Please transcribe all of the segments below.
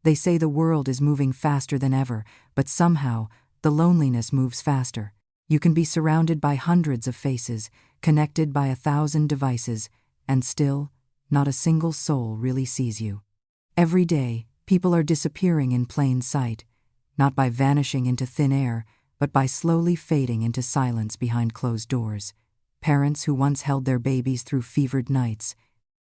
They say the world is moving faster than ever, but somehow, the loneliness moves faster. You can be surrounded by hundreds of faces, connected by 1,000 devices, and still, not a single soul really sees you. Every day, people are disappearing in plain sight, not by vanishing into thin air, but by slowly fading into silence behind closed doors. Parents who once held their babies through fevered nights,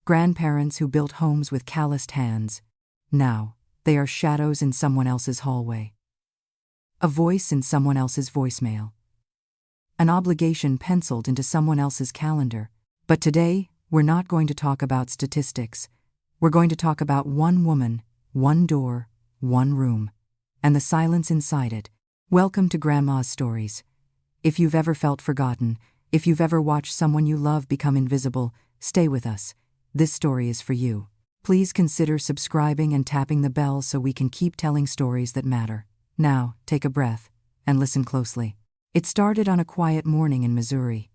grandparents who built homes with calloused hands, now, they are shadows in someone else's hallway. A voice in someone else's voicemail. An obligation penciled into someone else's calendar. But today, we're not going to talk about statistics. We're going to talk about one woman, one door, one room, and the silence inside it. Welcome to Grandma's Stories. If you've ever felt forgotten, if you've ever watched someone you love become invisible, stay with us. This story is for you. Please consider subscribing and tapping the bell so we can keep telling stories that matter. Now, take a breath and listen closely. It started on a quiet morning in Missouri.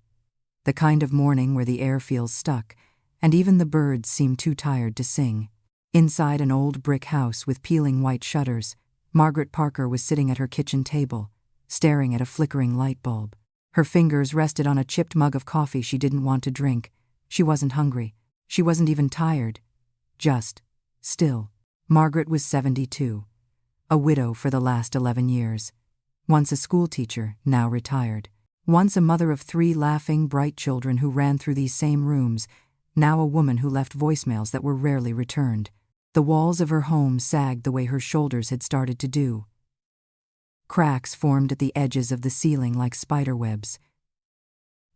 The kind of morning where the air feels stuck, and even the birds seem too tired to sing. Inside an old brick house with peeling white shutters, Margaret Parker was sitting at her kitchen table, staring at a flickering light bulb. Her fingers rested on a chipped mug of coffee she didn't want to drink. She wasn't hungry. She wasn't even tired. Just still. Margaret was 72, a widow for the last 11 years. Once a schoolteacher, now retired. Once a mother of 3 laughing, bright children who ran through these same rooms, now a woman who left voicemails that were rarely returned. The walls of her home sagged the way her shoulders had started to do. Cracks formed at the edges of the ceiling like spiderwebs.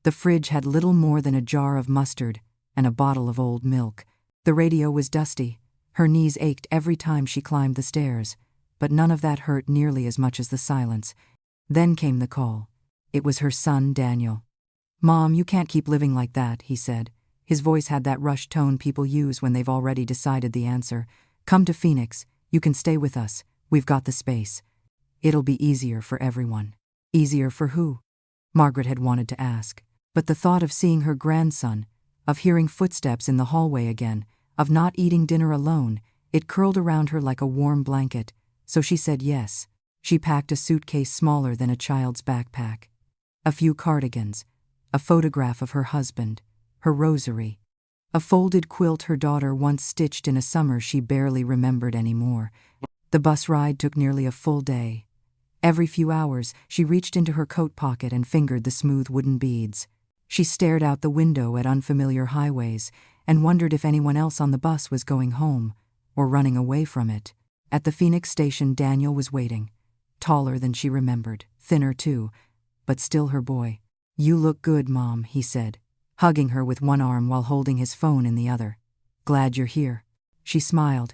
The fridge had little more than a jar of mustard and a bottle of old milk. The radio was dusty. Her knees ached every time she climbed the stairs, but none of that hurt nearly as much as the silence. Then came the call. It was her son, Daniel. "Mom, you can't keep living like that," he said. His voice had that rushed tone people use when they've already decided the answer. "Come to Phoenix. You can stay with us. We've got the space. It'll be easier for everyone." Easier for who? Margaret had wanted to ask. But the thought of seeing her grandson, of hearing footsteps in the hallway again, of not eating dinner alone, it curled around her like a warm blanket. So she said yes. She packed a suitcase smaller than a child's backpack. A few cardigans, a photograph of her husband, her rosary, a folded quilt her daughter once stitched in a summer she barely remembered anymore. The bus ride took nearly a full day. Every few hours, she reached into her coat pocket and fingered the smooth wooden beads. She stared out the window at unfamiliar highways and wondered if anyone else on the bus was going home or running away from it. At the Phoenix station, Daniel was waiting. Taller than she remembered, thinner too, but still her boy. "You look good, Mom," he said, hugging her with one arm while holding his phone in the other. "Glad you're here." She smiled.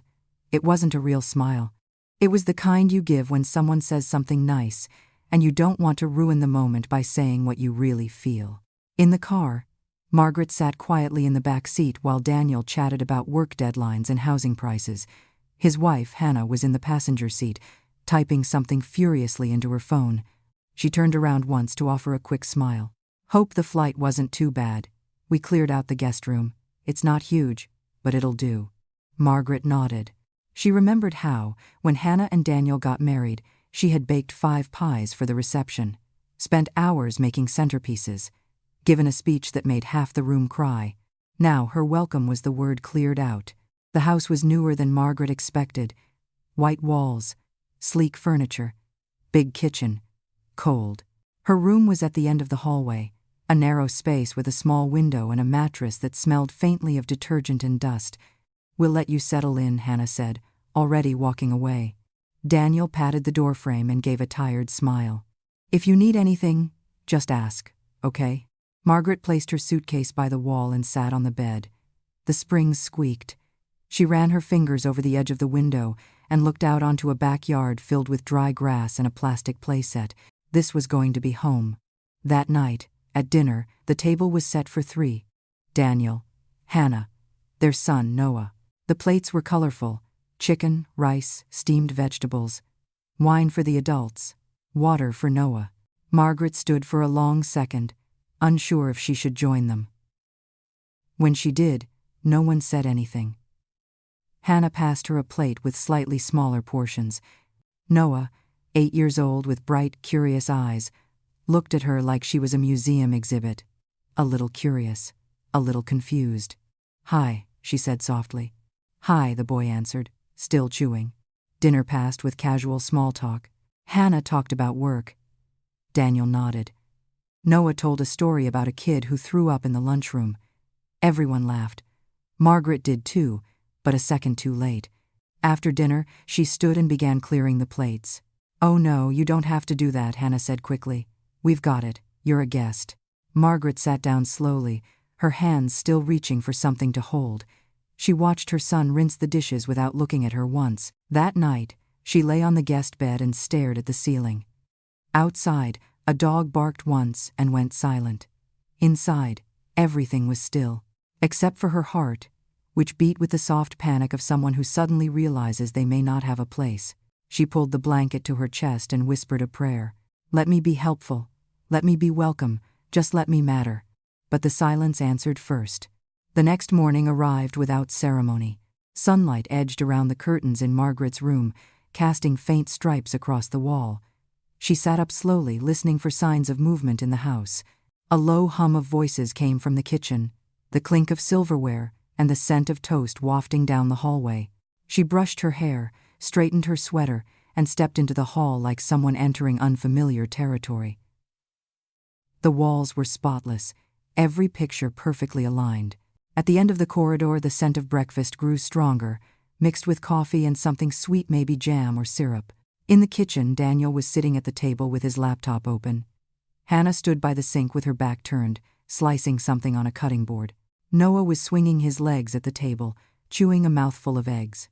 It wasn't a real smile. It was the kind you give when someone says something nice, and you don't want to ruin the moment by saying what you really feel. In the car, Margaret sat quietly in the back seat while Daniel chatted about work deadlines and housing prices. His wife, Hannah, was in the passenger seat, typing something furiously into her phone. She turned around once to offer a quick smile. "Hope the flight wasn't too bad. We cleared out the guest room. It's not huge, but it'll do." Margaret nodded. She remembered how, when Hannah and Daniel got married, she had baked 5 pies for the reception, spent hours making centerpieces, given a speech that made half the room cry. Now her welcome was the word cleared out. The house was newer than Margaret expected. White walls, sleek furniture, big kitchen, cold. Her room was at the end of the hallway, a narrow space with a small window and a mattress that smelled faintly of detergent and dust. "We'll let you settle in," Hannah said, already walking away. Daniel patted the doorframe and gave a tired smile. "If you need anything, just ask, okay?" Margaret placed her suitcase by the wall and sat on the bed. The springs squeaked. She ran her fingers over the edge of the window and looked out onto a backyard filled with dry grass and a plastic playset. This was going to be home. That night, at dinner, the table was set for 3. Daniel, Hannah, their son, Noah. The plates were colorful: chicken, rice, steamed vegetables, wine for the adults, water for Noah. Margaret stood for a long second, unsure if she should join them. When she did, no one said anything. Hannah passed her a plate with slightly smaller portions. Noah, 8 years old with bright, curious eyes, looked at her like she was a museum exhibit. A little curious, a little confused. "Hi," she said softly. "Hi," the boy answered, still chewing. Dinner passed with casual small talk. Hannah talked about work. Daniel nodded. Noah told a story about a kid who threw up in the lunchroom. Everyone laughed. Margaret did too, but a second too late. After dinner, she stood and began clearing the plates. "Oh no, you don't have to do that," Hannah said quickly. "We've got it. You're a guest." Margaret sat down slowly, her hands still reaching for something to hold. She watched her son rinse the dishes without looking at her once. That night, she lay on the guest bed and stared at the ceiling. Outside, a dog barked once and went silent. Inside, everything was still, except for her heart, which beat with the soft panic of someone who suddenly realizes they may not have a place. She pulled the blanket to her chest and whispered a prayer. "Let me be helpful. Let me be welcome. Just let me matter." But the silence answered first. The next morning arrived without ceremony. Sunlight edged around the curtains in Margaret's room, casting faint stripes across the wall. She sat up slowly, listening for signs of movement in the house. A low hum of voices came from the kitchen, the clink of silverware, and the scent of toast wafting down the hallway. She brushed her hair, straightened her sweater, and stepped into the hall like someone entering unfamiliar territory. The walls were spotless, every picture perfectly aligned. At the end of the corridor, the scent of breakfast grew stronger, mixed with coffee and something sweet, maybe jam or syrup. In the kitchen, Daniel was sitting at the table with his laptop open. Hannah stood by the sink with her back turned, slicing something on a cutting board. Noah was swinging his legs at the table, chewing a mouthful of eggs.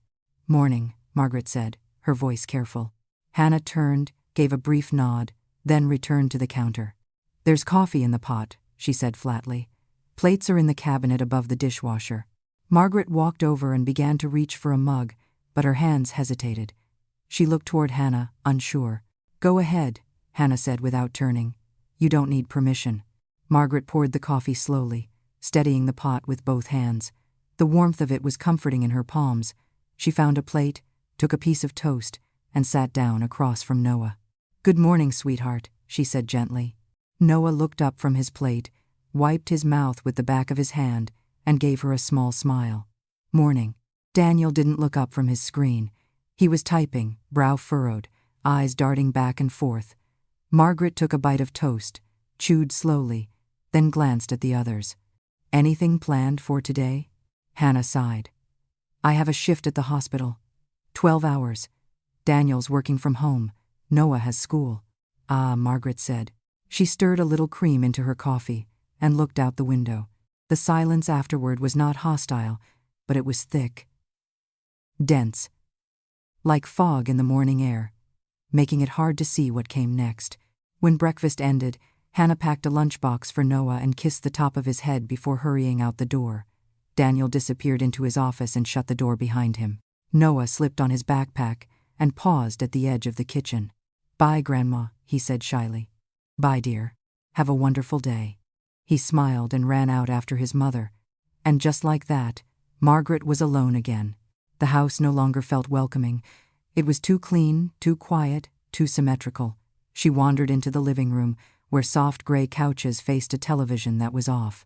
"Morning," Margaret said, her voice careful. Hannah turned, gave a brief nod, then returned to the counter. "There's coffee in the pot," she said flatly. "Plates are in the cabinet above the dishwasher." Margaret walked over and began to reach for a mug, but her hands hesitated. She looked toward Hannah, unsure. "Go ahead," Hannah said without turning. "You don't need permission." Margaret poured the coffee slowly, steadying the pot with both hands. The warmth of it was comforting in her palms. She found a plate, took a piece of toast, and sat down across from Noah. "Good morning, sweetheart," she said gently. Noah looked up from his plate, wiped his mouth with the back of his hand, and gave her a small smile. "Morning." Daniel didn't look up from his screen. He was typing, brow furrowed, eyes darting back and forth. Margaret took a bite of toast, chewed slowly, then glanced at the others. "Anything planned for today?" Hannah sighed. "I have a shift at the hospital. 12 hours. Daniel's working from home. Noah has school." "Ah," Margaret said. She stirred a little cream into her coffee and looked out the window. The silence afterward was not hostile, but it was thick, dense, like fog in the morning air, making it hard to see what came next. When breakfast ended, Hannah packed a lunchbox for Noah and kissed the top of his head before hurrying out the door. Daniel disappeared into his office and shut the door behind him. Noah slipped on his backpack and paused at the edge of the kitchen. "Bye, Grandma," he said shyly. "Bye, dear. Have a wonderful day." He smiled and ran out after his mother. And just like that, Margaret was alone again. The house no longer felt welcoming. It was too clean, too quiet, too symmetrical. She wandered into the living room, where soft gray couches faced a television that was off.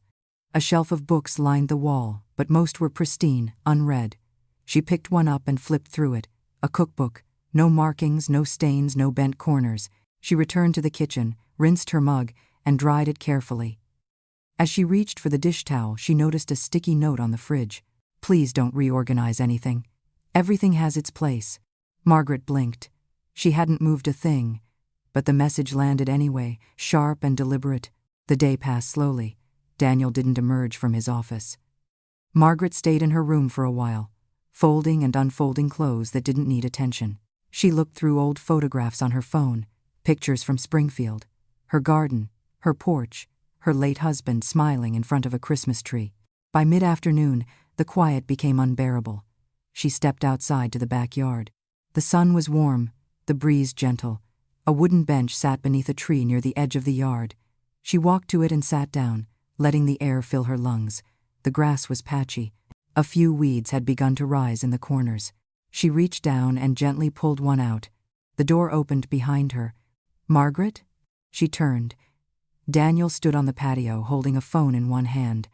A shelf of books lined the wall, but most were pristine, unread. She picked one up and flipped through it. A cookbook. No markings, no stains, no bent corners. She returned to the kitchen, rinsed her mug, and dried it carefully. As she reached for the dish towel, she noticed a sticky note on the fridge. "Please don't reorganize anything. Everything has its place." Margaret blinked. She hadn't moved a thing, but the message landed anyway, sharp and deliberate. The day passed slowly. Daniel didn't emerge from his office. Margaret stayed in her room for a while, folding and unfolding clothes that didn't need attention. She looked through old photographs on her phone, pictures from Springfield, her garden, her porch, her late husband smiling in front of a Christmas tree. By mid-afternoon, the quiet became unbearable. She stepped outside to the backyard. The sun was warm, the breeze gentle. A wooden bench sat beneath a tree near the edge of the yard. She walked to it and sat down, letting the air fill her lungs. The grass was patchy, A few weeds had begun to rise in the corners. She reached down and gently pulled one out. The door opened behind her. "Margaret?" She turned. Daniel stood on the patio holding a phone in one hand.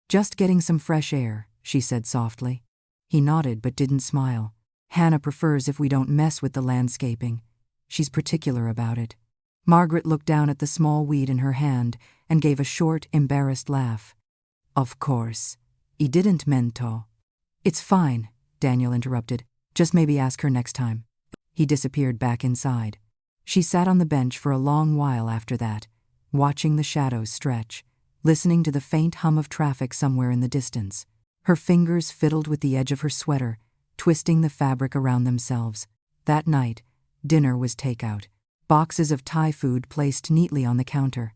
"Just getting some fresh air," she said softly. He nodded but didn't smile. "Hannah prefers if we don't mess with the landscaping. She's particular about it." Margaret looked down at the small weed in her hand and gave a short, embarrassed laugh. "Of course. I didn't mean to." "It's fine," Daniel interrupted. "Just maybe ask her next time." He disappeared back inside. She sat on the bench for a long while after that, watching the shadows stretch, listening to the faint hum of traffic somewhere in the distance. Her fingers fiddled with the edge of her sweater, twisting the fabric around themselves. That night, dinner was takeout. Boxes of Thai food placed neatly on the counter.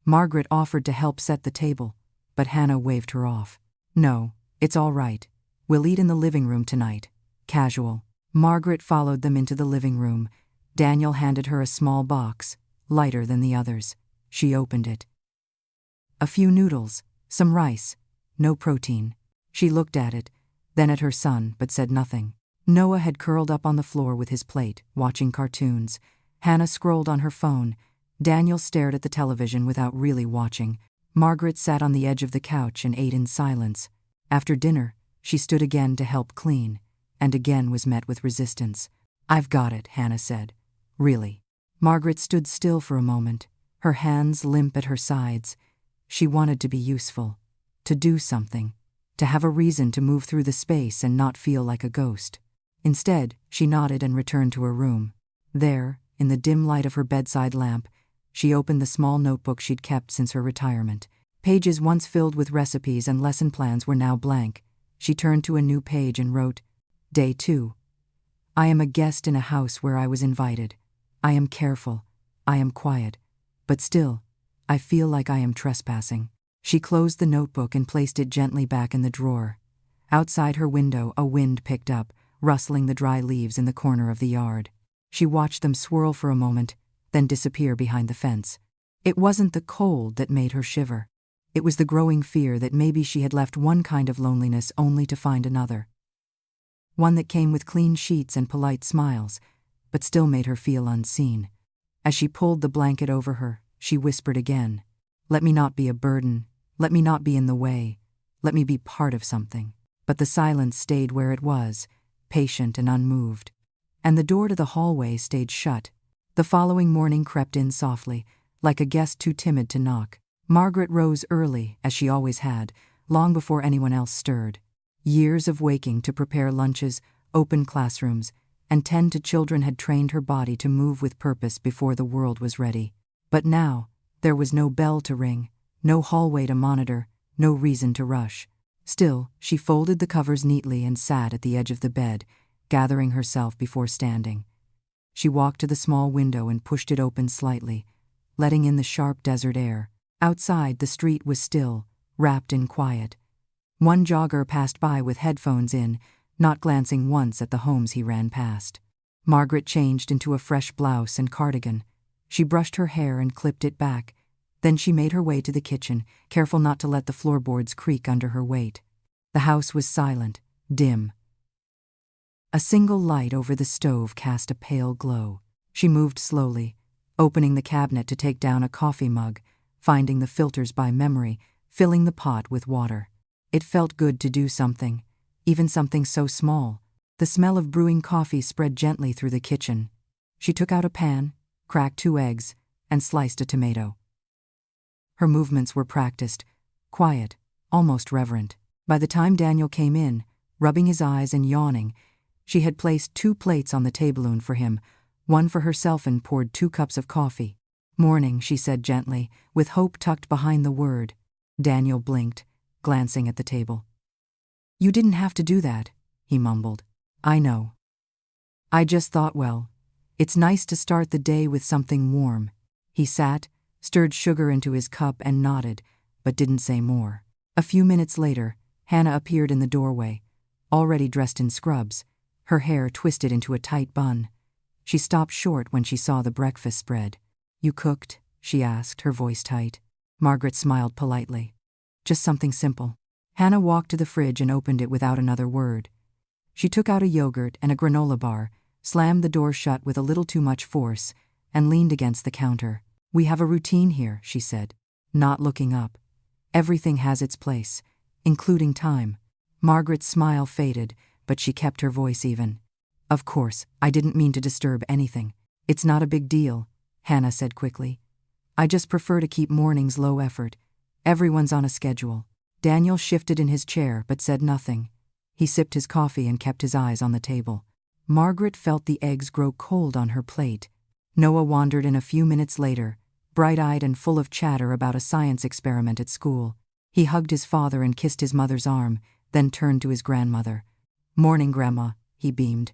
Margaret offered to help set the table, but Hannah waved her off. "No, it's all right. We'll eat in the living room tonight." Casual. Margaret followed them into the living room. Daniel handed her a small box, lighter than the others. She opened it. A few noodles, some rice, no protein. She looked at it, then at her son, but said nothing. Noah had curled up on the floor with his plate, watching cartoons. Hannah scrolled on her phone. Daniel stared at the television without really watching. Margaret sat on the edge of the couch and ate in silence. After dinner, she stood again to help clean, and again was met with resistance. "I've got it," Hannah said. "Really." Margaret stood still for a moment, her hands limp at her sides. She wanted to be useful, to do something, to have a reason to move through the space and not feel like a ghost. Instead, she nodded and returned to her room. There, in the dim light of her bedside lamp, she opened the small notebook she'd kept since her retirement. Pages once filled with recipes and lesson plans were now blank. She turned to a new page and wrote, "Day 2. I am a guest in a house where I was invited. I am careful. I am quiet. But still, I feel like I am trespassing." She closed the notebook and placed it gently back in the drawer. Outside her window, a wind picked up, rustling the dry leaves in the corner of the yard. She watched them swirl for a moment, then disappear behind the fence. It wasn't the cold that made her shiver. It was the growing fear that maybe she had left one kind of loneliness only to find another. One that came with clean sheets and polite smiles, but still made her feel unseen. As she pulled the blanket over her, she whispered again, "Let me not be a burden. Let me not be in the way. Let me be part of something." But the silence stayed where it was, patient and unmoved. And the door to the hallway stayed shut. The following morning crept in softly, like a guest too timid to knock. Margaret rose early, as she always had, long before anyone else stirred. Years of waking to prepare lunches, open classrooms, and tend to children had trained her body to move with purpose before the world was ready. But now, there was no bell to ring, no hallway to monitor, no reason to rush. Still, she folded the covers neatly and sat at the edge of the bed, gathering herself before standing. She walked to the small window and pushed it open slightly, letting in the sharp desert air. Outside, the street was still, wrapped in quiet. One jogger passed by with headphones in, not glancing once at the homes he ran past. Margaret changed into a fresh blouse and cardigan. She brushed her hair and clipped it back. Then she made her way to the kitchen, careful not to let the floorboards creak under her weight. The house was silent, dim. A single light over the stove cast a pale glow. She moved slowly, opening the cabinet to take down a coffee mug, finding the filters by memory, filling the pot with water. It felt good to do something, even something so small. The smell of brewing coffee spread gently through the kitchen. She took out a pan, cracked 2 eggs, and sliced a tomato. Her movements were practiced, quiet, almost reverent. By the time Daniel came in, rubbing his eyes and yawning, she had placed 2 plates on the tabloon for him, one for herself, and poured 2 cups of coffee. "Morning," she said gently, with hope tucked behind the word. Daniel blinked, glancing at the table. "You didn't have to do that," he mumbled. "I know. I just thought, well, it's nice to start the day with something warm." He sat, stirred sugar into his cup and nodded, but didn't say more. A few minutes later, Hannah appeared in the doorway, already dressed in scrubs, her hair twisted into a tight bun. She stopped short when she saw the breakfast spread. "You cooked?" she asked, her voice tight. Margaret smiled politely. "Just something simple." Hannah walked to the fridge and opened it without another word. She took out a yogurt and a granola bar, slammed the door shut with a little too much force, and leaned against the counter. "We have a routine here," she said, not looking up. "Everything has its place, including time." Margaret's smile faded, but she kept her voice even. "Of course, I didn't mean to disturb anything. It's not a big deal," Hannah said quickly. "I just prefer to keep mornings low effort. Everyone's on a schedule." Daniel shifted in his chair but said nothing. He sipped his coffee and kept his eyes on the table. Margaret felt the eggs grow cold on her plate. Noah wandered in a few minutes later, bright-eyed and full of chatter about a science experiment at school. He hugged his father and kissed his mother's arm, then turned to his grandmother. "Morning, Grandma," he beamed.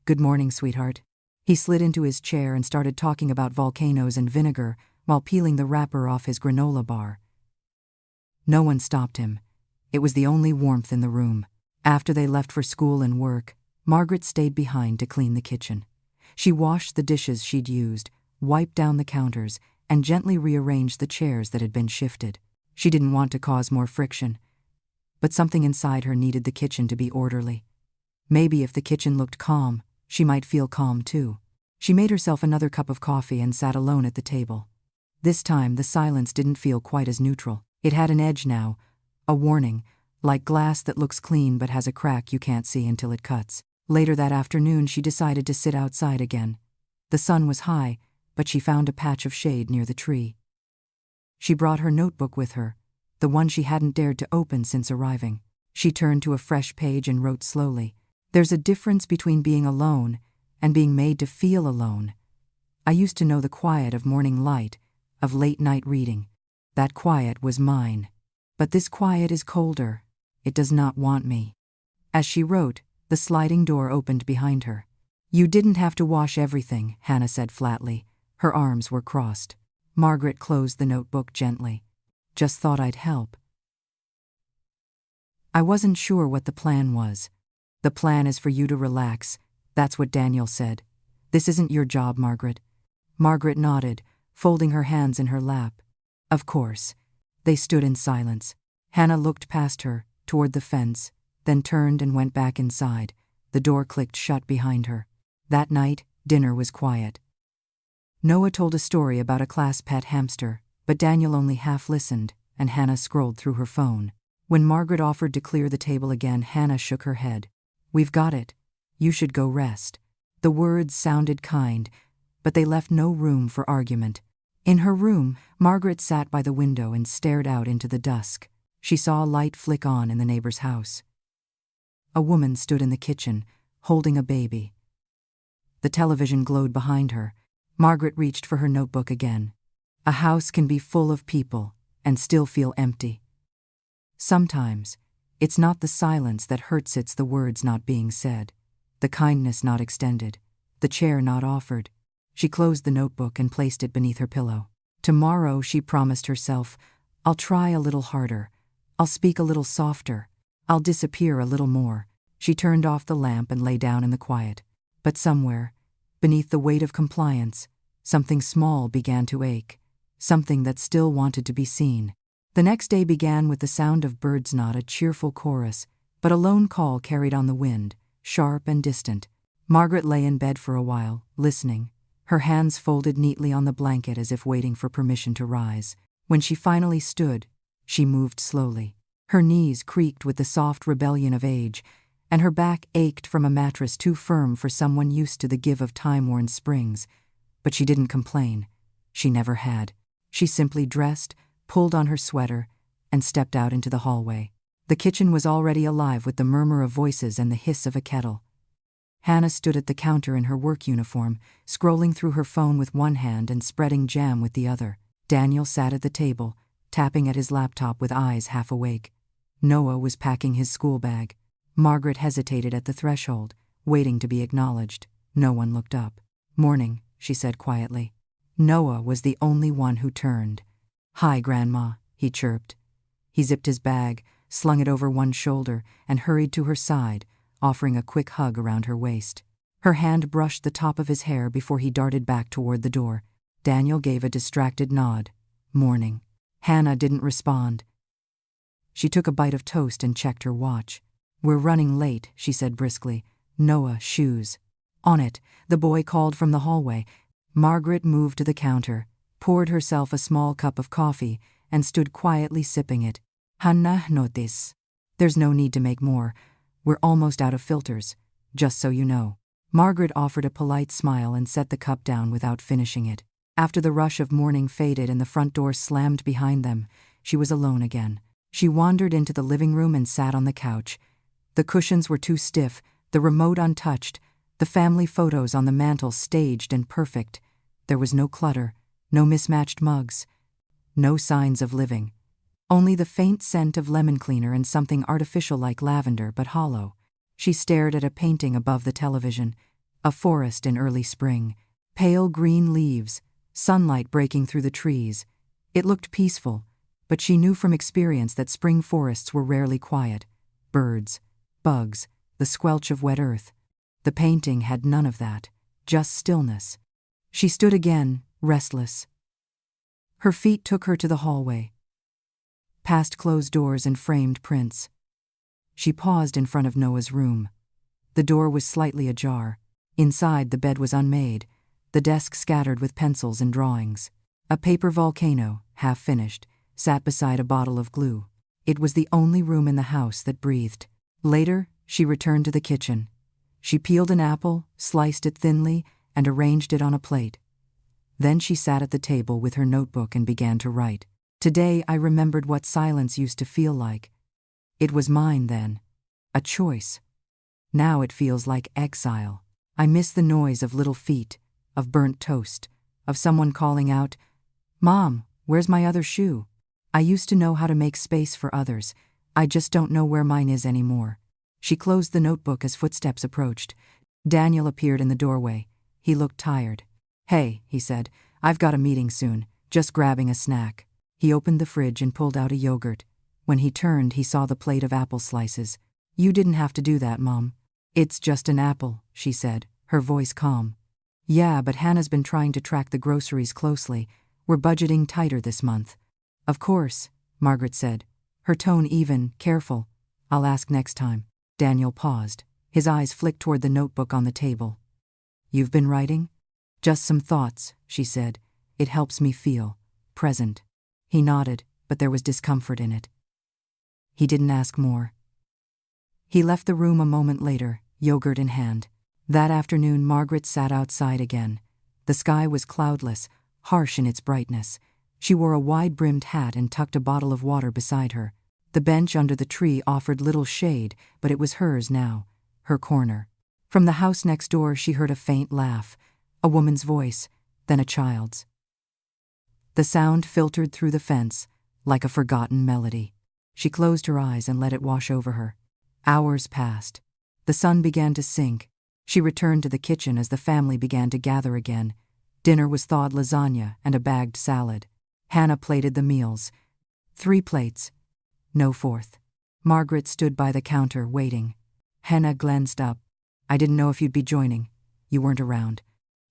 "Good morning, sweetheart." He slid into his chair and started talking about volcanoes and vinegar while peeling the wrapper off his granola bar. No one stopped him. It was the only warmth in the room. After they left for school and work, Margaret stayed behind to clean the kitchen. She washed the dishes she'd used, wiped down the counters, and gently rearranged the chairs that had been shifted. She didn't want to cause more friction, but something inside her needed the kitchen to be orderly. Maybe if the kitchen looked calm, she might feel calm too. She made herself another cup of coffee and sat alone at the table. This time the silence didn't feel quite as neutral. It had an edge now, a warning, like glass that looks clean but has a crack you can't see until it cuts. Later that afternoon she decided to sit outside again. The sun was high, but she found a patch of shade near the tree. She brought her notebook with her, the one she hadn't dared to open since arriving. She turned to a fresh page and wrote slowly, "There's a difference between being alone and being made to feel alone. I used to know the quiet of morning light, of late-night reading. That quiet was mine. But this quiet is colder. It does not want me." As she wrote, the sliding door opened behind her. "You didn't have to wash everything," Hannah said flatly. Her arms were crossed. Margaret closed the notebook gently. "Just thought I'd help." "I wasn't sure what the plan was." "The plan is for you to relax. That's what Daniel said. This isn't your job, Margaret." Margaret nodded, folding her hands in her lap. "Of course." They stood in silence. Hannah looked past her, toward the fence, then turned and went back inside. The door clicked shut behind her. That night, dinner was quiet. Noah told a story about a class pet hamster, but Daniel only half listened, and Hannah scrolled through her phone. When Margaret offered to clear the table again, Hannah shook her head. "We've got it. You should go rest." The words sounded kind, but they left no room for argument. In her room, Margaret sat by the window and stared out into the dusk. She saw a light flick on in the neighbor's house. A woman stood in the kitchen, holding a baby. The television glowed behind her. Margaret reached for her notebook again. A house can be full of people and still feel empty. Sometimes, it's not the silence that hurts, it's the words not being said, the kindness not extended, the chair not offered. She closed the notebook and placed it beneath her pillow. Tomorrow, she promised herself, "I'll try a little harder. I'll speak a little softer. I'll disappear a little more." She turned off the lamp and lay down in the quiet. But somewhere, beneath the weight of compliance, something small began to ache, something that still wanted to be seen. The next day began with the sound of birds, not a cheerful chorus, but a lone call carried on the wind, sharp and distant. Margaret lay in bed for a while, listening, her hands folded neatly on the blanket as if waiting for permission to rise. When she finally stood, she moved slowly. Her knees creaked with the soft rebellion of age, and her back ached from a mattress too firm for someone used to the give of time-worn springs. But she didn't complain. She never had. She simply dressed, pulled on her sweater, and stepped out into the hallway. The kitchen was already alive with the murmur of voices and the hiss of a kettle. Hannah stood at the counter in her work uniform, scrolling through her phone with one hand and spreading jam with the other. Daniel sat at the table, tapping at his laptop with eyes half awake. Noah was packing his school bag. Margaret hesitated at the threshold, waiting to be acknowledged. No one looked up. "Morning," she said quietly. Noah was the only one who turned. "Hi, Grandma," he chirped. He zipped his bag, slung it over one shoulder, and hurried to her side, offering a quick hug around her waist. Her hand brushed the top of his hair before he darted back toward the door. Daniel gave a distracted nod. "Morning." Hannah didn't respond. She took a bite of toast and checked her watch. "We're running late," she said briskly. "Noah, shoes." On it, the boy called from the hallway. Margaret moved to the counter, poured herself a small cup of coffee, and stood quietly sipping it. "Hannah, notice. There's no need to make more. We're almost out of filters, just so you know." Margaret offered a polite smile and set the cup down without finishing it. After the rush of morning faded and the front door slammed behind them, she was alone again. She wandered into the living room and sat on the couch. The cushions were too stiff, the remote untouched, the family photos on the mantel staged and perfect. There was no clutter, no mismatched mugs, no signs of living. Only the faint scent of lemon cleaner and something artificial like lavender but hollow. She stared at a painting above the television, a forest in early spring, pale green leaves, sunlight breaking through the trees. It looked peaceful, but she knew from experience that spring forests were rarely quiet. Birds, bugs, the squelch of wet earth. The painting had none of that, just stillness. She stood again, restless. Her feet took her to the hallway, past closed doors and framed prints. She paused in front of Noah's room. The door was slightly ajar. Inside, the bed was unmade, the desk scattered with pencils and drawings. A paper volcano, half finished, sat beside a bottle of glue. It was the only room in the house that breathed. Later, she returned to the kitchen. She peeled an apple, sliced it thinly, and arranged it on a plate. Then she sat at the table with her notebook and began to write. "Today I remembered what silence used to feel like. It was mine then, a choice. Now it feels like exile. I miss the noise of little feet, of burnt toast, of someone calling out, 'Mom, where's my other shoe?' I used to know how to make space for others. I just don't know where mine is anymore." She closed the notebook as footsteps approached. Daniel appeared in the doorway. He looked tired. "Hey," he said, "I've got a meeting soon, just grabbing a snack." He opened the fridge and pulled out a yogurt. When he turned, he saw the plate of apple slices. "You didn't have to do that, Mom." "It's just an apple," she said, her voice calm. "Yeah, but Hannah's been trying to track the groceries closely. We're budgeting tighter this month." "Of course," Margaret said, her tone even, careful. "I'll ask next time." Daniel paused. His eyes flicked toward the notebook on the table. "You've been writing?" "Just some thoughts," she said. "It helps me feel present." He nodded, but there was discomfort in it. He didn't ask more. He left the room a moment later, yogurt in hand. That afternoon, Margaret sat outside again. The sky was cloudless, harsh in its brightness. She wore a wide-brimmed hat and tucked a bottle of water beside her. The bench under the tree offered little shade, but it was hers now, her corner. From the house next door, she heard a faint laugh, a woman's voice, then a child's. The sound filtered through the fence, like a forgotten melody. She closed her eyes and let it wash over her. Hours passed. The sun began to sink. She returned to the kitchen as the family began to gather again. Dinner was thawed lasagna and a bagged salad. Hannah plated the meals. 3 plates. No fourth. Margaret stood by the counter, waiting. Hannah glanced up. "I didn't know if you'd be joining. You weren't around."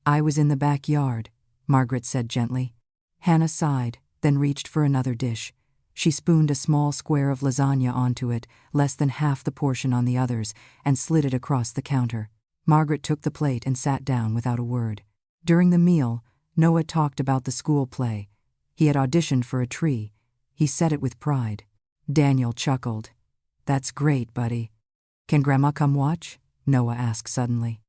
"I was in the backyard," Margaret said gently. Hannah sighed, then reached for another dish. She spooned a small square of lasagna onto it, less than half the portion on the others, and slid it across the counter. Margaret took the plate and sat down without a word. During the meal, Noah talked about the school play. He had auditioned for a tree. He said it with pride. Daniel chuckled. "That's great, buddy." "Can Grandma come watch?" Noah asked suddenly.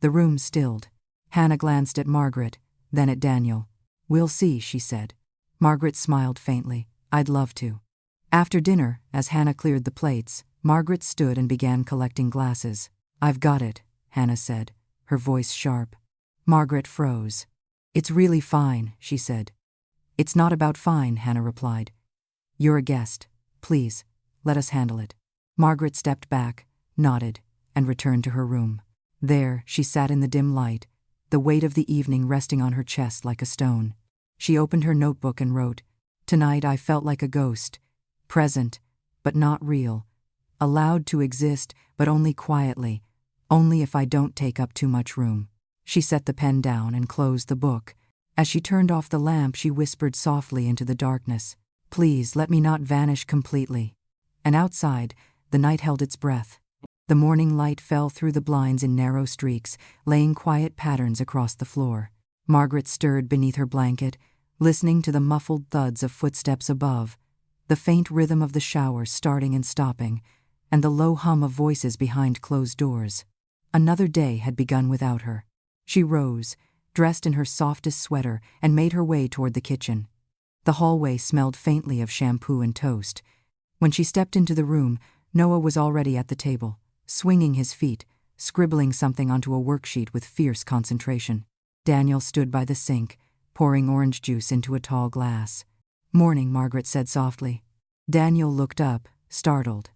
The room stilled. Hannah glanced at Margaret, then at Daniel. "We'll see," she said. Margaret smiled faintly. "I'd love to." After dinner, as Hannah cleared the plates, Margaret stood and began collecting glasses. "I've got it," Hannah said, her voice sharp. Margaret froze. "It's really fine," she said. "It's not about fine," Hannah replied. "You're a guest. Please, let us handle it." Margaret stepped back, nodded, and returned to her room. There, she sat in the dim light, the weight of the evening resting on her chest like a stone. She opened her notebook and wrote, "Tonight I felt like a ghost, present, but not real, allowed to exist, but only quietly, only if I don't take up too much room." She set the pen down and closed the book. As she turned off the lamp, she whispered softly into the darkness, "Please let me not vanish completely. and outside, the night held its breath. The morning light fell through the blinds in narrow streaks, laying quiet patterns across the floor. Margaret stirred beneath her blanket, listening to the muffled thuds of footsteps above, the faint rhythm of the shower starting and stopping, and the low hum of voices behind closed doors. Another day had begun without her. She rose, dressed in her softest sweater, and made her way toward the kitchen. The hallway smelled faintly of shampoo and toast. When she stepped into the room, Noah was already at the table, swinging his feet, scribbling something onto a worksheet with fierce concentration. Daniel stood by the sink, pouring orange juice into a tall glass. "Morning," Margaret said softly. Daniel looked up, startled.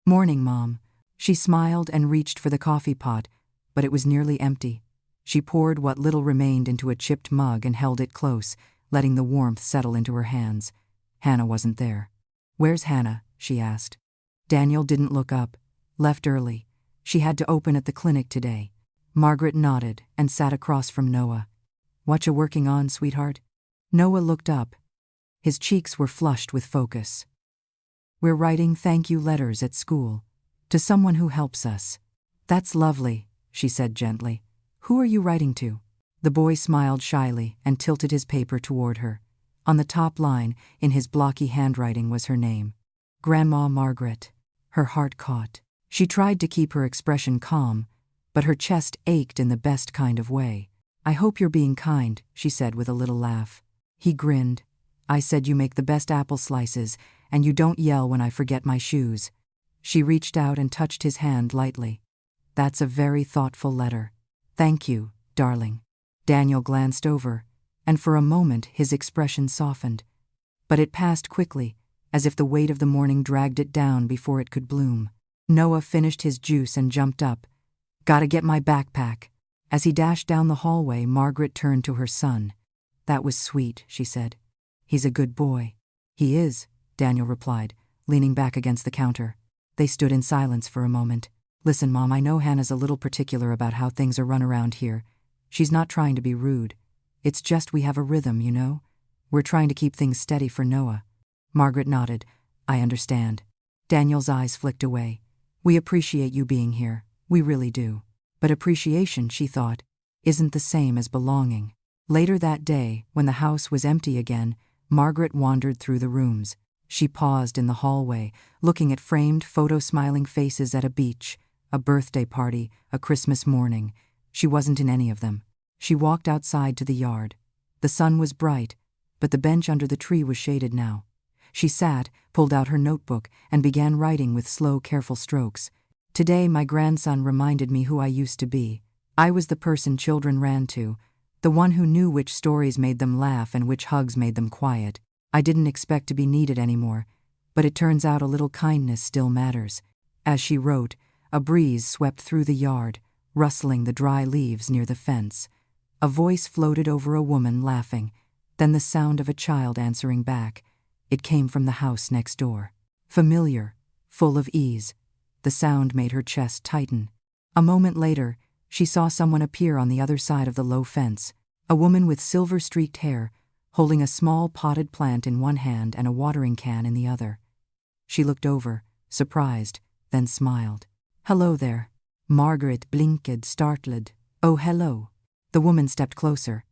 "Morning, Mom." She smiled and reached for the coffee pot, but it was nearly empty. She poured what little remained into a chipped mug and held it close, letting the warmth settle into her hands. Hannah wasn't there. "Where's Hannah?" she asked. Daniel didn't look up. "Left early. She had to open at the clinic today." Margaret nodded and sat across from Noah. "What you working on, sweetheart?" Noah looked up. His cheeks were flushed with focus. "We're writing thank you letters at school. To someone who helps us." "That's lovely," she said gently. "Who are you writing to?" The boy smiled shyly and tilted his paper toward her. On the top line, in his blocky handwriting, was her name. Grandma Margaret. Her heart caught. She tried to keep her expression calm, but her chest ached in the best kind of way. "I hope you're being kind," she said with a little laugh. He grinned. "I said you make the best apple slices, and you don't yell when I forget my shoes." She reached out and touched his hand lightly. "That's a very thoughtful letter. Thank you, darling." Daniel glanced over, and for a moment his expression softened. But it passed quickly, as if the weight of the morning dragged it down before it could bloom. Noah finished his juice and jumped up. "Gotta get my backpack." As he dashed down the hallway, Margaret turned to her son. "That was sweet," she said. "He's a good boy." "He is," Daniel replied, leaning back against the counter. They stood in silence for a moment. "Listen, Mom, I know Hannah's a little particular about how things are run around here. She's not trying to be rude. It's just we have a rhythm, you know? We're trying to keep things steady for Noah." Margaret nodded. "I understand." Daniel's eyes flicked away. "We appreciate you being here. We really do." But appreciation, she thought, isn't the same as belonging. Later that day, when the house was empty again, Margaret wandered through the rooms. She paused in the hallway, looking at framed photo-smiling faces at a beach, a birthday party, a Christmas morning. She wasn't in any of them. She walked outside to the yard. The sun was bright, but the bench under the tree was shaded now. She sat, pulled out her notebook, and began writing with slow, careful strokes. "Today my grandson reminded me who I used to be. I was the person children ran to, the one who knew which stories made them laugh and which hugs made them quiet. I didn't expect to be needed anymore, but it turns out a little kindness still matters." As she wrote, a breeze swept through the yard, rustling the dry leaves near the fence. A voice floated over a woman laughing, then the sound of a child answering back. It came from the house next door. Familiar, full of ease. The sound made her chest tighten. A moment later, she saw someone appear on the other side of the low fence, a woman with silver-streaked hair, holding a small potted plant in one hand and a watering can in the other. She looked over, surprised, then smiled. "Hello there." Margaret blinked, startled. "Oh, hello." The woman stepped closer.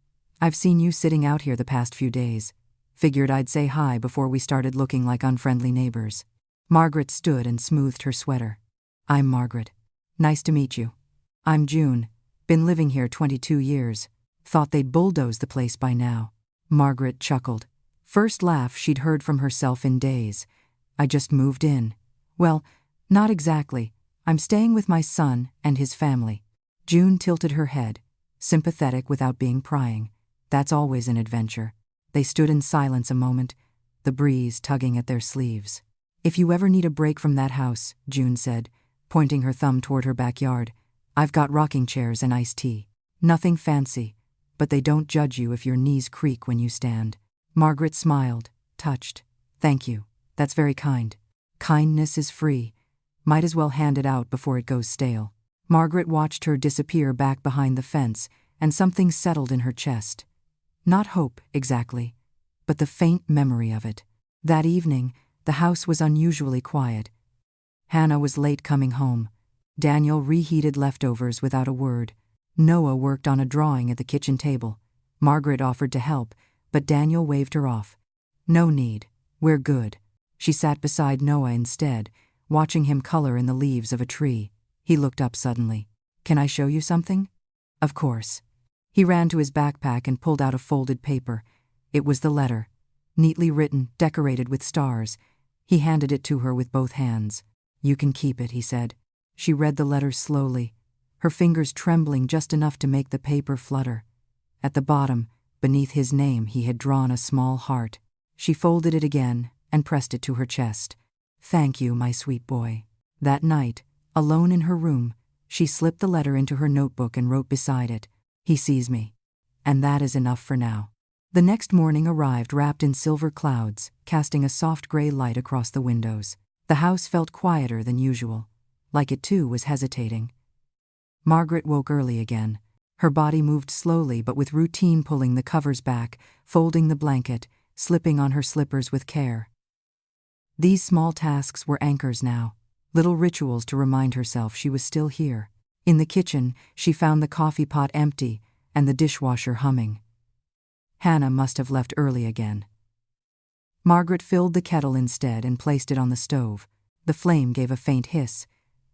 "I've seen you sitting out here the past few days. Figured I'd say hi before we started looking like unfriendly neighbors." Margaret stood and smoothed her sweater. "I'm Margaret. Nice to meet you." "I'm June. Been living here 22 years. Thought they'd bulldoze the place by now." Margaret chuckled. First laugh she'd heard from herself in days. "I just moved in." "Well, not exactly. I'm staying with my son and his family." June tilted her head, sympathetic without being prying. That's always an adventure. They stood in silence a moment, the breeze tugging at their sleeves. "If you ever need a break from that house," June said, pointing her thumb toward her backyard, "I've got rocking chairs and iced tea. Nothing fancy, but they don't judge you if your knees creak when you stand." Margaret smiled, touched. "Thank you. That's very kind. Kindness is free. Might as well hand it out before it goes stale." Margaret watched her disappear back behind the fence, and something settled in her chest. Not hope, exactly, but the faint memory of it. That evening, The house was unusually quiet. Hannah was late coming home. Daniel reheated leftovers without a word. Noah worked on a drawing at the kitchen table. Margaret offered to help, but Daniel waved her off. No need. We're good. She sat beside Noah instead, watching him color in the leaves of a tree. He looked up suddenly. Can I show you something? Of course. He ran to his backpack and pulled out a folded paper. It was the letter. Neatly written, decorated with stars. He handed it to her with both hands. You can keep it, he said. She read the letter slowly, her fingers trembling just enough to make the paper flutter. At the bottom, beneath his name, he had drawn a small heart. She folded it again and pressed it to her chest. Thank you, my sweet boy. That night, alone in her room, she slipped the letter into her notebook and wrote beside it, He sees me. And that is enough for now. The next morning arrived wrapped in silver clouds, casting a soft gray light across the windows. The house felt quieter than usual, like it too was hesitating. Margaret woke early again. Her body moved slowly but with routine, pulling the covers back, folding the blanket, slipping on her slippers with care. These small tasks were anchors now, little rituals to remind herself she was still here. In the kitchen, she found the coffee pot empty and the dishwasher humming. Hannah must have left early again. Margaret filled the kettle instead and placed it on the stove. The flame gave a faint hiss.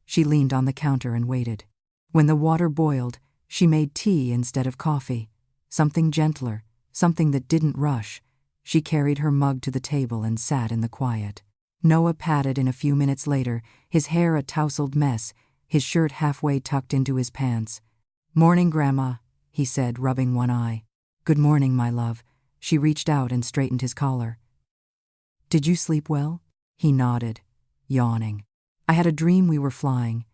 She leaned on the counter and waited. When the water boiled, she made tea instead of coffee. Something gentler, something that didn't rush. She carried her mug to the table and sat in the quiet. Noah patted in a few minutes later, his hair a tousled mess, his shirt halfway tucked into his pants. Morning, Grandma, he said, rubbing one eye. Good morning, my love. She reached out and straightened his collar. Did you sleep well? He nodded, yawning. I had a dream we were flying.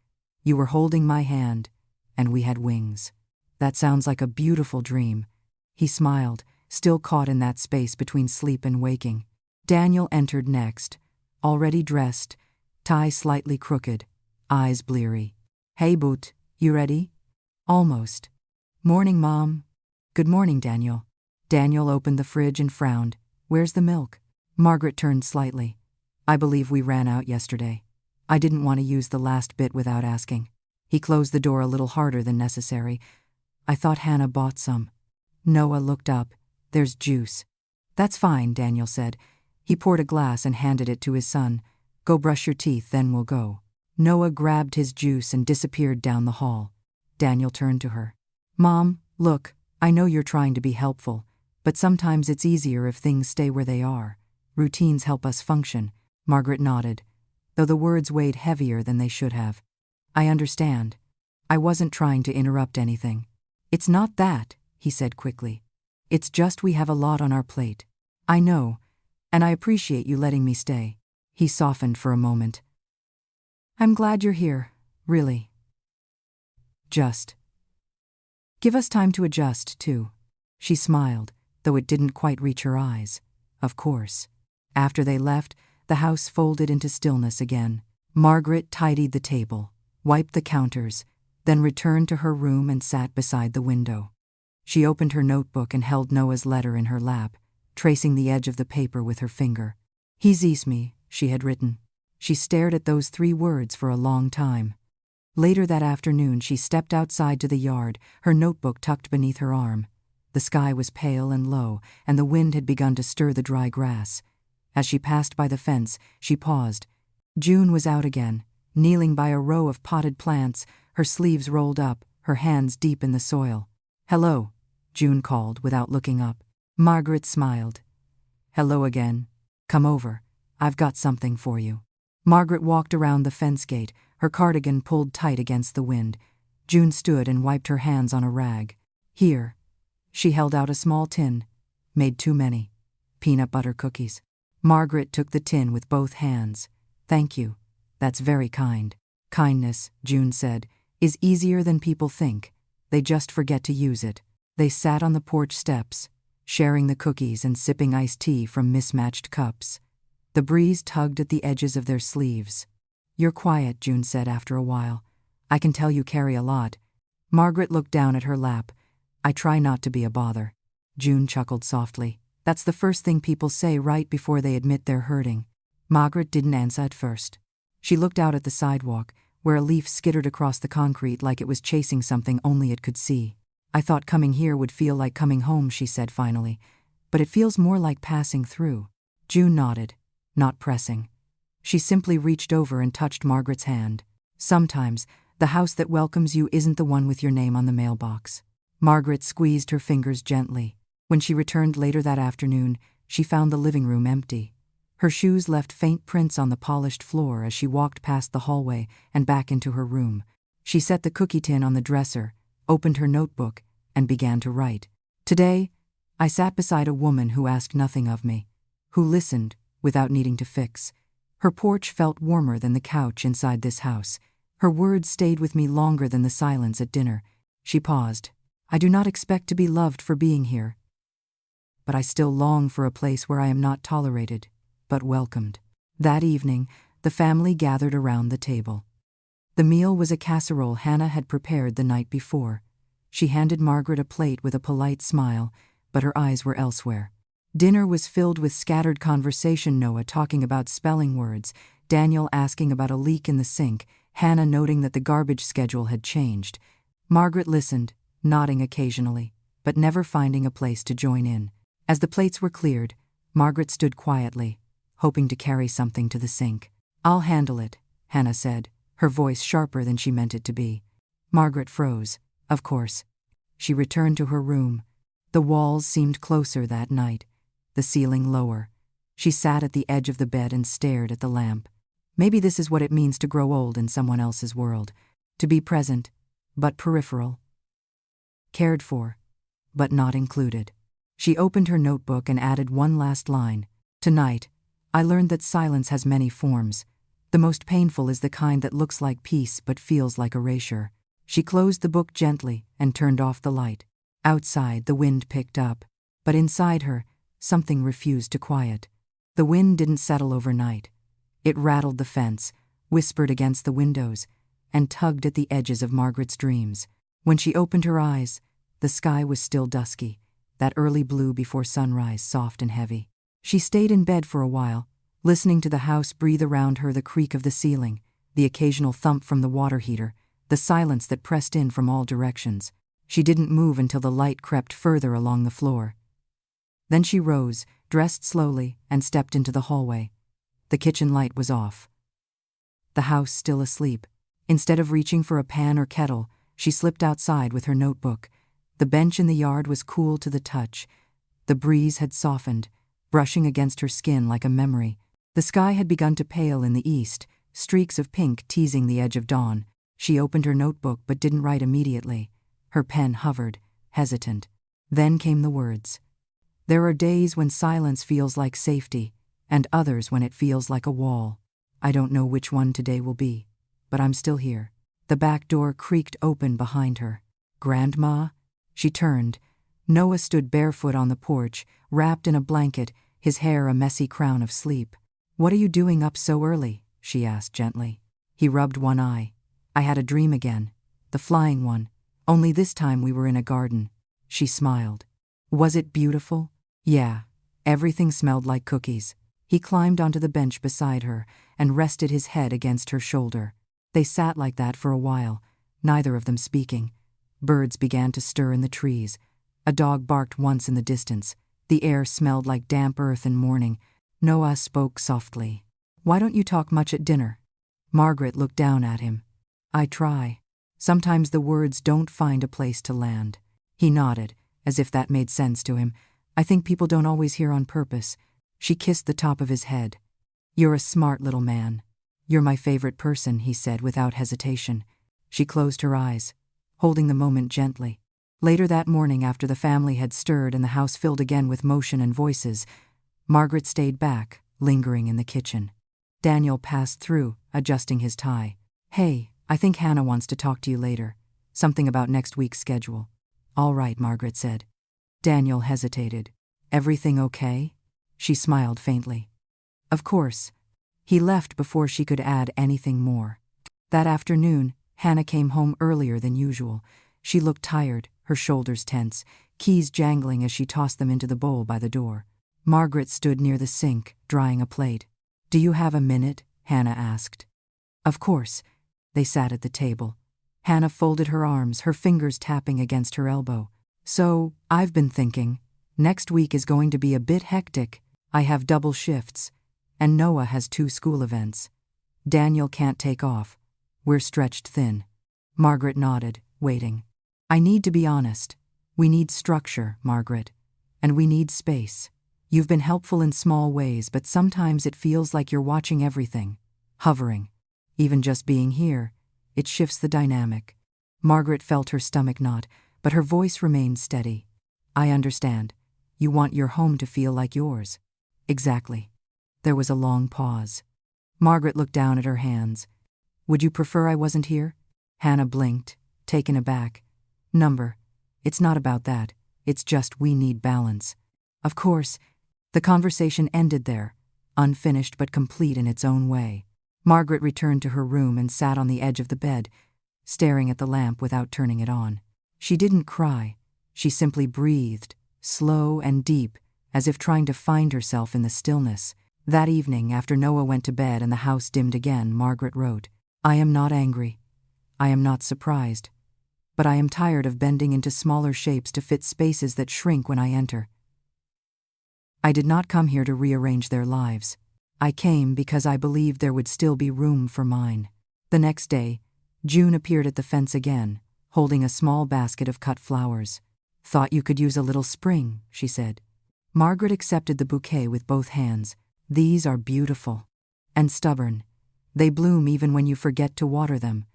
You were holding my hand, and we had wings. That sounds like a beautiful dream. He smiled, still caught in that space between sleep and waking. Daniel entered next, already dressed, tie slightly crooked, eyes bleary. Hey, Boot, you ready? Almost. Morning, Mom. Good morning, Daniel. Daniel opened the fridge and frowned. Where's the milk? Margaret turned slightly. I believe we ran out yesterday. I didn't want to use the last bit without asking. He closed the door a little harder than necessary. I thought Hannah bought some. Noah looked up. There's juice. That's fine, Daniel said. He poured a glass and handed it to his son. Go brush your teeth, then we'll go. Noah grabbed his juice and disappeared down the hall. Daniel turned to her. Mom, look, I know you're trying to be helpful, but sometimes it's easier if things stay where they are. Routines help us function. Margaret nodded, though the words weighed heavier than they should have. I understand. I wasn't trying to interrupt anything. It's not that, he said quickly. It's just we have a lot on our plate. I know, and I appreciate you letting me stay. He softened for a moment. I'm glad you're here, really. Just. Give us time to adjust, too. She smiled, though it didn't quite reach her eyes. Of course. After they left, the house folded into stillness again. Margaret tidied the table, wiped the counters, then returned to her room and sat beside the window. She opened her notebook and held Noah's letter in her lap, tracing the edge of the paper with her finger. He sees me, she had written. She stared at those 3 words for a long time. Later that afternoon, she stepped outside to the yard, her notebook tucked beneath her arm. The sky was pale and low, and the wind had begun to stir the dry grass. As she passed by the fence, she paused. June was out again, kneeling by a row of potted plants, her sleeves rolled up, her hands deep in the soil. Hello, June called without looking up. Margaret smiled. Hello again. Come over. I've got something for you. Margaret walked around the fence gate, her cardigan pulled tight against the wind. June stood and wiped her hands on a rag. Here. She held out a small tin. Made too many. Peanut butter cookies. Margaret took the tin with both hands. Thank you. That's very kind. Kindness, June said, is easier than people think. They just forget to use it. They sat on the porch steps, sharing the cookies and sipping iced tea from mismatched cups. The breeze tugged at the edges of their sleeves. You're quiet, June said after a while. I can tell you carry a lot. Margaret looked down at her lap. I try not to be a bother. June chuckled softly. That's the first thing people say right before they admit they're hurting. Margaret didn't answer at first. She looked out at the sidewalk, where a leaf skittered across the concrete like it was chasing something only it could see. I thought coming here would feel like coming home, she said finally, but it feels more like passing through. June nodded, not pressing. She simply reached over and touched Margaret's hand. Sometimes, the house that welcomes you isn't the one with your name on the mailbox. Margaret squeezed her fingers gently. When she returned later that afternoon, she found the living room empty. Her shoes left faint prints on the polished floor as she walked past the hallway and back into her room. She set the cookie tin on the dresser, opened her notebook, and began to write. Today, I sat beside a woman who asked nothing of me, who listened without needing to fix. Her porch felt warmer than the couch inside this house. Her words stayed with me longer than the silence at dinner. She paused. I do not expect to be loved for being here, but I still long for a place where I am not tolerated, but welcomed. That evening, the family gathered around the table. The meal was a casserole Hannah had prepared the night before. She handed Margaret a plate with a polite smile, but her eyes were elsewhere. Dinner was filled with scattered conversation, Noah talking about spelling words, Daniel asking about a leak in the sink, Hannah noting that the garbage schedule had changed. Margaret listened, nodding occasionally, but never finding a place to join in. As the plates were cleared, Margaret stood quietly, hoping to carry something to the sink. I'll handle it, Hannah said, her voice sharper than she meant it to be. Margaret froze. Of course. She returned to her room. The walls seemed closer that night, the ceiling lower. She sat at the edge of the bed and stared at the lamp. Maybe this is what it means to grow old in someone else's world. To be present, but peripheral. Cared for, but not included. She opened her notebook and added one last line. Tonight, I learned that silence has many forms. The most painful is the kind that looks like peace but feels like erasure. She closed the book gently and turned off the light. Outside, the wind picked up, but inside her, something refused to quiet. The wind didn't settle overnight. It rattled the fence, whispered against the windows, and tugged at the edges of Margaret's dreams. When she opened her eyes, the sky was still dusky, that early blue before sunrise, soft and heavy. She stayed in bed for a while, listening to the house breathe around her, the creak of the ceiling, the occasional thump from the water heater, the silence that pressed in from all directions. She didn't move until the light crept further along the floor. Then she rose, dressed slowly, and stepped into the hallway. The kitchen light was off. The house still asleep. Instead of reaching for a pan or kettle, she slipped outside with her notebook. The bench in the yard was cool to the touch. The breeze had softened, brushing against her skin like a memory. The sky had begun to pale in the east, streaks of pink teasing the edge of dawn. She opened her notebook but didn't write immediately. Her pen hovered, hesitant. Then came the words. There are days when silence feels like safety, and others when it feels like a wall. I don't know which one today will be, but I'm still here. The back door creaked open behind her. Grandma? She turned. Noah stood barefoot on the porch, wrapped in a blanket, his hair a messy crown of sleep. What are you doing up so early? She asked gently. He rubbed one eye. I had a dream again. The flying one. Only this time we were in a garden. She smiled. Was it beautiful? Yeah. Everything smelled like cookies. He climbed onto the bench beside her and rested his head against her shoulder. They sat like that for a while, neither of them speaking. Birds began to stir in the trees. A dog barked once in the distance. The air smelled like damp earth and morning. Noah spoke softly. Why don't you talk much at dinner? Margaret looked down at him. I try. Sometimes the words don't find a place to land. He nodded, as if that made sense to him. I think people don't always hear on purpose. She kissed the top of his head. You're a smart little man. You're my favorite person, he said without hesitation. She closed her eyes, holding the moment gently. Later that morning, after the family had stirred and the house filled again with motion and voices, Margaret stayed back, lingering in the kitchen. Daniel passed through, adjusting his tie. Hey, I think Hannah wants to talk to you later. Something about next week's schedule. All right, Margaret said. Daniel hesitated. Everything okay? She smiled faintly. Of course. He left before she could add anything more. That afternoon, Hannah came home earlier than usual. She looked tired, her shoulders tense, keys jangling as she tossed them into the bowl by the door. Margaret stood near the sink, drying a plate. "Do you have a minute?" Hannah asked. "Of course." They sat at the table. Hannah folded her arms, her fingers tapping against her elbow. "So, I've been thinking, next week is going to be a bit hectic. I have double shifts, and Noah has 2 school events. Daniel can't take off. We're stretched thin." Margaret nodded, waiting. "I need to be honest. We need structure, Margaret. And we need space. You've been helpful in small ways, but sometimes it feels like you're watching everything, hovering. Even just being here, it shifts the dynamic." Margaret felt her stomach knot, but her voice remained steady. "I understand. You want your home to feel like yours." "Exactly." There was a long pause. Margaret looked down at her hands. "Would you prefer I wasn't here?" Hannah blinked, taken aback. "Number. It's not about that. It's just we need balance." "Of course." The conversation ended there, unfinished but complete in its own way. Margaret returned to her room and sat on the edge of the bed, staring at the lamp without turning it on. She didn't cry. She simply breathed, slow and deep, as if trying to find herself in the stillness. That evening, after Noah went to bed and the house dimmed again, Margaret wrote, "I am not angry. I am not surprised. But I am tired of bending into smaller shapes to fit spaces that shrink when I enter. I did not come here to rearrange their lives. I came because I believed there would still be room for mine." The next day, June appeared at the fence again, holding a small basket of cut flowers. "Thought you could use a little spring," she said. Margaret accepted the bouquet with both hands. "These are beautiful. And stubborn. They bloom even when you forget to water them."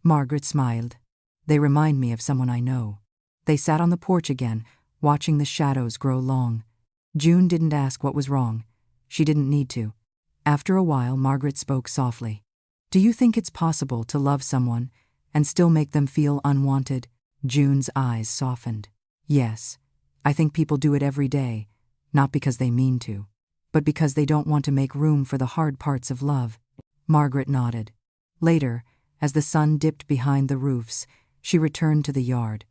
Margaret smiled. "They remind me of someone I know." They sat on the porch again, watching the shadows grow long. June didn't ask what was wrong. She didn't need to. After a while, Margaret spoke softly. "Do you think it's possible to love someone and still make them feel unwanted?" June's eyes softened. "Yes. I think people do it every day, not because they mean to, but because they don't want to make room for the hard parts of love." Margaret nodded. Later, as the sun dipped behind the roofs, she returned to the yard.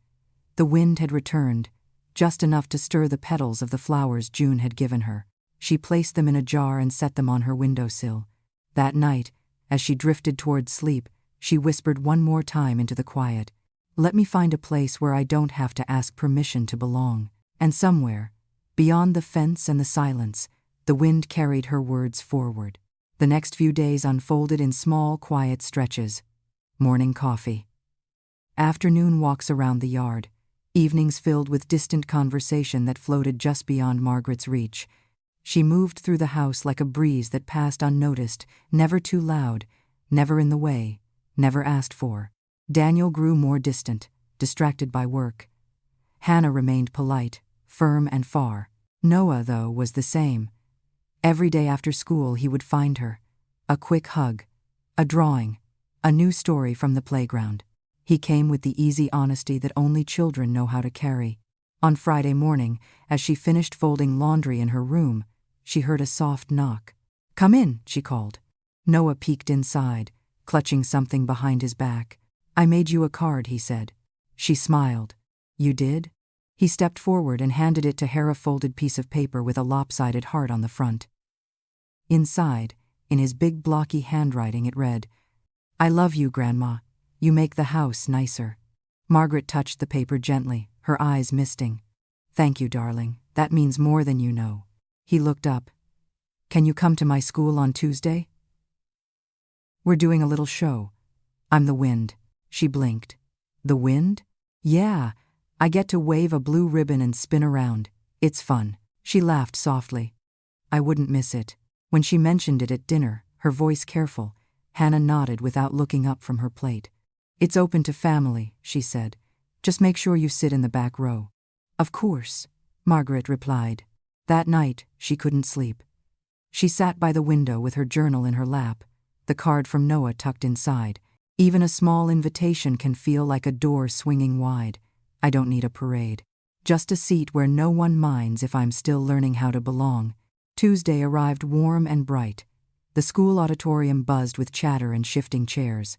The wind had returned, just enough to stir the petals of the flowers June had given her. She placed them in a jar and set them on her windowsill. That night, as she drifted towards sleep, she whispered one more time into the quiet, "Let me find a place where I don't have to ask permission to belong." And somewhere, beyond the fence and the silence, the wind carried her words forward. The next few days unfolded in small, quiet stretches. Morning coffee. Afternoon walks around the yard. Evenings filled with distant conversation that floated just beyond Margaret's reach. She moved through the house like a breeze that passed unnoticed, never too loud, never in the way, never asked for. Daniel grew more distant, distracted by work. Hannah remained polite, firm and far. Noah, though, was the same. Every day after school he would find her. A quick hug, a drawing, a new story from the playground. He came with the easy honesty that only children know how to carry. On Friday morning, as she finished folding laundry in her room, she heard a soft knock. "Come in," she called. Noah peeked inside, clutching something behind his back. "I made you a card," he said. She smiled. "You did?" He stepped forward and handed it to her, a folded piece of paper with a lopsided heart on the front. Inside, in his big blocky handwriting, it read, "I love you, Grandma. You make the house nicer." Margaret touched the paper gently, her eyes misting. "Thank you, darling. That means more than you know." He looked up. "Can you come to my school on Tuesday? We're doing a little show. I'm the wind." She blinked. "The wind?" "Yeah. I get to wave a blue ribbon and spin around. It's fun." She laughed softly. "I wouldn't miss it." When she mentioned it at dinner, her voice careful, Hannah nodded without looking up from her plate. "It's open to family," she said. "Just make sure you sit in the back row." "Of course," Margaret replied. That night, she couldn't sleep. She sat by the window with her journal in her lap, the card from Noah tucked inside. Even a small invitation can feel like a door swinging wide. I don't need a parade. Just a seat where no one minds if I'm still learning how to belong. Tuesday arrived warm and bright. The school auditorium buzzed with chatter and shifting chairs.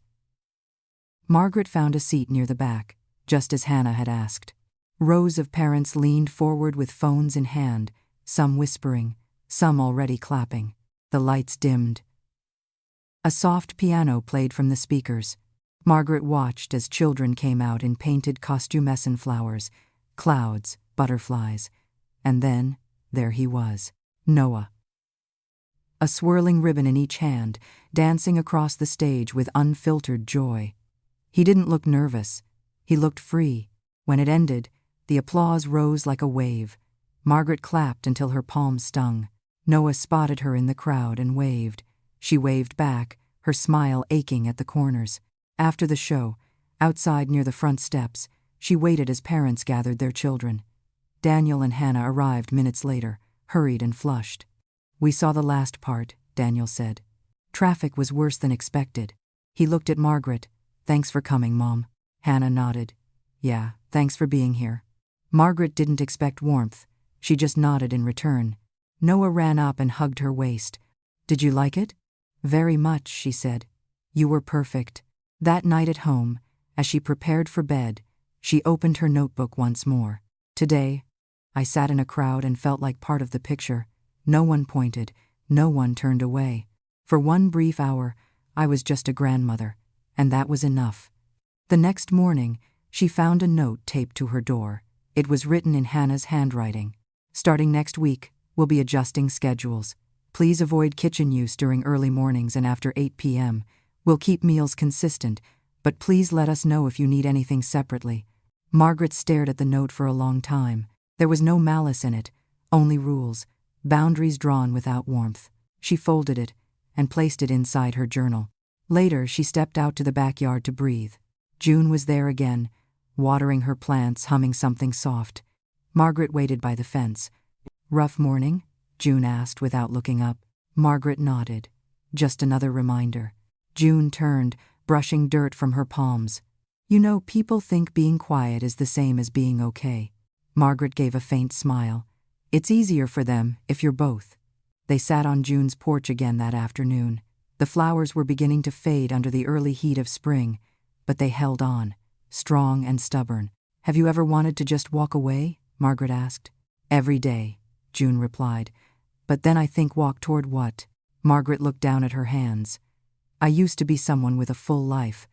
Margaret found a seat near the back, just as Hannah had asked. Rows of parents leaned forward with phones in hand, some whispering, some already clapping. The lights dimmed. A soft piano played from the speakers. Margaret watched as children came out in painted costume flowers, clouds, butterflies, and then there he was, Noah. A swirling ribbon in each hand, dancing across the stage with unfiltered joy. He didn't look nervous. He looked free. When it ended, the applause rose like a wave. Margaret clapped until her palms stung. Noah spotted her in the crowd and waved. She waved back, her smile aching at the corners. After the show, outside near the front steps, she waited as parents gathered their children. Daniel and Hannah arrived minutes later, hurried and flushed. "We saw the last part," Daniel said. "Traffic was worse than expected." He looked at Margaret. "Thanks for coming, Mom." Hannah nodded. "Yeah, thanks for being here." Margaret didn't expect warmth. She just nodded in return. Noah ran up and hugged her waist. "Did you like it?" "Very much," she said. "You were perfect." That night at home, as she prepared for bed, she opened her notebook once more. "Today, I sat in a crowd and felt like part of the picture. No one pointed, no one turned away. For one brief hour, I was just a grandmother, and that was enough." The next morning, she found a note taped to her door. It was written in Hannah's handwriting. "Starting next week, we'll be adjusting schedules. Please avoid kitchen use during early mornings and after 8 p.m. We'll keep meals consistent, but please let us know if you need anything separately." Margaret stared at the note for a long time. There was no malice in it, only rules, boundaries drawn without warmth. She folded it and placed it inside her journal. Later, she stepped out to the backyard to breathe. June was there again, watering her plants, humming something soft. Margaret waited by the fence. "Rough morning?" June asked without looking up. Margaret nodded. "Just another reminder." June turned, brushing dirt from her palms. "You know, people think being quiet is the same as being okay." Margaret gave a faint smile. "It's easier for them if you're both." They sat on June's porch again that afternoon. The flowers were beginning to fade under the early heat of spring, but they held on, strong and stubborn. "Have you ever wanted to just walk away?" Margaret asked. "Every day," June replied. "But then I think walk toward what?" Margaret looked down at her hands. "I used to be someone with a full life.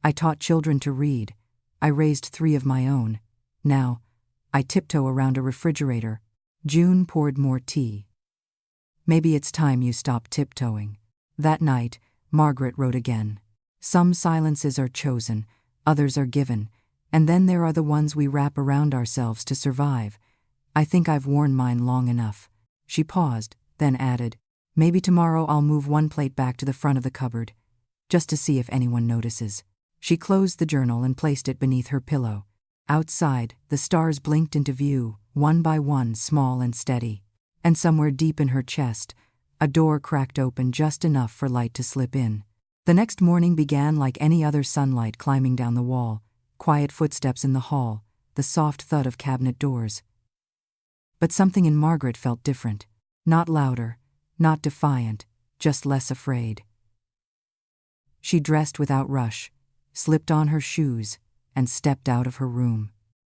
I taught children to read. I raised 3 of my own. Now, I tiptoe around a refrigerator." June poured more tea. "Maybe it's time you stop tiptoeing." That night, Margaret wrote again. "Some silences are chosen, others are given, and then there are the ones we wrap around ourselves to survive. I think I've worn mine long enough." She paused, then added, "Maybe tomorrow I'll move one plate back to the front of the cupboard, just to see if anyone notices." She closed the journal and placed it beneath her pillow. Outside, the stars blinked into view, one by one, small and steady. And somewhere deep in her chest, a door cracked open just enough for light to slip in. The next morning began like any other sunlight climbing down the wall, quiet footsteps in the hall, the soft thud of cabinet doors. But something in Margaret felt different. Not louder, not defiant, just less afraid. She dressed without rush, slipped on her shoes, and stepped out of her room.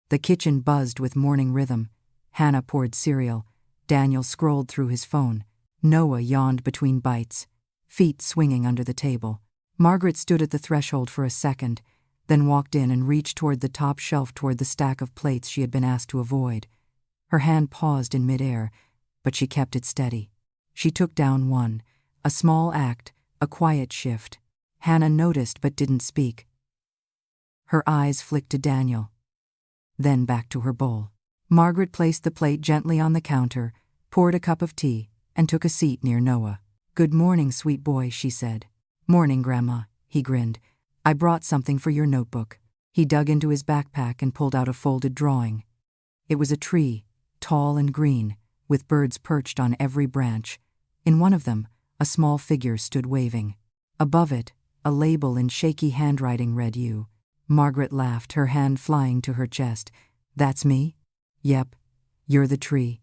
The kitchen buzzed with morning rhythm. Hannah poured cereal. Daniel scrolled through his phone. Noah yawned between bites, feet swinging under the table. Margaret stood at the threshold for a second, then walked in and reached toward the top shelf toward the stack of plates she had been asked to avoid. Her hand paused in midair, but she kept it steady. She took down one, a small act, a quiet shift. Hannah noticed but didn't speak. Her eyes flicked to Daniel, then back to her bowl. Margaret placed the plate gently on the counter, poured a cup of tea, and took a seat near Noah. "Good morning, sweet boy," she said. "Morning, Grandma," he grinned. "I brought something for your notebook." He dug into his backpack and pulled out a folded drawing. It was a tree, tall and green, with birds perched on every branch. In one of them, a small figure stood waving. Above it, a label in shaky handwriting read "You." Margaret laughed, her hand flying to her chest. "That's me?" "Yep, you're the tree.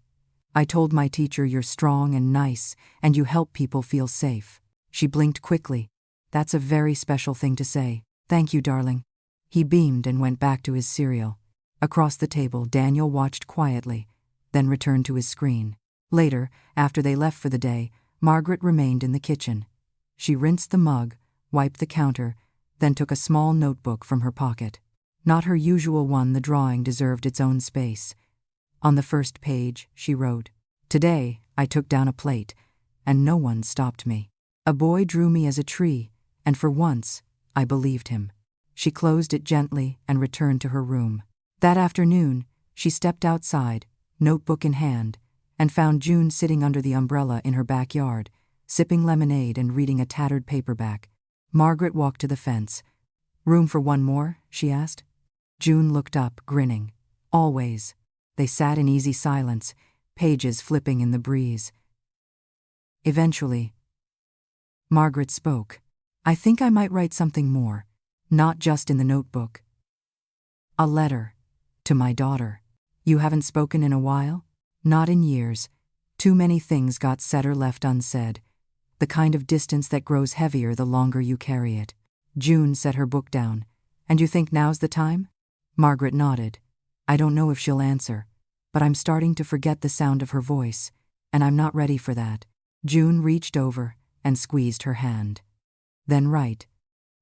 I told my teacher you're strong and nice, and you help people feel safe." She blinked quickly. "That's a very special thing to say. Thank you, darling." He beamed and went back to his cereal. Across the table, Daniel watched quietly, then returned to his screen. Later, after they left for the day, Margaret remained in the kitchen. She rinsed the mug, wiped the counter, then took a small notebook from her pocket. Not her usual one, the drawing deserved its own space. On the first page, she wrote, "Today, I took down a plate, and no one stopped me. A boy drew me as a tree, and for once, I believed him." She closed it gently and returned to her room. That afternoon, she stepped outside, notebook in hand, and found June sitting under the umbrella in her backyard, sipping lemonade and reading a tattered paperback. Margaret walked to the fence. "Room for one more?" she asked. June looked up, grinning. "Always." They sat in easy silence, pages flipping in the breeze. Eventually, Margaret spoke. "I think I might write something more, not just in the notebook. A letter. To my daughter. You haven't spoken in a while?" "Not in years. Too many things got said or left unsaid. The kind of distance that grows heavier the longer you carry it." June set her book down. "And you think now's the time?" Margaret nodded. "I don't know if she'll answer, but I'm starting to forget the sound of her voice, and I'm not ready for that." June reached over and squeezed her hand. "Then write.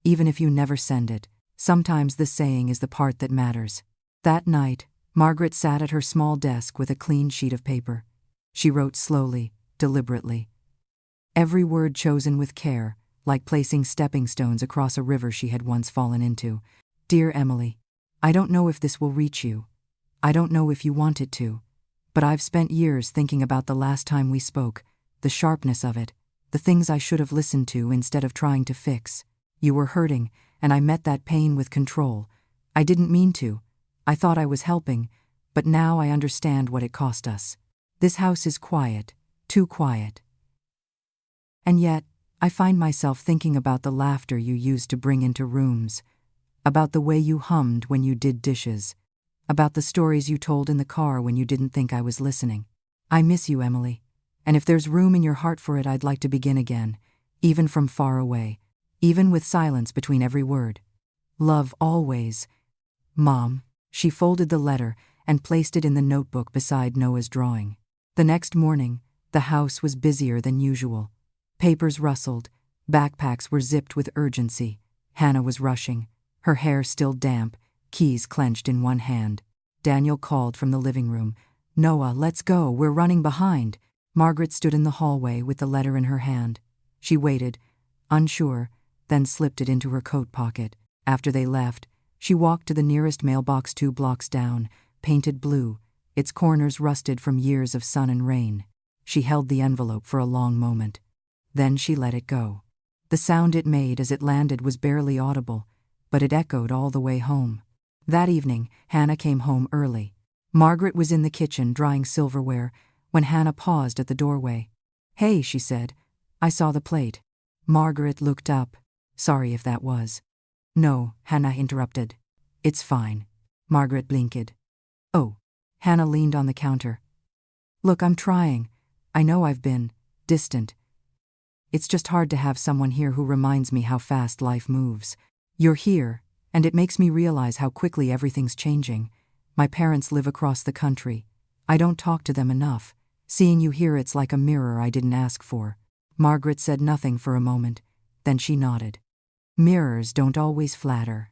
Even if you never send it, sometimes the saying is the part that matters." That night, Margaret sat at her small desk with a clean sheet of paper. She wrote slowly, deliberately. Every word chosen with care, like placing stepping stones across a river she had once fallen into. "Dear Emily, I don't know if this will reach you. I don't know if you want it to. But I've spent years thinking about the last time we spoke, the sharpness of it, the things I should have listened to instead of trying to fix. You were hurting, and I met that pain with control. I didn't mean to. I thought I was helping, but now I understand what it cost us. This house is quiet, too quiet. And yet, I find myself thinking about the laughter you used to bring into rooms, about the way you hummed when you did dishes, about the stories you told in the car when you didn't think I was listening. I miss you, Emily, and if there's room in your heart for it, I'd like to begin again, even from far away, even with silence between every word. Love always. Mom." She folded the letter and placed it in the notebook beside Noah's drawing. The next morning, the house was busier than usual. Papers rustled, backpacks were zipped with urgency. Hannah was rushing, her hair still damp, keys clenched in one hand. Daniel called from the living room. "Noah, let's go, we're running behind." Margaret stood in the hallway with the letter in her hand. She waited, unsure, then slipped it into her coat pocket. After they left, she walked to the nearest mailbox 2 blocks down, painted blue, its corners rusted from years of sun and rain. She held the envelope for a long moment. Then she let it go. The sound it made as it landed was barely audible, but it echoed all the way home. That evening, Hannah came home early. Margaret was in the kitchen drying silverware when Hannah paused at the doorway. "Hey," she said. "I saw the plate." Margaret looked up. "Sorry if that was." "No," Hannah interrupted. "It's fine." Margaret blinked. "Oh." Hannah leaned on the counter. "Look, I'm trying. I know I've been distant. It's just hard to have someone here who reminds me how fast life moves. You're here, and it makes me realize how quickly everything's changing. My parents live across the country. I don't talk to them enough. Seeing you here, it's like a mirror I didn't ask for." Margaret said nothing for a moment, then she nodded. "Mirrors don't always flatter,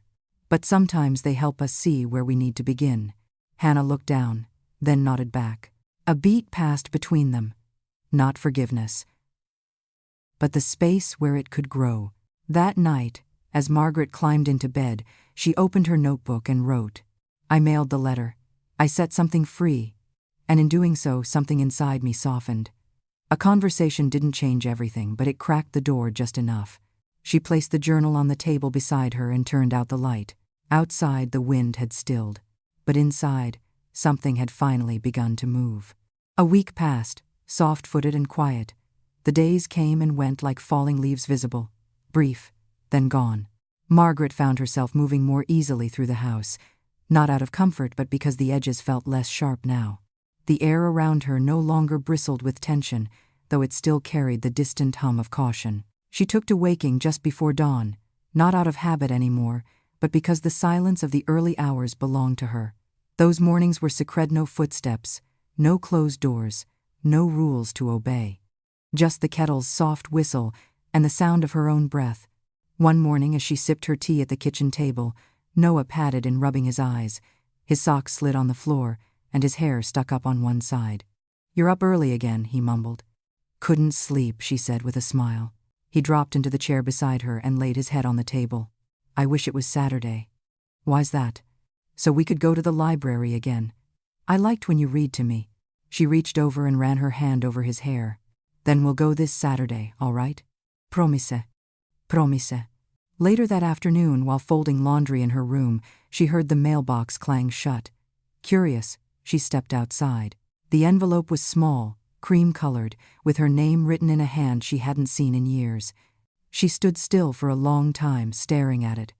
but sometimes they help us see where we need to begin." Hannah looked down, then nodded back. A beat passed between them. Not forgiveness, but the space where it could grow. That night, as Margaret climbed into bed, she opened her notebook and wrote, "I mailed the letter. I set something free, and in doing so, something inside me softened. A conversation didn't change everything, but it cracked the door just enough." She placed the journal on the table beside her and turned out the light. Outside, the wind had stilled, but inside, something had finally begun to move. A week passed, soft-footed and quiet. The days came and went like falling leaves, visible, brief, then gone. Margaret found herself moving more easily through the house, not out of comfort but because the edges felt less sharp now. The air around her no longer bristled with tension, though it still carried the distant hum of caution. She took to waking just before dawn, not out of habit anymore, but because the silence of the early hours belonged to her. Those mornings were sacred, no footsteps, no closed doors, no rules to obey. just the kettle's soft whistle and the sound of her own breath. One morning, as she sipped her tea at the kitchen table, Noah patted in, rubbing his eyes. His socks slid on the floor, and his hair stuck up on one side. "You're up early again," he mumbled. "Couldn't sleep," she said with a smile. He dropped into the chair beside her and laid his head on the table. "I wish it was Saturday." "Why's that?" "So we could go to the library again. I liked when you read to me." She reached over and ran her hand over his hair. "Then we'll go this Saturday, all right? Promise. Promise." Later that afternoon, while folding laundry in her room, she heard the mailbox clang shut. Curious, she stepped outside. The envelope was small, cream-colored, with her name written in a hand she hadn't seen in years. She stood still for a long time, staring at it.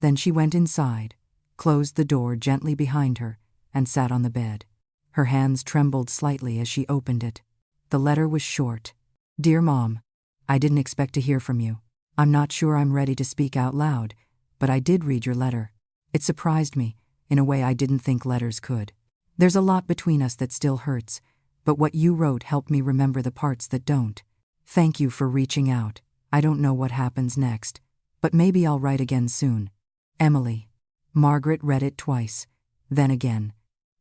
Then she went inside, closed the door gently behind her, and sat on the bed. Her hands trembled slightly as she opened it. The letter was short. "Dear Mom, I didn't expect to hear from you. I'm not sure I'm ready to speak out loud, but I did read your letter. It surprised me, in a way I didn't think letters could. There's a lot between us that still hurts, but what you wrote helped me remember the parts that don't. Thank you for reaching out. I don't know what happens next, but maybe I'll write again soon. Emily." Margaret read it twice, then again.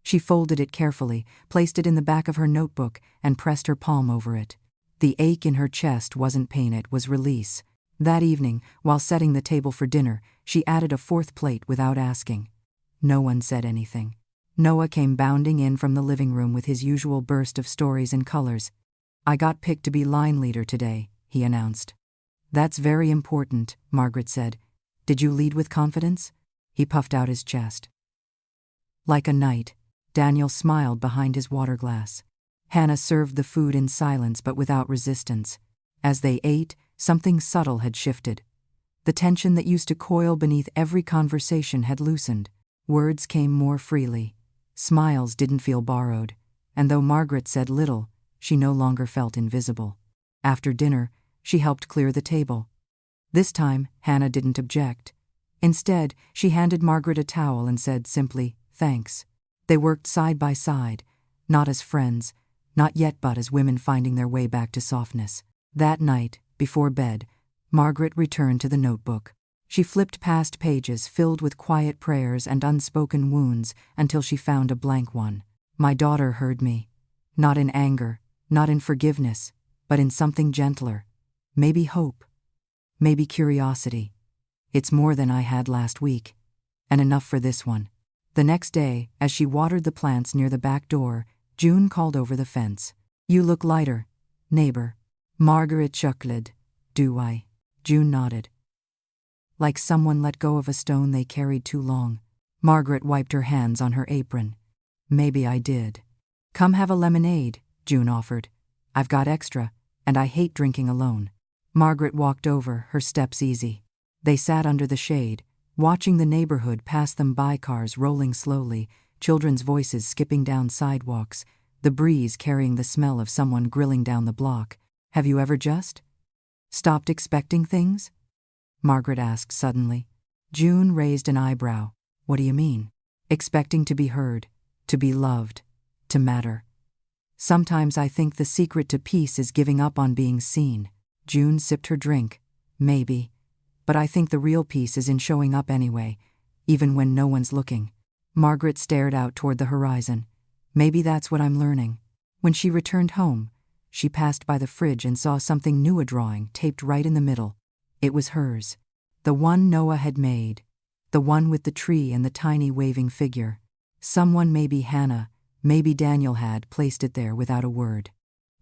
She folded it carefully, placed it in the back of her notebook, and pressed her palm over it. The ache in her chest wasn't pain, it was release. That evening, while setting the table for dinner, she added a fourth plate without asking. No one said anything. Noah came bounding in from the living room with his usual burst of stories and colors. "I got picked to be line leader today," he announced. "That's very important," Margaret said. "Did you lead with confidence?" He puffed out his chest. Like a knight, Daniel smiled behind his water glass. Hannah served the food in silence but without resistance. As they ate, something subtle had shifted. The tension that used to coil beneath every conversation had loosened. Words came more freely. Smiles didn't feel borrowed, and though Margaret said little, she no longer felt invisible. After dinner, she helped clear the table. This time, Hannah didn't object. Instead, she handed Margaret a towel and said simply, "Thanks." They worked side by side, not as friends, not yet, but as women finding their way back to softness. That night, before bed, Margaret returned to the notebook. She flipped past pages filled with quiet prayers and unspoken wounds until she found a blank one. "My daughter heard me. Not in anger, not in forgiveness, but in something gentler. Maybe hope. Maybe curiosity. It's more than I had last week. And enough for this one." The next day, as she watered the plants near the back door, June called over the fence. "You look lighter, neighbor." Margaret chuckled. "Do I?" June nodded. "Like someone let go of a stone they carried too long." Margaret wiped her hands on her apron. "Maybe I did." "Come have a lemonade," June offered. "I've got extra, and I hate drinking alone." Margaret walked over, her steps easy. They sat under the shade, watching the neighborhood pass them by, cars rolling slowly, children's voices skipping down sidewalks, the breeze carrying the smell of someone grilling down the block. "Have you ever just stopped expecting things?" Margaret asked suddenly. June raised an eyebrow. "What do you mean?" "Expecting to be heard, to be loved, to matter. Sometimes I think the secret to peace is giving up on being seen." June sipped her drink. "Maybe. But I think the real peace is in showing up anyway, even when no one's looking." Margaret stared out toward the horizon. "Maybe that's what I'm learning." When she returned home, she passed by the fridge and saw something new, a drawing taped right in the middle. It was hers. The one Noah had made. The one with the tree and the tiny waving figure. Someone, maybe Hannah, maybe Daniel, had placed it there without a word.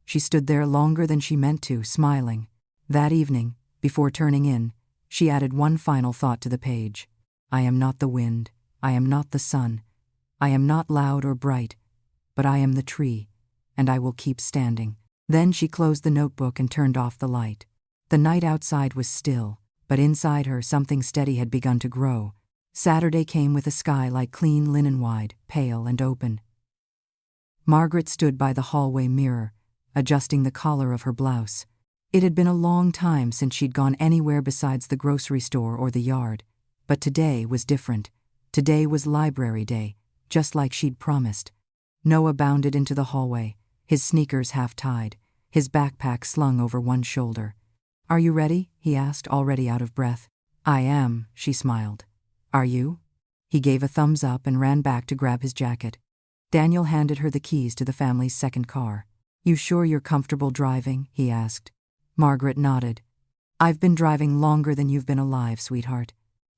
She stood there longer than she meant to, smiling. That evening, before turning in, she added one final thought to the page. "I am not the wind. I am not the sun. I am not loud or bright. But I am the tree, and I will keep standing." Then she closed the notebook and turned off the light. The night outside was still, but inside her something steady had begun to grow. Saturday came with a sky like clean linen, wide, pale, and open. Margaret stood by the hallway mirror, adjusting the collar of her blouse. It had been a long time since she'd gone anywhere besides the grocery store or the yard, but today was different. Today was library day, just like she'd promised. Noah bounded into the hallway, his sneakers half-tied. his backpack slung over one shoulder. "Are you ready?" he asked, already out of breath. "I am," she smiled. "Are you?" He gave a thumbs up and ran back to grab his jacket. Daniel handed her the keys to the family's second car. "You sure you're comfortable driving?" he asked. Margaret nodded. "I've been driving longer than you've been alive, sweetheart."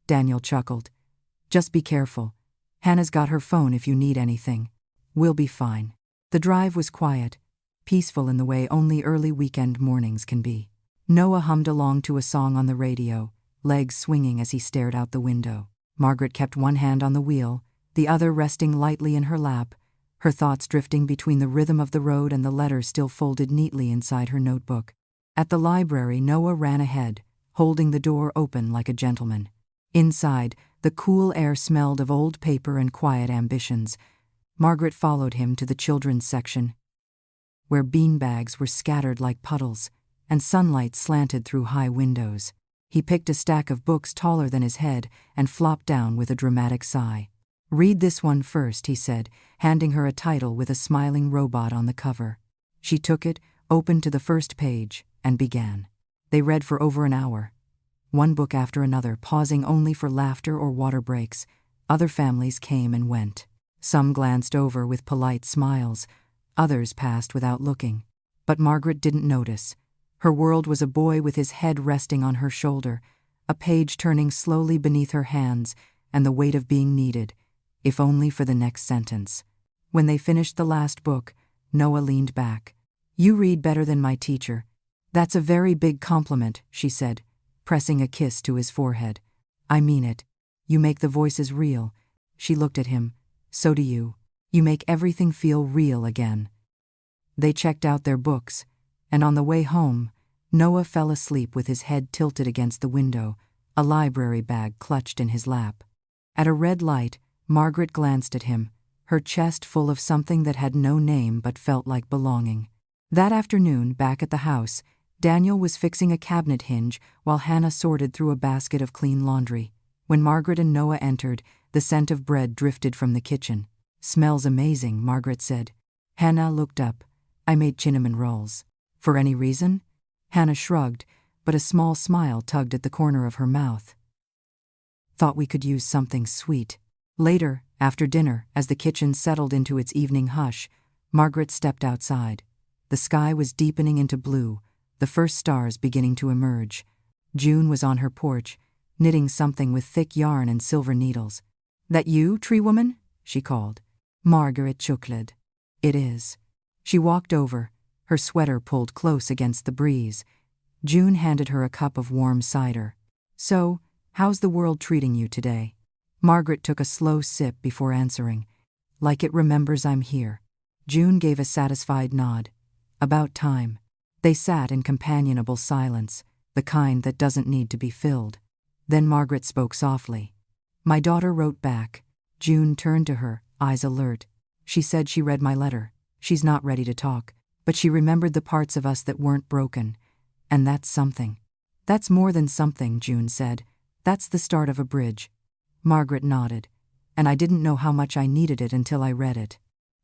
Daniel chuckled. "Just be careful. Hannah's got her phone if you need anything. We'll be fine." The drive was quiet, peaceful in the way only early weekend mornings can be. Noah hummed along to a song on the radio, legs swinging as he stared out the window. Margaret kept one hand on the wheel, the other resting lightly in her lap, her thoughts drifting between the rhythm of the road and the letters still folded neatly inside her notebook. At the library, Noah ran ahead, holding the door open like a gentleman. Inside, the cool air smelled of old paper and quiet ambitions. Margaret followed him to the children's section, where beanbags were scattered like puddles, and sunlight slanted through high windows. He picked a stack of books taller than his head and flopped down with a dramatic sigh. "Read this one first," he said, handing her a title with a smiling robot on the cover. She took it, opened to the first page, and began. They read for over an hour, one book after another, pausing only for laughter or water breaks. Other families came and went. Some glanced over with polite smiles, others passed without looking. But Margaret didn't notice. Her world was a boy with his head resting on her shoulder, a page turning slowly beneath her hands, and the weight of being needed, if only for the next sentence. When they finished the last book, Noah leaned back. "You read better than my teacher." "That's a very big compliment," she said, pressing a kiss to his forehead. "I mean it. You make the voices real." She looked at him. "So do you. You make everything feel real again." They checked out their books, and on the way home, Noah fell asleep with his head tilted against the window, a library bag clutched in his lap. At a red light, Margaret glanced at him, her chest full of something that had no name but felt like belonging. That afternoon, back at the house, Daniel was fixing a cabinet hinge while Hannah sorted through a basket of clean laundry. When Margaret and Noah entered, the scent of bread drifted from the kitchen. "Smells amazing," Margaret said. Hannah looked up. "I made cinnamon rolls." "For any reason?" Hannah shrugged, but a small smile tugged at the corner of her mouth. "Thought we could use something sweet." Later, after dinner, as the kitchen settled into its evening hush, Margaret stepped outside. The sky was deepening into blue, the first stars beginning to emerge. June was on her porch, knitting something with thick yarn and silver needles. "That you, tree woman?" she called. Margaret chuckled. "It is." She walked over, her sweater pulled close against the breeze. June handed her a cup of warm cider. "So, how's the world treating you today?" Margaret took a slow sip before answering. "Like it remembers I'm here." June gave a satisfied nod. "About time." They sat in companionable silence, the kind that doesn't need to be filled. Then Margaret spoke softly. "My daughter wrote back." June turned to her, eyes alert. "She said she read my letter. She's not ready to talk, but she remembered the parts of us that weren't broken. And that's something." "That's more than something," June said. "That's the start of a bridge." Margaret nodded. "And I didn't know how much I needed it until I read it."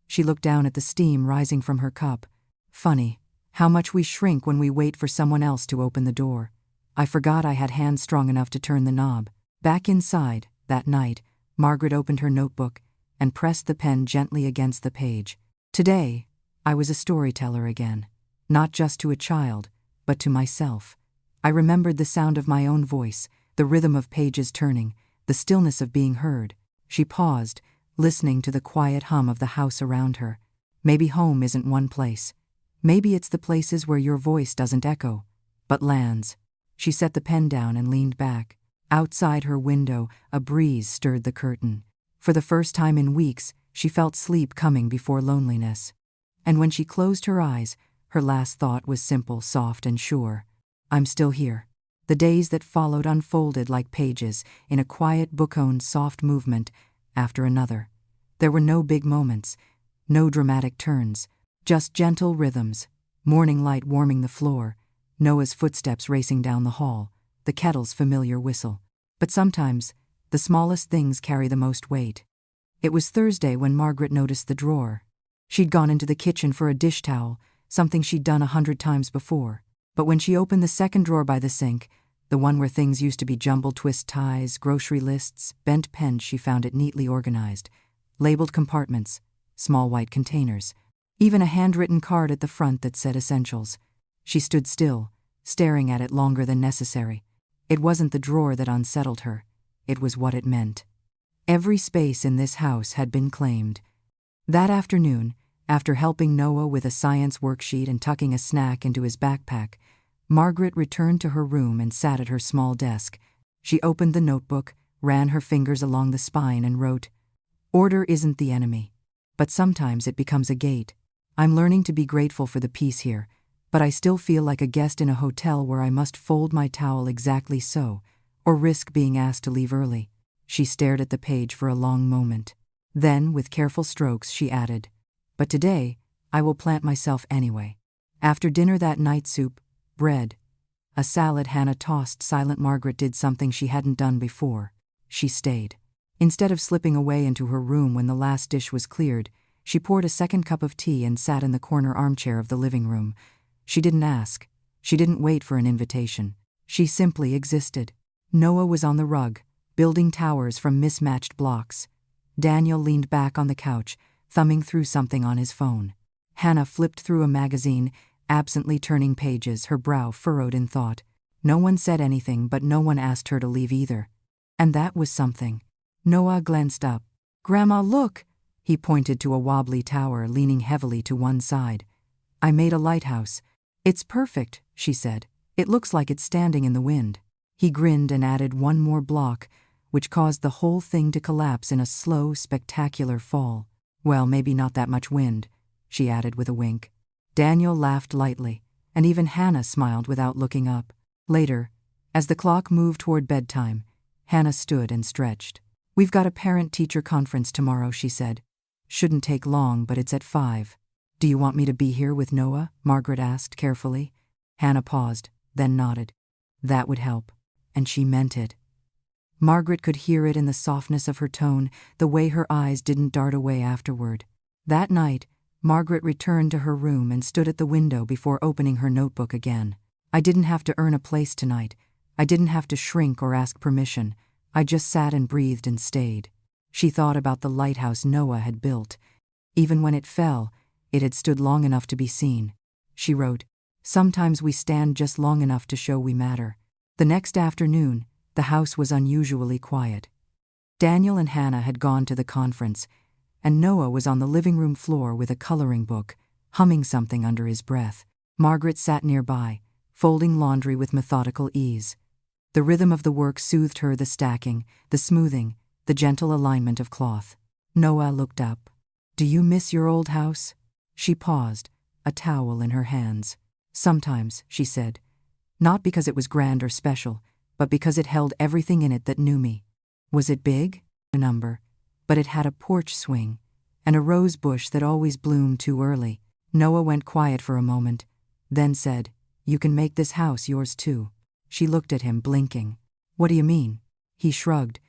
She looked down at the steam rising from her cup. "Funny, how much we shrink when we wait for someone else to open the door. I forgot I had hands strong enough to turn the knob." Back inside, that night, Margaret opened her notebook and pressed the pen gently against the page. "Today, I was a storyteller again. Not just to a child, but to myself. I remembered the sound of my own voice, the rhythm of pages turning, the stillness of being heard." She paused, listening to the quiet hum of the house around her. Maybe home isn't one place. Maybe it's the places where your voice doesn't echo, but lands. She set the pen down and leaned back. Outside her window, a breeze stirred the curtain. For the first time in weeks, she felt sleep coming before loneliness. And when she closed her eyes, her last thought was simple, soft, and sure. "I'm still here." The days that followed unfolded like pages in a quiet book-owned soft movement after another. There were no big moments, no dramatic turns, just gentle rhythms, morning light warming the floor, Noah's footsteps racing down the hall, the kettle's familiar whistle. But sometimes, the smallest things carry the most weight. It was Thursday when Margaret noticed the drawer. She'd gone into the kitchen for a dish towel, something she'd done 100 times before. But when she opened the second drawer by the sink, the one where things used to be jumbled twist ties, grocery lists, bent pens, she found it neatly organized, labeled compartments, small white containers, even a handwritten card at the front that said essentials. She stood still, staring at it longer than necessary. It wasn't the drawer that unsettled her. It was what it meant. Every space in this house had been claimed. That afternoon, after helping Noah with a science worksheet and tucking a snack into his backpack, Margaret returned to her room and sat at her small desk. She opened the notebook, ran her fingers along the spine and wrote, "Order isn't the enemy, but sometimes it becomes a gate. I'm learning to be grateful for the peace here, but I still feel like a guest in a hotel where I must fold my towel exactly so, or risk being asked to leave early." She stared at the page for a long moment. Then, with careful strokes, she added, "But today, I will plant myself anyway." After dinner that night, soup, bread, a salad. Hannah tossed. Silent Margaret did something she hadn't done before. She stayed. Instead of slipping away into her room when the last dish was cleared, she poured a second cup of tea and sat in the corner armchair of the living room. She didn't ask. She didn't wait for an invitation. She simply existed. Noah was on the rug, building towers from mismatched blocks. Daniel leaned back on the couch, thumbing through something on his phone. Hannah flipped through a magazine, absently turning pages, her brow furrowed in thought. No one said anything, but no one asked her to leave either. And that was something. Noah glanced up. "Grandma, look!" He pointed to a wobbly tower leaning heavily to one side. "I made a lighthouse. It's perfect," she said. "It looks like it's standing in the wind." He grinned and added one more block, which caused the whole thing to collapse in a slow, spectacular fall. "Well, maybe not that much wind," she added with a wink. Daniel laughed lightly, and even Hannah smiled without looking up. Later, as the clock moved toward bedtime, Hannah stood and stretched. "We've got a parent-teacher conference tomorrow," she said. "Shouldn't take long, but it's at 5. "Do you want me to be here with Noah?" Margaret asked carefully. Hannah paused, then nodded. That would help, and she meant it. Margaret could hear it in the softness of her tone, the way her eyes didn't dart away afterward. That night, Margaret returned to her room and stood at the window before opening her notebook again. "I didn't have to earn a place tonight. I didn't have to shrink or ask permission. I just sat and breathed and stayed." She thought about the lighthouse Noah had built. Even when it fell, it had stood long enough to be seen. She wrote, "Sometimes we stand just long enough to show we matter." The next afternoon, the house was unusually quiet. Daniel and Hannah had gone to the conference, and Noah was on the living room floor with a coloring book, humming something under his breath. Margaret sat nearby, folding laundry with methodical ease. The rhythm of the work soothed her, the stacking, the smoothing, the gentle alignment of cloth. Noah looked up. "Do you miss your old house?" She paused, a towel in her hands. "Sometimes," she said. "Not because it was grand or special, but because it held everything in it that knew me." Was it big? A number. But it had a porch swing, and a rose bush that always bloomed too early. Noah went quiet for a moment, then said, "You can make this house yours too." She looked at him, blinking. "What do you mean?" He shrugged.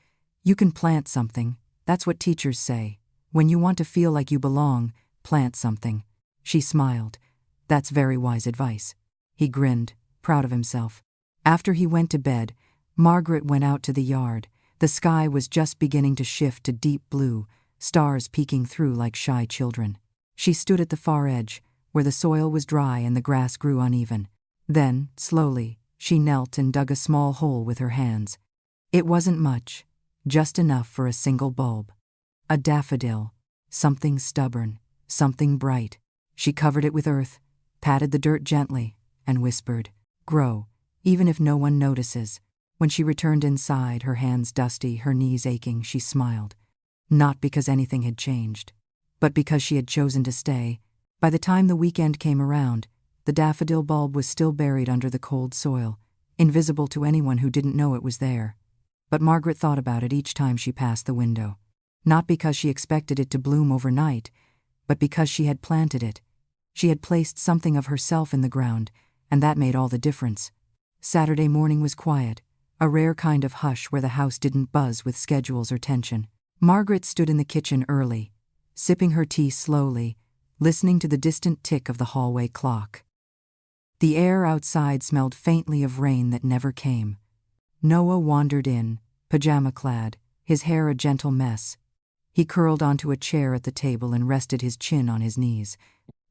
"You can plant something. That's what teachers say. When you want to feel like you belong, plant something." She smiled. "That's very wise advice." He grinned, proud of himself. After he went to bed, Margaret went out to the yard. The sky was just beginning to shift to deep blue, stars peeking through like shy children. She stood at the far edge, where the soil was dry and the grass grew uneven. Then, slowly, she knelt and dug a small hole with her hands. It wasn't much, just enough for a single bulb. A daffodil, something stubborn, something bright. She covered it with earth, patted the dirt gently, and whispered, "Grow, even if no one notices." When she returned inside, her hands dusty, her knees aching, she smiled. Not because anything had changed, but because she had chosen to stay. By the time the weekend came around, the daffodil bulb was still buried under the cold soil, invisible to anyone who didn't know it was there. But Margaret thought about it each time she passed the window. Not because she expected it to bloom overnight, but because she had planted it. She had placed something of herself in the ground, and that made all the difference. Saturday morning was quiet, a rare kind of hush where the house didn't buzz with schedules or tension. Margaret stood in the kitchen early, sipping her tea slowly, listening to the distant tick of the hallway clock. The air outside smelled faintly of rain that never came. Noah wandered in, pajama-clad, his hair a gentle mess. He curled onto a chair at the table and rested his chin on his knees.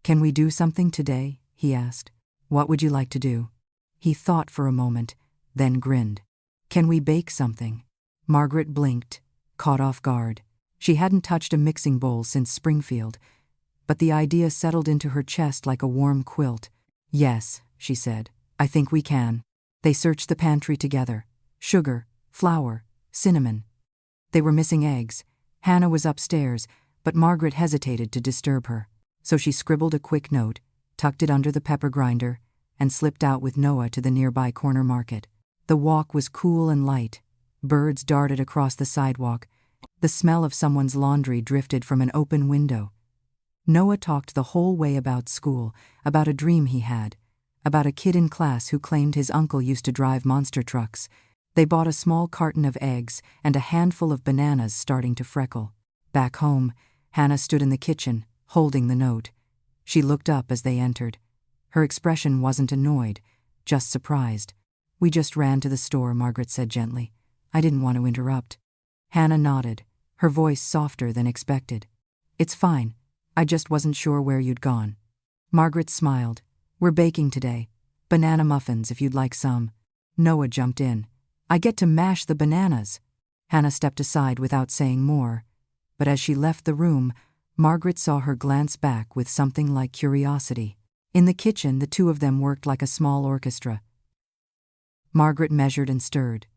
"Can we do something today?" he asked. "What would you like to do?" He thought for a moment, then grinned. "Can we bake something?" Margaret blinked, caught off guard. She hadn't touched a mixing bowl since Springfield, but the idea settled into her chest like a warm quilt. "Yes," she said, "I think we can." They searched the pantry together. Sugar, flour, cinnamon. They were missing eggs. Hannah was upstairs, but Margaret hesitated to disturb her. So she scribbled a quick note, tucked it under the pepper grinder, and slipped out with Noah to the nearby corner market. The walk was cool and light. Birds darted across the sidewalk. The smell of someone's laundry drifted from an open window. Noah talked the whole way about school, about a dream he had, about a kid in class who claimed his uncle used to drive monster trucks. They bought a small carton of eggs and a handful of bananas starting to freckle. Back home, Hannah stood in the kitchen, holding the note. She looked up as they entered. Her expression wasn't annoyed, just surprised. "We just ran to the store," Margaret said gently. "I didn't want to interrupt." Hannah nodded, her voice softer than expected. "It's fine. I just wasn't sure where you'd gone." Margaret smiled. "We're baking today. Banana muffins if you'd like some." Noah jumped in. "I get to mash the bananas." Hannah stepped aside without saying more, but as she left the room, Margaret saw her glance back with something like curiosity. In the kitchen, the two of them worked like a small orchestra. Margaret measured and stirred.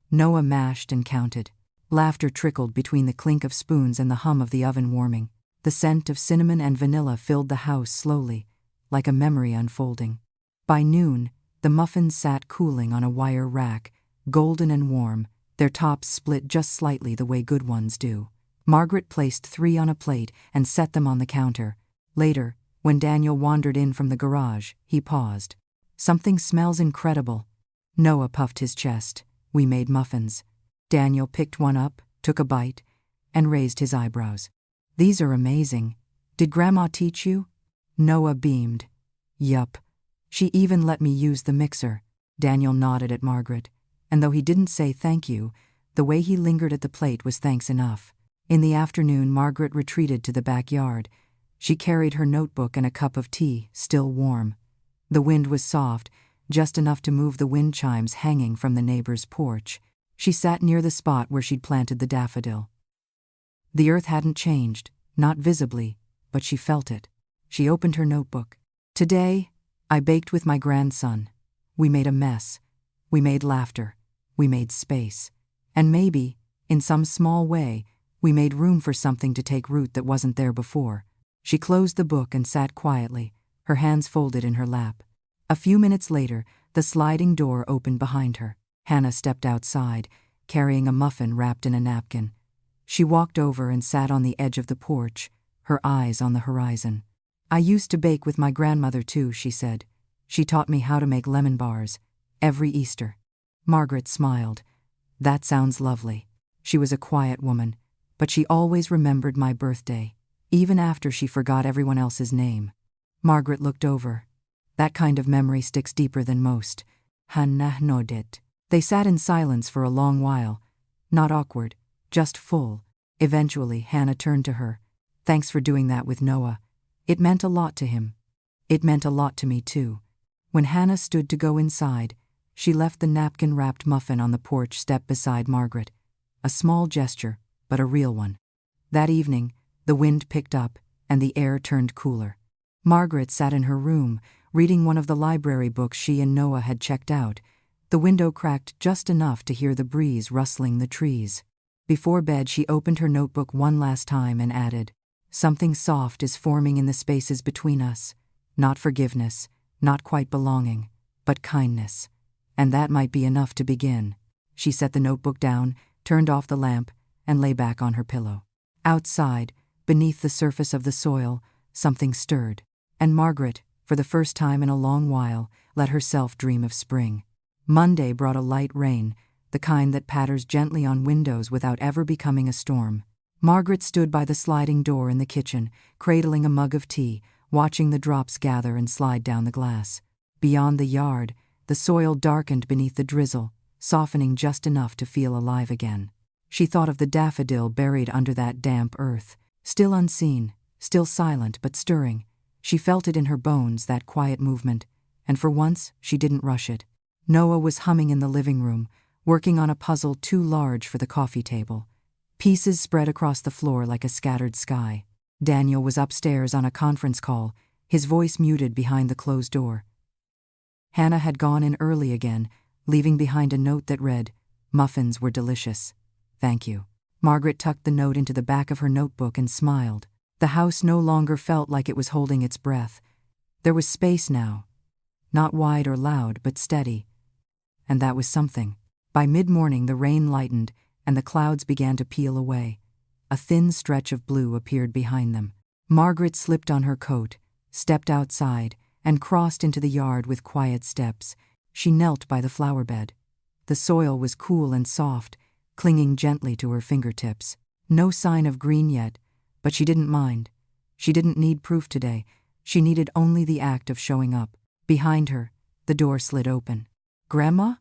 Noah mashed and counted. Laughter trickled between the clink of spoons and the hum of the oven warming. The scent of cinnamon and vanilla filled the house slowly, like a memory unfolding. By noon, the muffins sat cooling on a wire rack, golden and warm, their tops split just slightly the way good ones do. Margaret placed 3 on a plate and set them on the counter. Later, when Daniel wandered in from the garage, he paused. "Something smells incredible." Noah puffed his chest. "We made muffins." Daniel picked one up, took a bite, and raised his eyebrows. "These are amazing. Did Grandma teach you?" Noah beamed. "Yup. She even let me use the mixer." Daniel nodded at Margaret, and though he didn't say thank you, the way he lingered at the plate was thanks enough. In the afternoon, Margaret retreated to the backyard. She carried her notebook and a cup of tea, still warm. The wind was soft, just enough to move the wind chimes hanging from the neighbor's porch. She sat near the spot where she'd planted the daffodil. The earth hadn't changed, not visibly, but she felt it. She opened her notebook. "Today, I baked with my grandson. We made a mess. We made laughter. We made space. And maybe, in some small way, we made room for something to take root that wasn't there before." She closed the book and sat quietly, her hands folded in her lap. A few minutes later, the sliding door opened behind her. Hannah stepped outside, carrying a muffin wrapped in a napkin. She walked over and sat on the edge of the porch, her eyes on the horizon. "I used to bake with my grandmother too," she said. "She taught me how to make lemon bars, every Easter." Margaret smiled. "That sounds lovely." She was a quiet woman, but she always remembered my birthday, even after she forgot everyone else's name. Margaret looked over. "That kind of memory sticks deeper than most." Hannah nodded. They sat in silence for a long while, not awkward, just full. Eventually, Hannah turned to her. "Thanks for doing that with Noah. It meant a lot to him. It meant a lot to me too." When Hannah stood to go inside, she left the napkin-wrapped muffin on the porch step beside Margaret. A small gesture, but a real one. That evening, the wind picked up, and the air turned cooler. Margaret sat in her room, reading one of the library books she and Noah had checked out. The window cracked just enough to hear the breeze rustling the trees. Before bed, she opened her notebook one last time and added, "Something soft is forming in the spaces between us. Not forgiveness, not quite belonging, but kindness. And that might be enough to begin." She set the notebook down, turned off the lamp, and lay back on her pillow. Outside, beneath the surface of the soil, something stirred, and Margaret, for the first time in a long while, let herself dream of spring. Monday brought a light rain, the kind that patters gently on windows without ever becoming a storm. Margaret stood by the sliding door in the kitchen, cradling a mug of tea, watching the drops gather and slide down the glass. Beyond the yard, the soil darkened beneath the drizzle, softening just enough to feel alive again. She thought of the daffodil buried under that damp earth, still unseen, still silent but stirring. She felt it in her bones, that quiet movement, and for once she didn't rush it. Noah was humming in the living room, working on a puzzle too large for the coffee table. Pieces spread across the floor like a scattered sky. Daniel was upstairs on a conference call, his voice muted behind the closed door. Hannah had gone in early again, leaving behind a note that read, "Muffins were delicious. Thank you." Margaret tucked the note into the back of her notebook and smiled. The house no longer felt like it was holding its breath. There was space now. Not wide or loud, but steady. And that was something. By mid-morning the rain lightened, and the clouds began to peel away. A thin stretch of blue appeared behind them. Margaret slipped on her coat, stepped outside, and crossed into the yard with quiet steps. She knelt by the flower bed. The soil was cool and soft, clinging gently to her fingertips. No sign of green yet, but she didn't mind. She didn't need proof today. She needed only the act of showing up. Behind her, the door slid open. "Grandma?"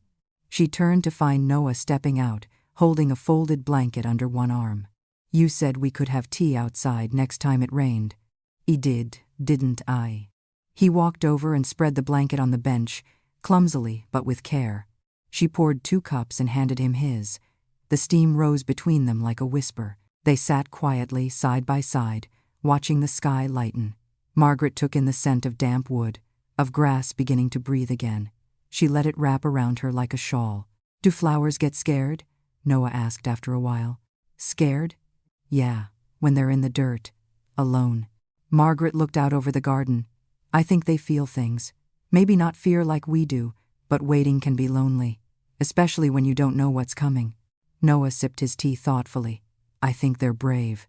She turned to find Noah stepping out, holding a folded blanket under one arm. "You said we could have tea outside next time it rained." "I did, didn't I?" He walked over and spread the blanket on the bench, clumsily but with care. She poured 2 cups and handed him his. The steam rose between them like a whisper. They sat quietly, side by side, watching the sky lighten. Margaret took in the scent of damp wood, of grass beginning to breathe again. She let it wrap around her like a shawl. "Do flowers get scared?" Noah asked after a while. "Scared? Yeah, when they're in the dirt, alone." Margaret looked out over the garden. "I think they feel things. Maybe not fear like we do, but waiting can be lonely, especially when you don't know what's coming." Noah sipped his tea thoughtfully. "I think they're brave."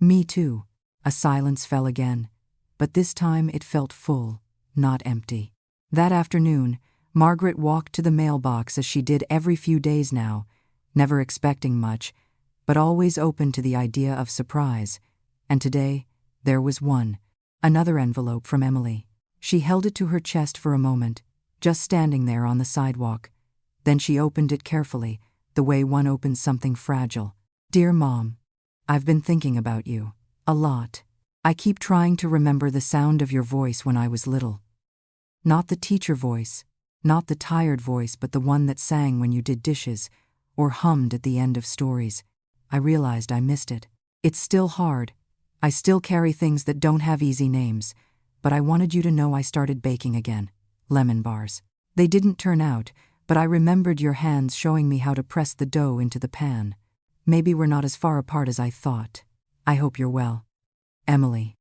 "Me too." A silence fell again, but this time it felt full, not empty. That afternoon, Margaret walked to the mailbox as she did every few days now, never expecting much, but always open to the idea of surprise. And today, there was one, another envelope from Emily. She held it to her chest for a moment, just standing there on the sidewalk. Then she opened it carefully, the way one opens something fragile. "Dear Mom, I've been thinking about you. A lot. I keep trying to remember the sound of your voice when I was little. Not the teacher voice, not the tired voice, but the one that sang when you did dishes, or hummed at the end of stories. I realized I missed it. It's still hard. I still carry things that don't have easy names, but I wanted you to know I started baking again. Lemon bars. They didn't turn out, but I remembered your hands showing me how to press the dough into the pan. Maybe we're not as far apart as I thought. I hope you're well. Emily."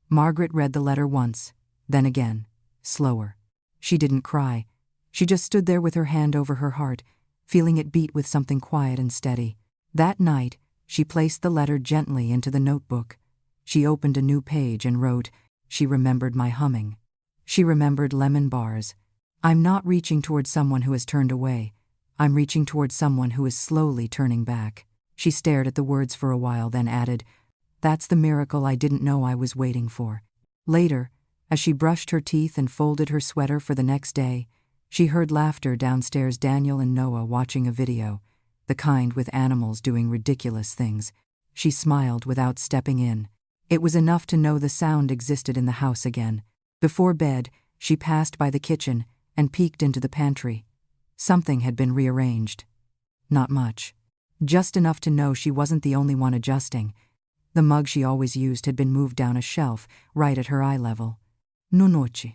Margaret read the letter once, then again, slower. She didn't cry. She just stood there with her hand over her heart, feeling it beat with something quiet and steady. That night, she placed the letter gently into the notebook. She opened a new page and wrote, "She remembered my humming. She remembered lemon bars. I'm not reaching toward someone who has turned away. I'm reaching toward someone who is slowly turning back." She stared at the words for a while, then added, "That's the miracle I didn't know I was waiting for." Later, as she brushed her teeth and folded her sweater for the next day, she heard laughter downstairs. Daniel and Noah watching a video, the kind with animals doing ridiculous things. She smiled without stepping in. It was enough to know the sound existed in the house again. Before bed, she passed by the kitchen and peeked into the pantry. Something had been rearranged. Not much. Just enough to know she wasn't the only one adjusting. The mug she always used had been moved down a shelf, right at her eye level. No noche.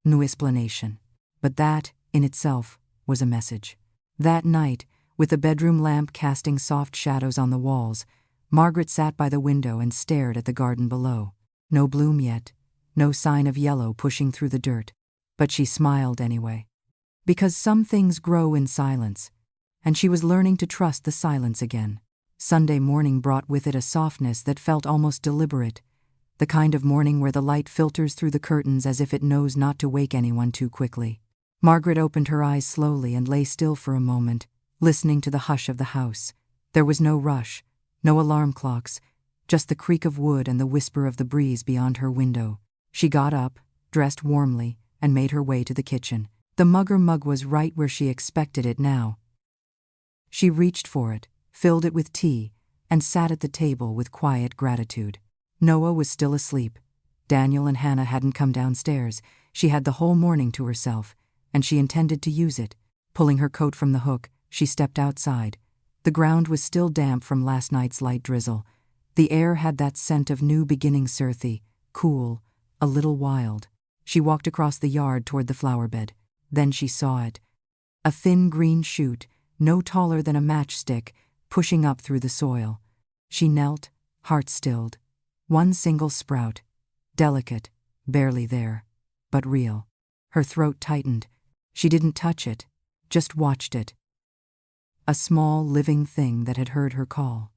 No explanation. But that, in itself, was a message. That night, with the bedroom lamp casting soft shadows on the walls, Margaret sat by the window and stared at the garden below. No bloom yet, no sign of yellow pushing through the dirt. But she smiled anyway. Because some things grow in silence, and she was learning to trust the silence again. Sunday morning brought with it a softness that felt almost deliberate, the kind of morning where the light filters through the curtains as if it knows not to wake anyone too quickly. Margaret opened her eyes slowly and lay still for a moment, listening to the hush of the house. There was no rush, No alarm clocks, just the creak of wood and the whisper of the breeze beyond her window. She got up, dressed warmly, and made her way to the kitchen. The mug was right where she expected it now. She reached for it, filled it with tea, and sat at the table with quiet gratitude. Noah was still asleep. Daniel and Hannah hadn't come downstairs. She had the whole morning to herself, and she intended to use it. Pulling her coat from the hook, she stepped outside. The ground was still damp from last night's light drizzle. The air had that scent of new beginnings, earthy, cool, a little wild. She walked across the yard toward the flower bed. Then she saw it. A thin green shoot, no taller than a matchstick, pushing up through the soil. She knelt, heart stilled. One single sprout, delicate, barely there, but real. Her throat tightened. She didn't touch it, just watched it. A small, living thing that had heard her call.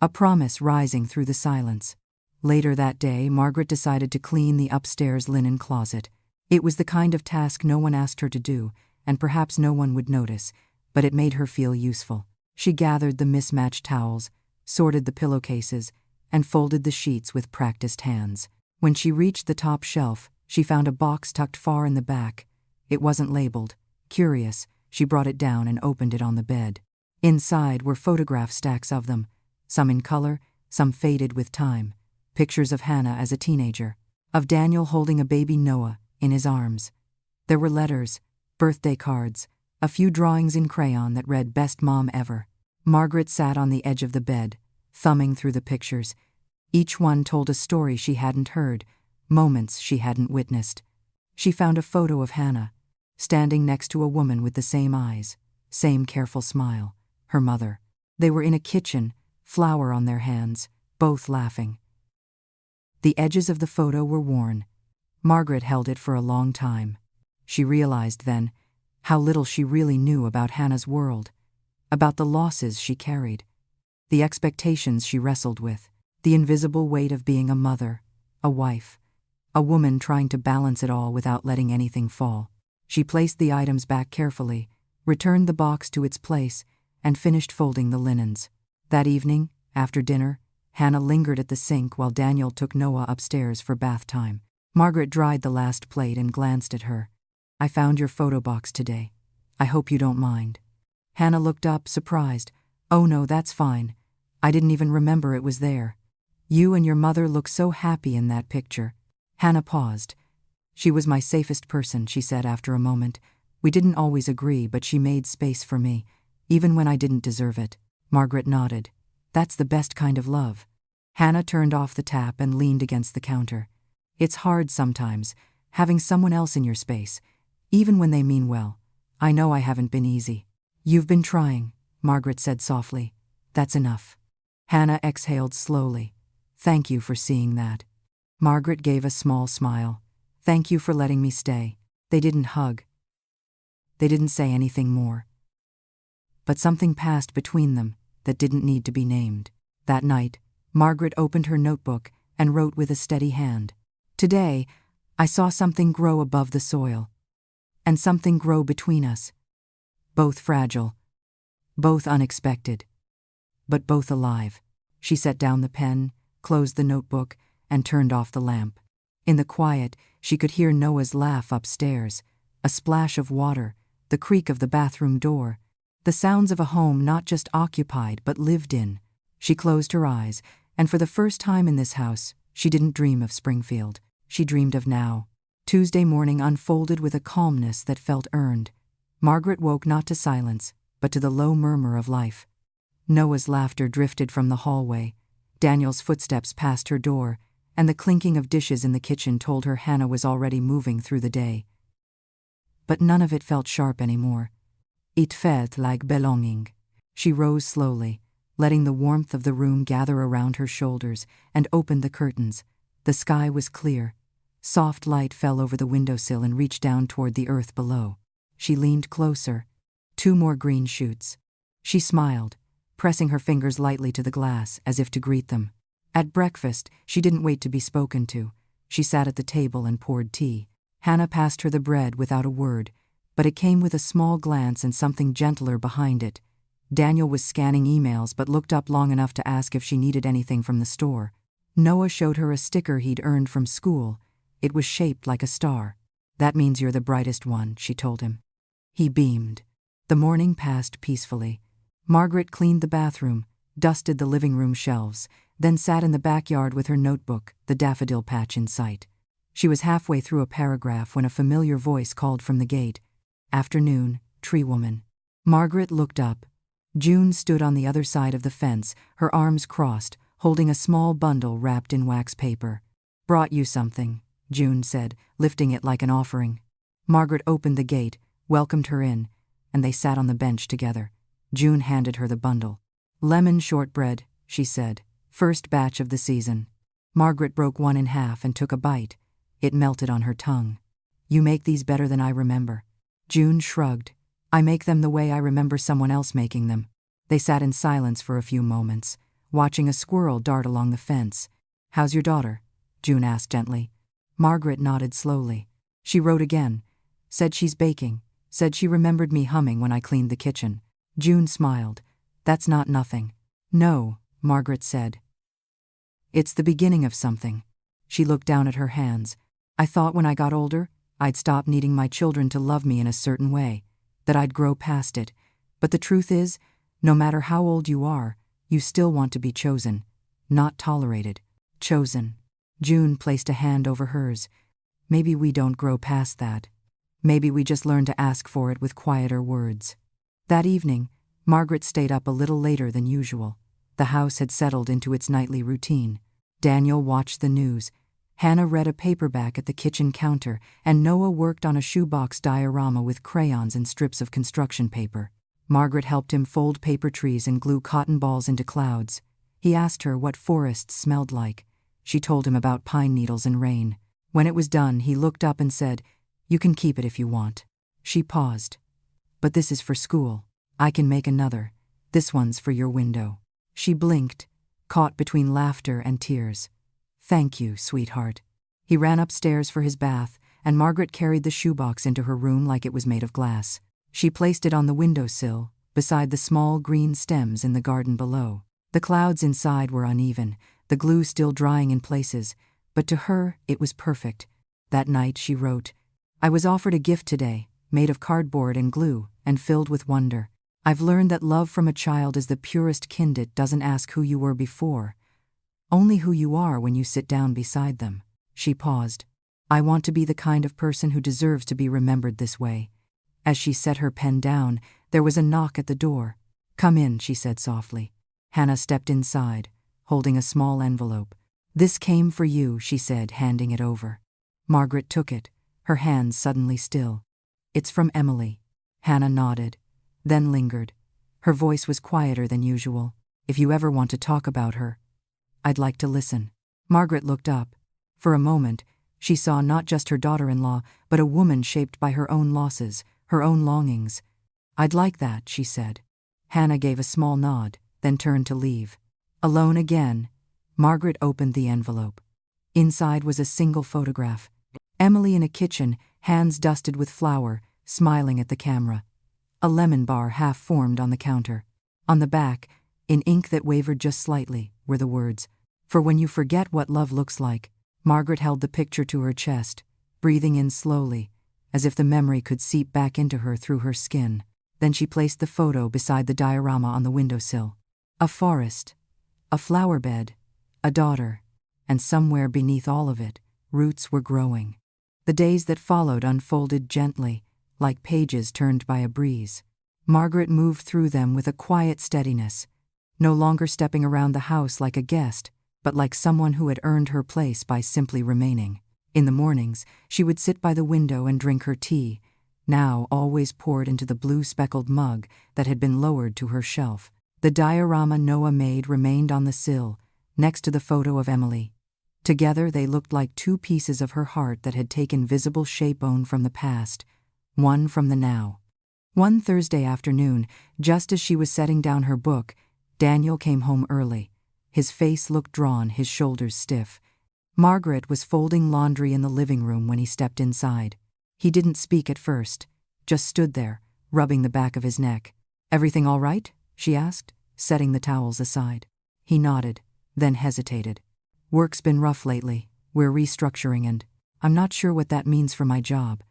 A promise rising through the silence. Later that day, Margaret decided to clean the upstairs linen closet. It was the kind of task no one asked her to do, and perhaps no one would notice, but it made her feel useful. She gathered the mismatched towels, sorted the pillowcases, and folded the sheets with practiced hands. When she reached the top shelf, she found a box tucked far in the back. It wasn't labeled. Curious, she brought it down and opened it on the bed. Inside were photograph stacks of them, some in color, some faded with time. Pictures of Hannah as a teenager, of Daniel holding a baby Noah in his arms. There were letters, birthday cards, a few drawings in crayon that read "Best Mom Ever." Margaret sat on the edge of the bed, thumbing through the pictures. Each one told a story she hadn't heard, moments she hadn't witnessed. She found a photo of Hannah, standing next to a woman with the same eyes, same careful smile, her mother. They were in a kitchen, flour on their hands, both laughing. The edges of the photo were worn. Margaret held it for a long time. She realized then how little she really knew about Hannah's world, about the losses she carried, the expectations she wrestled with, the invisible weight of being a mother, a wife, a woman trying to balance it all without letting anything fall. She placed the items back carefully, returned the box to its place, and finished folding the linens. That evening, after dinner, Hannah lingered at the sink while Daniel took Noah upstairs for bath time. Margaret dried the last plate and glanced at her. "I found your photo box today. I hope you don't mind." Hannah looked up, surprised. "Oh no, that's fine. I didn't even remember it was there. You and your mother look so happy in that picture." Hannah paused. "She was my safest person," she said after a moment. "We didn't always agree, but she made space for me, even when I didn't deserve it." Margaret nodded. "That's the best kind of love." Hannah turned off the tap and leaned against the counter. "It's hard sometimes, having someone else in your space, even when they mean well. I know I haven't been easy." "You've been trying," Margaret said softly. "That's enough." Hannah exhaled slowly. "Thank you for seeing that." Margaret gave a small smile. "Thank you for letting me stay." They didn't hug. They didn't say anything more. But something passed between them that didn't need to be named. That night, Margaret opened her notebook and wrote with a steady hand. "Today, I saw something grow above the soil, and something grow between us. Both fragile, both unexpected, but both alive." She set down the pen, closed the notebook, and turned off the lamp. In the quiet, she could hear Noah's laugh upstairs, a splash of water, the creak of the bathroom door, the sounds of a home not just occupied but lived in. She closed her eyes, and for the first time in this house, she didn't dream of Springfield. She dreamed of now. Tuesday morning unfolded with a calmness that felt earned. Margaret woke not to silence, but to the low murmur of life. Noah's laughter drifted from the hallway. Daniel's footsteps passed her door, and the clinking of dishes in the kitchen told her Hannah was already moving through the day. But none of it felt sharp anymore. It felt like belonging. She rose slowly, letting the warmth of the room gather around her shoulders, and opened the curtains. The sky was clear. Soft light fell over the windowsill and reached down toward the earth below. She leaned closer. 2 more green shoots. She smiled, pressing her fingers lightly to the glass as if to greet them. At breakfast, she didn't wait to be spoken to. She sat at the table and poured tea. Hannah passed her the bread without a word, but it came with a small glance and something gentler behind it. Daniel was scanning emails but looked up long enough to ask if she needed anything from the store. Noah showed her a sticker he'd earned from school. It was shaped like a star. "That means you're the brightest one," she told him. He beamed. The morning passed peacefully. Margaret cleaned the bathroom, dusted the living room shelves, then sat in the backyard with her notebook, the daffodil patch in sight. She was halfway through a paragraph when a familiar voice called from the gate. "Afternoon, tree woman." Margaret looked up. June stood on the other side of the fence, her arms crossed, holding a small bundle wrapped in wax paper. "Brought you something," June said, lifting it like an offering. Margaret opened the gate, welcomed her in, and they sat on the bench together. June handed her the bundle. "Lemon shortbread," she said. "First batch of the season." Margaret broke one in half and took a bite. It melted on her tongue. "You make these better than I remember." June shrugged. "I make them the way I remember someone else making them." They sat in silence for a few moments, watching a squirrel dart along the fence. "How's your daughter?" June asked gently. Margaret nodded slowly. She wrote again. "Said she's baking. Said she remembered me humming when I cleaned the kitchen." June smiled. "That's not nothing." "No," Margaret said. "It's the beginning of something." She looked down at her hands. "I thought when I got older, I'd stop needing my children to love me in a certain way, that I'd grow past it. But the truth is, no matter how old you are, you still want to be chosen. Not tolerated. Chosen." June placed a hand over hers. "Maybe we don't grow past that. Maybe we just learn to ask for it with quieter words." That evening, Margaret stayed up a little later than usual. The house had settled into its nightly routine. Daniel watched the news. Hannah read a paperback at the kitchen counter, and Noah worked on a shoebox diorama with crayons and strips of construction paper. Margaret helped him fold paper trees and glue cotton balls into clouds. He asked her what forests smelled like. She told him about pine needles and rain. When it was done, he looked up and said, "You can keep it if you want." She paused. "But this is for school. I can make another. This one's for your window." She blinked, caught between laughter and tears. "Thank you, sweetheart." He ran upstairs for his bath, and Margaret carried the shoebox into her room like it was made of glass. She placed it on the windowsill, beside the small green stems in the garden below. The clouds inside were uneven, the glue still drying in places, but to her it was perfect. That night she wrote, "I was offered a gift today, made of cardboard and glue, and filled with wonder. I've learned that love from a child is the purest kind. It doesn't ask who you were before, only who you are when you sit down beside them." She paused. "I want to be the kind of person who deserves to be remembered this way." As she set her pen down, there was a knock at the door. "Come in," she said softly. Hannah stepped inside, holding a small envelope. "This came for you," she said, handing it over. Margaret took it, her hands suddenly still. "It's from Emily." Hannah nodded, then lingered. Her voice was quieter than usual. "If you ever want to talk about her, I'd like to listen." Margaret looked up. For a moment, she saw not just her daughter-in-law, but a woman shaped by her own losses, her own longings. "I'd like that," she said. Hannah gave a small nod, then turned to leave. Alone again, Margaret opened the envelope. Inside was a single photograph. Emily in a kitchen, hands dusted with flour, smiling at the camera. A lemon bar half formed on the counter. On the back, in ink that wavered just slightly, were the words, "For when you forget what love looks like." Margaret held the picture to her chest, breathing in slowly, as if the memory could seep back into her through her skin. Then she placed the photo beside the diorama on the windowsill. A forest, a flower bed, a daughter, and somewhere beneath all of it, roots were growing. The days that followed unfolded gently, like pages turned by a breeze. Margaret moved through them with a quiet steadiness, no longer stepping around the house like a guest, but like someone who had earned her place by simply remaining. In the mornings, she would sit by the window and drink her tea, now always poured into the blue speckled mug that had been lowered to her shelf. The diorama Noah made remained on the sill, next to the photo of Emily. Together they looked like two pieces of her heart that had taken visible shape, one from the past, one from the now. One Thursday afternoon, just as she was setting down her book, Daniel came home early. His face looked drawn, his shoulders stiff. Margaret was folding laundry in the living room when he stepped inside. He didn't speak at first, just stood there, rubbing the back of his neck. "Everything all right?" she asked, setting the towels aside. He nodded, then hesitated. Work's been rough lately. We're restructuring and I'm not sure what that means for my job.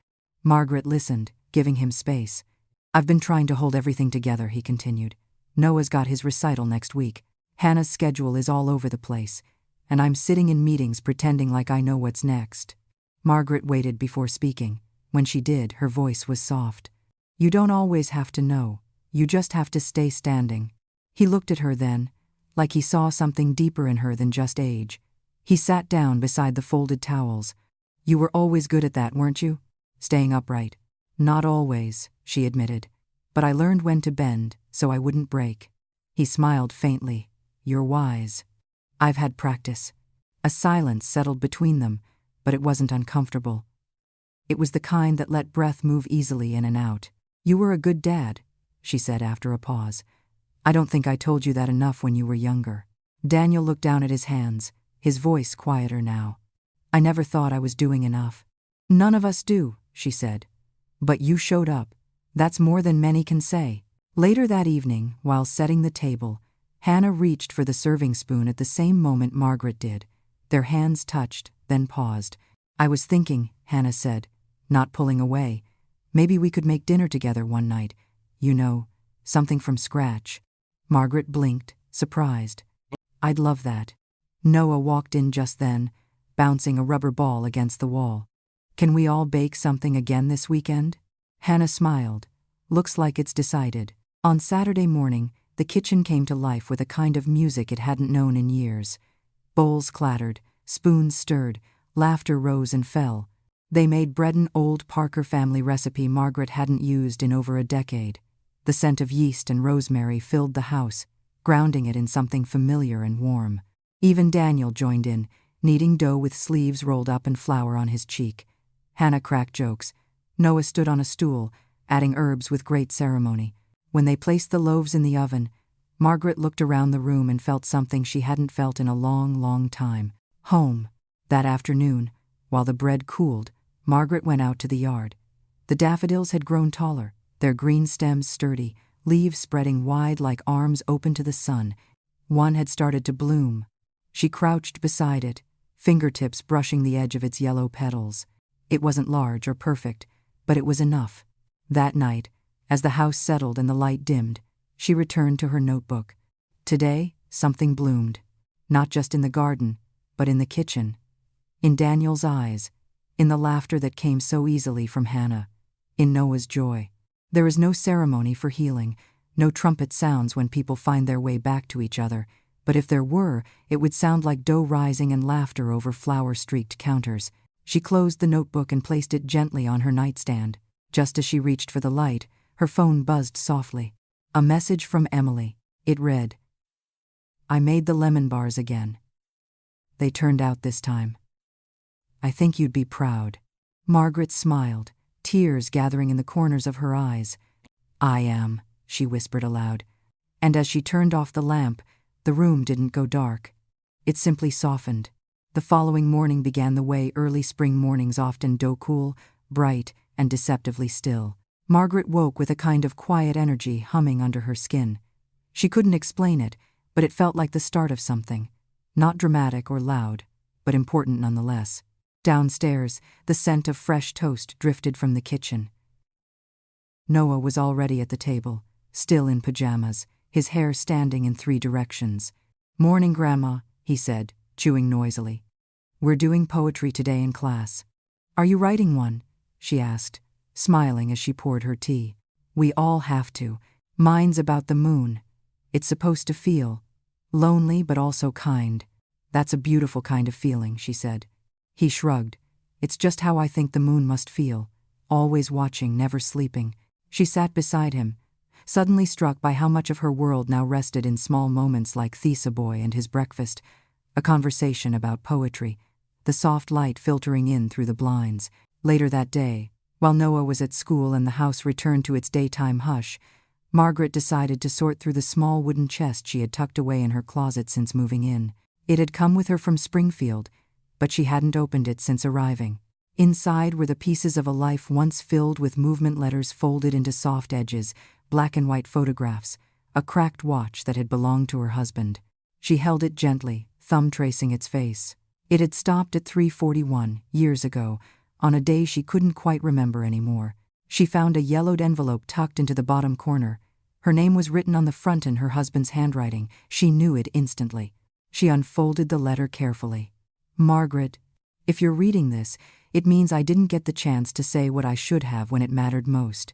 Margaret listened, giving him space. I've been trying to hold everything together, he continued. Noah's got his recital next week. Hannah's schedule is all over the place, and I'm sitting in meetings pretending like I know what's next. Margaret waited before speaking. When she did, her voice was soft. You don't always have to know. You just have to stay standing. He looked at her then, like he saw something deeper in her than just age. He sat down beside the folded towels. You were always good at that, weren't you? Staying upright. Not always, she admitted. But I learned when to bend, so I wouldn't break. He smiled faintly. You're wise. I've had practice. A silence settled between them, but it wasn't uncomfortable. It was the kind that let breath move easily in and out. You were a good dad, she said after a pause. I don't think I told you that enough when you were younger. Daniel looked down at his hands, his voice quieter now. I never thought I was doing enough. None of us do, she said. But you showed up. That's more than many can say. Later that evening, while setting the table, Hannah reached for the serving spoon at the same moment Margaret did. Their hands touched, then paused. I was thinking, Hannah said, not pulling away. Maybe we could make dinner together one night. You know, something from scratch. Margaret blinked, surprised. I'd love that. Noah walked in just then, bouncing a rubber ball against the wall. Can we all bake something again this weekend? Hannah smiled. Looks like it's decided. On Saturday morning, the kitchen came to life with a kind of music it hadn't known in years. Bowls clattered, spoons stirred, laughter rose and fell. They made bread, an old Parker family recipe Margaret hadn't used in over a decade. The scent of yeast and rosemary filled the house, grounding it in something familiar and warm. Even Daniel joined in, kneading dough with sleeves rolled up and flour on his cheek. Hannah cracked jokes. Noah stood on a stool, adding herbs with great ceremony. When they placed the loaves in the oven, Margaret looked around the room and felt something she hadn't felt in a long, long time. Home. That afternoon, while the bread cooled, Margaret went out to the yard. The daffodils had grown taller, their green stems sturdy, leaves spreading wide like arms open to the sun. One had started to bloom. She crouched beside it, fingertips brushing the edge of its yellow petals. It wasn't large or perfect, but it was enough. That night, as the house settled and the light dimmed, she returned to her notebook. Today, something bloomed. Not just in the garden, but in the kitchen. In Daniel's eyes. In the laughter that came so easily from Hannah. In Noah's joy. There is no ceremony for healing, no trumpet sounds when people find their way back to each other, but if there were, it would sound like dough rising and laughter over flour-streaked counters. She closed the notebook and placed it gently on her nightstand. Just as she reached for the light, her phone buzzed softly. A message from Emily. It read, I made the lemon bars again. They turned out this time. I think you'd be proud. Margaret smiled, tears gathering in the corners of her eyes. I am, she whispered aloud. And as she turned off the lamp, the room didn't go dark. It simply softened. The following morning began the way early spring mornings often do, cool, bright, and deceptively still. Margaret woke with a kind of quiet energy humming under her skin. She couldn't explain it, but it felt like the start of something. Not dramatic or loud, but important nonetheless. Downstairs, the scent of fresh toast drifted from the kitchen. Noah was already at the table, still in pajamas, his hair standing in 3 directions. Morning, Grandma, he said, chewing noisily. We're doing poetry today in class. Are you writing one? She asked, smiling as she poured her tea. We all have to. Mine's about the moon. It's supposed to feel lonely but also kind. That's a beautiful kind of feeling, she said. He shrugged. It's just how I think the moon must feel, always watching, never sleeping. She sat beside him, suddenly struck by how much of her world now rested in small moments like Thesaboy and his breakfast, a conversation about poetry, the soft light filtering in through the blinds. Later that day, while Noah was at school and the house returned to its daytime hush, Margaret decided to sort through the small wooden chest she had tucked away in her closet since moving in. It had come with her from Springfield, but she hadn't opened it since arriving. Inside were the pieces of a life once filled with movement letters folded into soft edges, black and white photographs, a cracked watch that had belonged to her husband. She held it gently, thumb tracing its face. It had stopped at 3:41, years ago, on a day she couldn't quite remember anymore. She found a yellowed envelope tucked into the bottom corner. Her name was written on the front in her husband's handwriting. She knew it instantly. She unfolded the letter carefully. Margaret, if you're reading this, it means I didn't get the chance to say what I should have when it mattered most.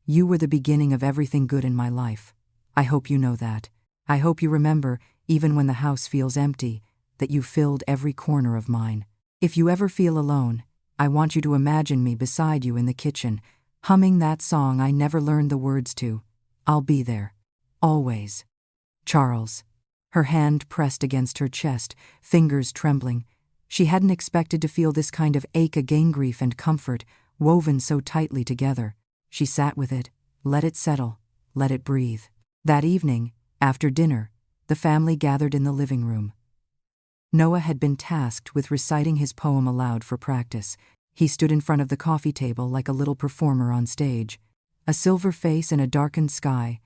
You were the beginning of everything good in my life. I hope you know that. I hope you remember, even when the house feels empty, that you filled every corner of mine. If you ever feel alone, I want you to imagine me beside you in the kitchen, humming that song I never learned the words to. I'll be there. Always. Charles. Her hand pressed against her chest, fingers trembling. She hadn't expected to feel this kind of ache again, grief and comfort, woven so tightly together. She sat with it, let it settle, let it breathe. That evening, after dinner, the family gathered in the living room. Noah had been tasked with reciting his poem aloud for practice. He stood in front of the coffee table like a little performer on stage. A silver face in a darkened sky.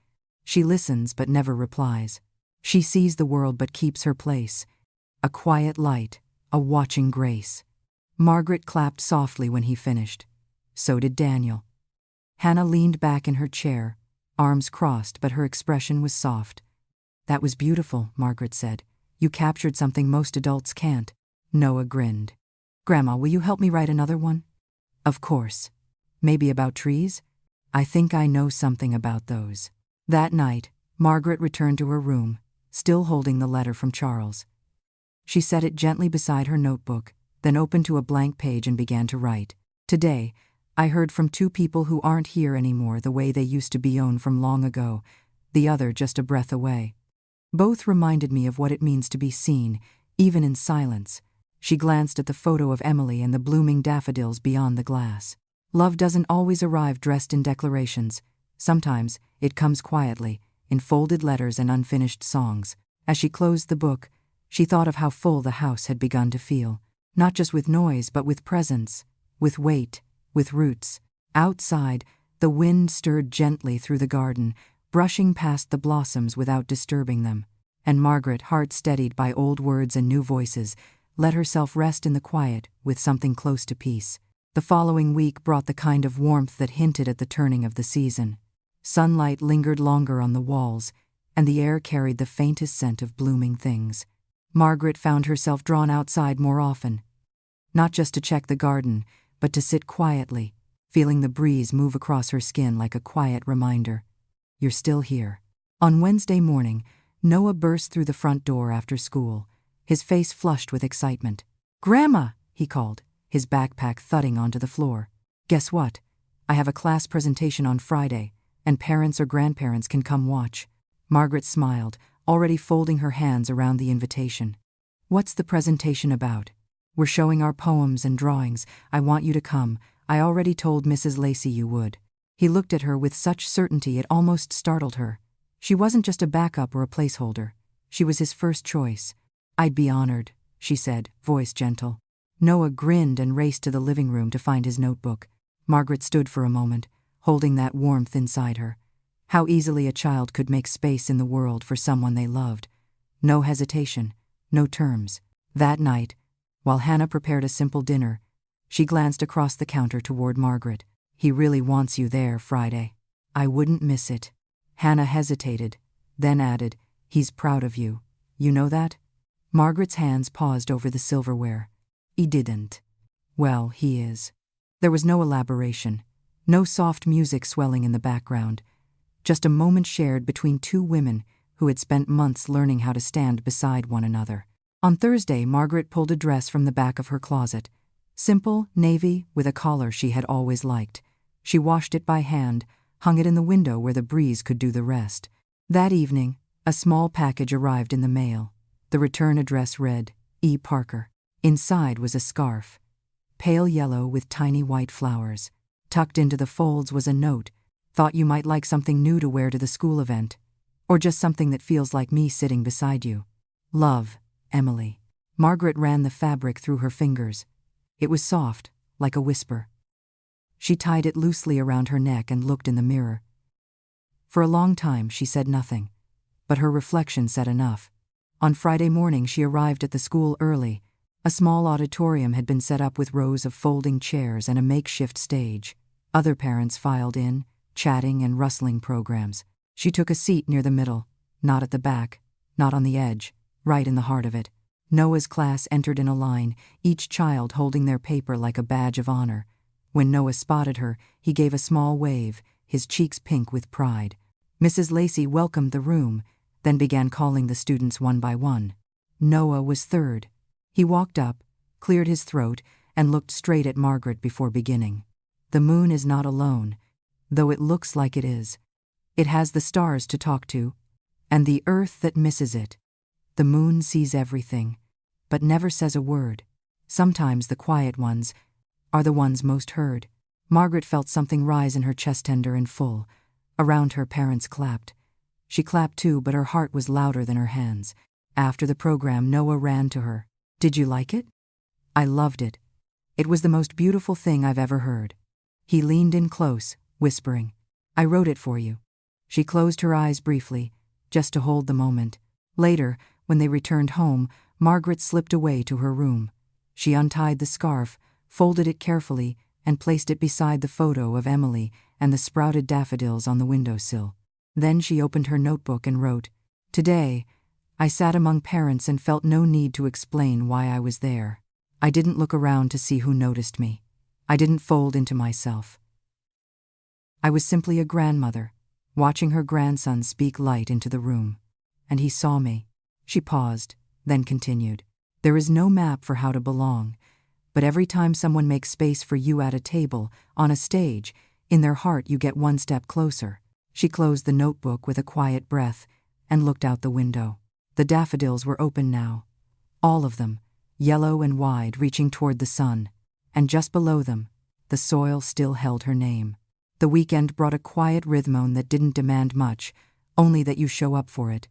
She listens but never replies. She sees the world but keeps her place. A quiet light, a watching grace. Margaret clapped softly when he finished. So did Daniel. Hannah leaned back in her chair, arms crossed, but her expression was soft. That was beautiful, Margaret said. You captured something most adults can't. Noah grinned. Grandma, will you help me write another one? Of course. Maybe about trees? I think I know something about those. That night, Margaret returned to her room, still holding the letter from Charles. She set it gently beside her notebook, then opened to a blank page and began to write. Today, I heard from two people who aren't here anymore the way they used to be, owned from long ago, the other just a breath away. Both reminded me of what it means to be seen, even in silence. She glanced at the photo of Emily and the blooming daffodils beyond the glass. Love doesn't always arrive dressed in declarations. Sometimes it comes quietly, in folded letters and unfinished songs. As she closed the book, she thought of how full the house had begun to feel, not just with noise but with presence, with weight, with roots. Outside, the wind stirred gently through the garden, brushing past the blossoms without disturbing them, and Margaret, heart steadied by old words and new voices, let herself rest in the quiet with something close to peace. The following week brought the kind of warmth that hinted at the turning of the season. Sunlight lingered longer on the walls, and the air carried the faintest scent of blooming things. Margaret found herself drawn outside more often, not just to check the garden, but to sit quietly, feeling the breeze move across her skin like a quiet reminder. You're still here. On Wednesday morning, Noah burst through the front door after school, his face flushed with excitement. Grandma, he called, his backpack thudding onto the floor. Guess what? I have a class presentation on Friday, and parents or grandparents can come watch. Margaret smiled, already folding her hands around the invitation. What's the presentation about? We're showing our poems and drawings. I want you to come. I already told Mrs. Lacey you would. He looked at her with such certainty it almost startled her. She wasn't just a backup or a placeholder. She was his first choice. I'd be honored, she said, voice gentle. Noah grinned and raced to the living room to find his notebook. Margaret stood for a moment, holding that warmth inside her. How easily a child could make space in the world for someone they loved. No hesitation, no terms. That night, while Hannah prepared a simple dinner, she glanced across the counter toward Margaret. He really wants you there Friday. I wouldn't miss it. Hannah hesitated, then added, he's proud of you. You know that? Margaret's hands paused over the silverware. He didn't. Well, he is. There was no elaboration, no soft music swelling in the background, just a moment shared between two women who had spent months learning how to stand beside one another. On Thursday, Margaret pulled a dress from the back of her closet. Simple, navy, with a collar she had always liked. She washed it by hand, hung it in the window where the breeze could do the rest. That evening, a small package arrived in the mail. The return address read, E. Parker. Inside was a scarf, pale yellow with tiny white flowers. Tucked into the folds was a note. Thought you might like something new to wear to the school event. Or just something that feels like me sitting beside you. Love, Emily. Margaret ran the fabric through her fingers. It was soft, like a whisper. She tied it loosely around her neck and looked in the mirror. For a long time she said nothing. But her reflection said enough. On Friday morning she arrived at the school early. A small auditorium had been set up with rows of folding chairs and a makeshift stage. Other parents filed in, chatting and rustling programs. She took a seat near the middle, not at the back, not on the edge, right in the heart of it. Noah's class entered in a line, each child holding their paper like a badge of honor. When Noah spotted her, he gave a small wave, his cheeks pink with pride. Mrs. Lacey welcomed the room, then began calling the students one by one. Noah was third. He walked up, cleared his throat, and looked straight at Margaret before beginning. The moon is not alone, though it looks like it is. It has the stars to talk to, and the earth that misses it. The moon sees everything, but never says a word. Sometimes the quiet ones are the ones most heard. Margaret felt something rise in her chest, tender and full. Around her, parents clapped. She clapped too, but her heart was louder than her hands. After the program, Noah ran to her. "Did you like it?" "I loved it. It was the most beautiful thing I've ever heard." He leaned in close, whispering, "I wrote it for you." She closed her eyes briefly, just to hold the moment. Later, when they returned home, Margaret slipped away to her room. She untied the scarf, folded it carefully, and placed it beside the photo of Emily and the sprouted daffodils on the windowsill. Then she opened her notebook and wrote, "Today, I sat among parents and felt no need to explain why I was there. I didn't look around to see who noticed me. I didn't fold into myself. I was simply a grandmother, watching her grandson speak light into the room. And he saw me." She paused, then continued, "There is no map for how to belong, but every time someone makes space for you at a table, on a stage, in their heart you get one step closer." She closed the notebook with a quiet breath and looked out the window. The daffodils were open now, all of them, yellow and wide, reaching toward the sun, and just below them, the soil still held her name. The weekend brought a quiet rhythm that didn't demand much, only that you show up for it.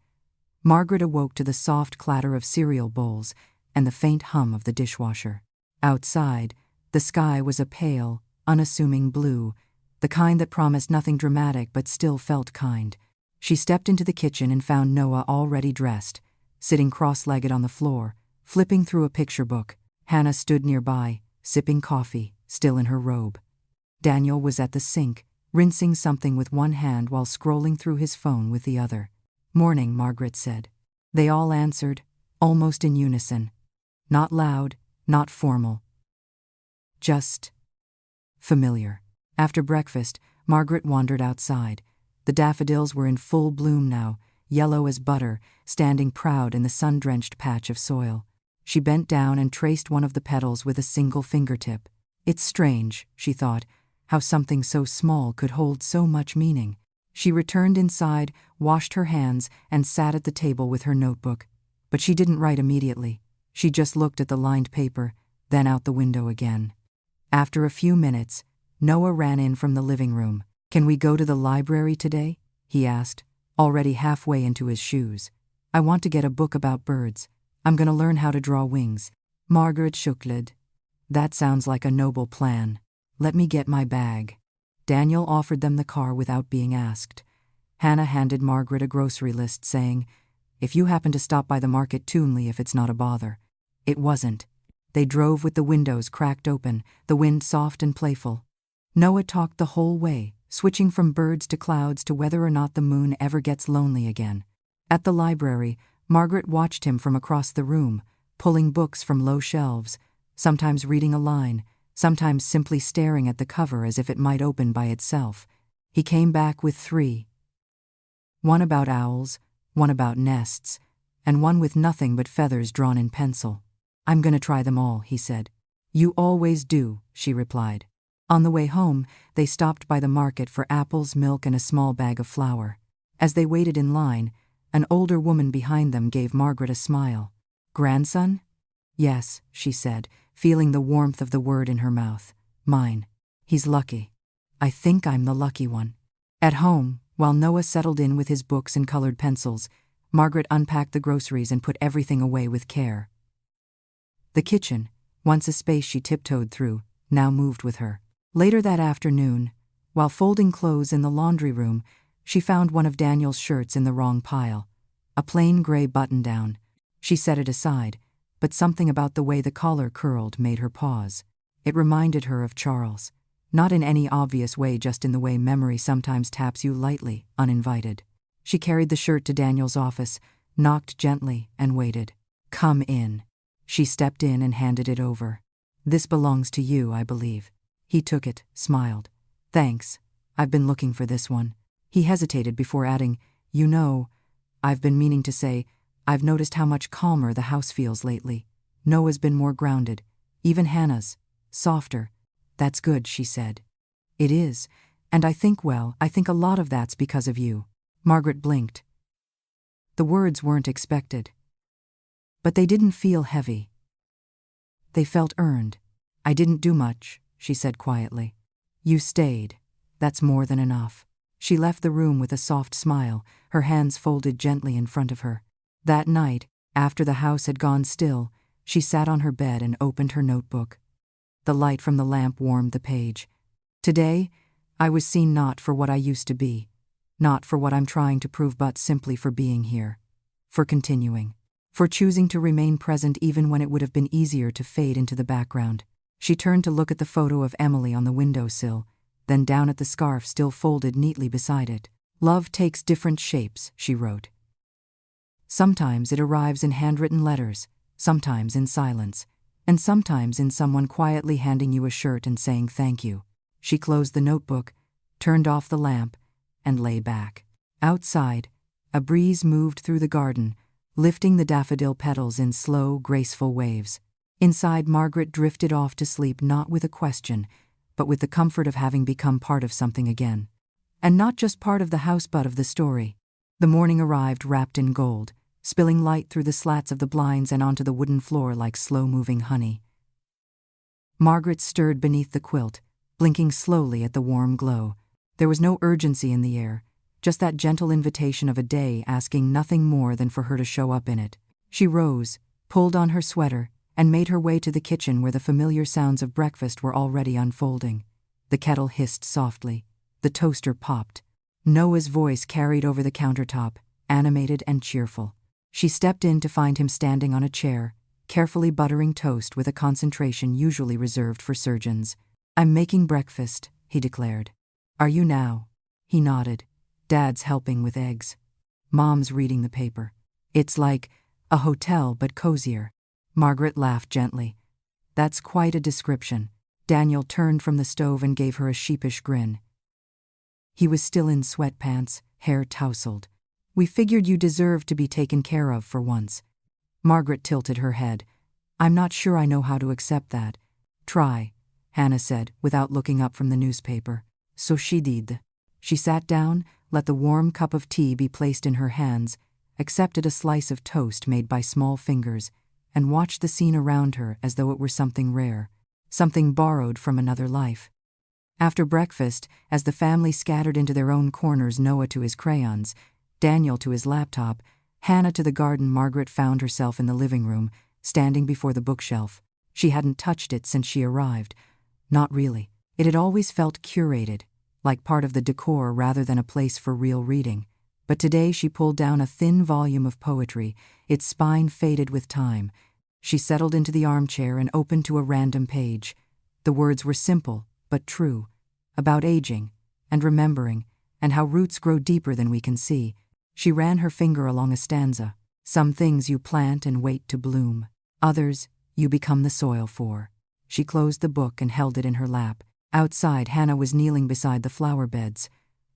Margaret awoke to the soft clatter of cereal bowls and the faint hum of the dishwasher. Outside, the sky was a pale, unassuming blue, the kind that promised nothing dramatic but still felt kind. She stepped into the kitchen and found Noah already dressed, sitting cross-legged on the floor, flipping through a picture book. Hannah stood nearby, sipping coffee, still in her robe. Daniel was at the sink, rinsing something with one hand while scrolling through his phone with the other. "Morning," Margaret said. They all answered, almost in unison. Not loud, not formal. Just familiar. After breakfast, Margaret wandered outside. The daffodils were in full bloom now, yellow as butter, standing proud in the sun-drenched patch of soil. She bent down and traced one of the petals with a single fingertip. It's strange, she thought, how something so small could hold so much meaning. She returned inside, washed her hands, and sat at the table with her notebook. But she didn't write immediately. She just looked at the lined paper, then out the window again. After a few minutes, Noah ran in from the living room. "Can we go to the library today?" he asked, already halfway into his shoes. "I want to get a book about birds. I'm going to learn how to draw wings." Margaret chuckled. "That sounds like a noble plan. Let me get my bag." Daniel offered them the car without being asked. Hannah handed Margaret a grocery list, saying, "If you happen to stop by the market, tunely if it's not a bother." It wasn't. They drove with the windows cracked open, the wind soft and playful. Noah talked the whole way, switching from birds to clouds to whether or not the moon ever gets lonely again. At the library, Margaret watched him from across the room, pulling books from low shelves, sometimes reading a line, sometimes simply staring at the cover as if it might open by itself. He came back with 3. One about owls, one about nests, and one with nothing but feathers drawn in pencil. "I'm going to try them all," he said. "You always do," she replied. On the way home, they stopped by the market for apples, milk, and a small bag of flour. As they waited in line, an older woman behind them gave Margaret a smile. "Grandson?" "Yes," she said, feeling the warmth of the word in her mouth. "Mine. He's lucky. I think I'm the lucky one." At home, while Noah settled in with his books and colored pencils, Margaret unpacked the groceries and put everything away with care. The kitchen, once a space she tiptoed through, now moved with her. Later that afternoon, while folding clothes in the laundry room, She found one of Daniel's shirts in the wrong pile. A plain gray button-down. She set it aside, but something about the way the collar curled made her pause. It reminded her of Charles. Not in any obvious way, just in the way memory sometimes taps you lightly, uninvited. She carried the shirt to Daniel's office, knocked gently, and waited. "Come in." She stepped in and handed it over. "This belongs to you, I believe." He took it, smiled. "Thanks. I've been looking for this one." He hesitated before adding, "You know, I've been meaning to say, I've noticed how much calmer the house feels lately. Noah's been more grounded. Even Hannah's. Softer." "That's good," she said. "It is. And I think a lot of that's because of you." Margaret blinked. The words weren't expected. But they didn't feel heavy. They felt earned. "I didn't do much," she said quietly. "You stayed. That's more than enough." She left the room with a soft smile, her hands folded gently in front of her. That night, after the house had gone still, she sat on her bed and opened her notebook. The light from the lamp warmed the page. "Today, I was seen not for what I used to be, not for what I'm trying to prove, but simply for being here, for continuing, for choosing to remain present even when it would have been easier to fade into the background." She turned to look at the photo of Emily on the windowsill, then down at the scarf still folded neatly beside it. "Love takes different shapes," she wrote. "Sometimes it arrives in handwritten letters, sometimes in silence, and sometimes in someone quietly handing you a shirt and saying thank you." She closed the notebook, turned off the lamp, and lay back. Outside, a breeze moved through the garden, lifting the daffodil petals in slow, graceful waves. Inside, Margaret drifted off to sleep, not with a question, but with the comfort of having become part of something again. And not just part of the house, but of the story. The morning arrived wrapped in gold, spilling light through the slats of the blinds and onto the wooden floor like slow-moving honey. Margaret stirred beneath the quilt, blinking slowly at the warm glow. There was no urgency in the air, just that gentle invitation of a day asking nothing more than for her to show up in it. She rose, pulled on her sweater, and made her way to the kitchen where the familiar sounds of breakfast were already unfolding. The kettle hissed softly. The toaster popped. Noah's voice carried over the countertop, animated and cheerful. She stepped in to find him standing on a chair, carefully buttering toast with a concentration usually reserved for surgeons. "I'm making breakfast," he declared. "Are you now?" He nodded. "Dad's helping with eggs. Mom's reading the paper. It's like a hotel but cozier." Margaret laughed gently. "That's quite a description." Daniel turned from the stove and gave her a sheepish grin. He was still in sweatpants, hair tousled. "We figured you deserved to be taken care of for once." Margaret tilted her head. "I'm not sure I know how to accept that." "Try," Hannah said, without looking up from the newspaper. So she did. She sat down, let the warm cup of tea be placed in her hands, accepted a slice of toast made by small fingers, and watched the scene around her as though it were something rare, something borrowed from another life. After breakfast, as the family scattered into their own corners, Noah to his crayons, Daniel to his laptop, Hannah to the garden, Margaret found herself in the living room, standing before the bookshelf. She hadn't touched it since she arrived. Not really. It had always felt curated, like part of the decor rather than a place for real reading. But today she pulled down a thin volume of poetry, its spine faded with time. She settled into the armchair and opened to a random page. The words were simple, but true, about aging, and remembering, and how roots grow deeper than we can see. She ran her finger along a stanza. "Some things you plant and wait to bloom. Others, you become the soil for." She closed the book and held it in her lap. Outside, Hannah was kneeling beside the flower beds.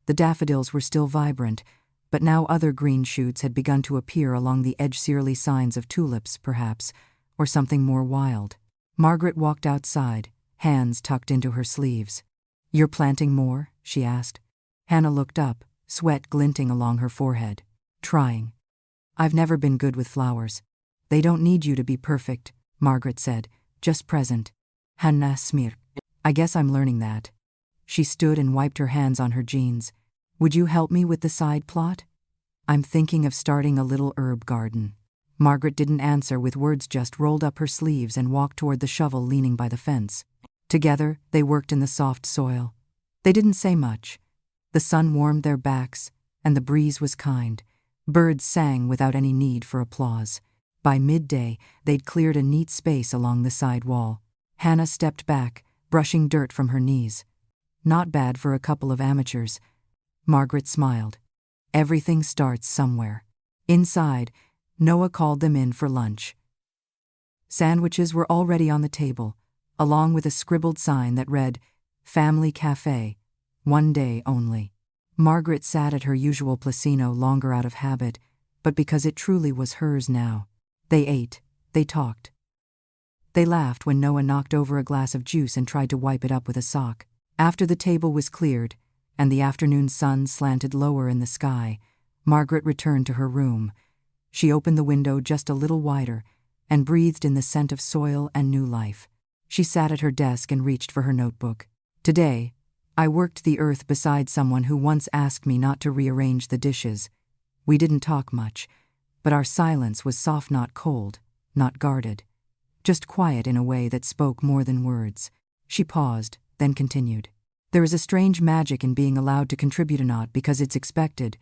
The daffodils were still vibrant, but now other green shoots had begun to appear along the edge, searly signs of tulips, perhaps, or something more wild. Margaret walked outside, hands tucked into her sleeves. "You're planting more?" she asked. Hannah looked up, sweat glinting along her forehead. "Trying. I've never been good with flowers." "They don't need you to be perfect," Margaret said, "just present." Hannah smirked. "I guess I'm learning that." She stood and wiped her hands on her jeans. "Would you help me with the side plot?" "I'm thinking of starting a little herb garden." Margaret didn't answer with words, just rolled up her sleeves and walked toward the shovel leaning by the fence. Together, they worked in the soft soil. They didn't say much. The sun warmed their backs, and the breeze was kind. Birds sang without any need for applause. By midday, they'd cleared a neat space along the side wall. Hannah stepped back, brushing dirt from her knees. Not bad for a couple of amateurs. Margaret smiled. Everything starts somewhere. Inside, Noah called them in for lunch. Sandwiches were already on the table, along with a scribbled sign that read, "Family Cafe, 1 day only." Margaret sat at her usual placino longer out of habit, but because it truly was hers now. They ate, they talked. They laughed when Noah knocked over a glass of juice and tried to wipe it up with a sock. After the table was cleared, and the afternoon sun slanted lower in the sky, Margaret returned to her room. She opened the window just a little wider and breathed in the scent of soil and new life. She sat at her desk and reached for her notebook. "Today, I worked the earth beside someone who once asked me not to rearrange the dishes. We didn't talk much, but our silence was soft, not cold, not guarded. Just quiet in a way that spoke more than words." She paused, then continued. "There is a strange magic in being allowed to contribute not because it's expected,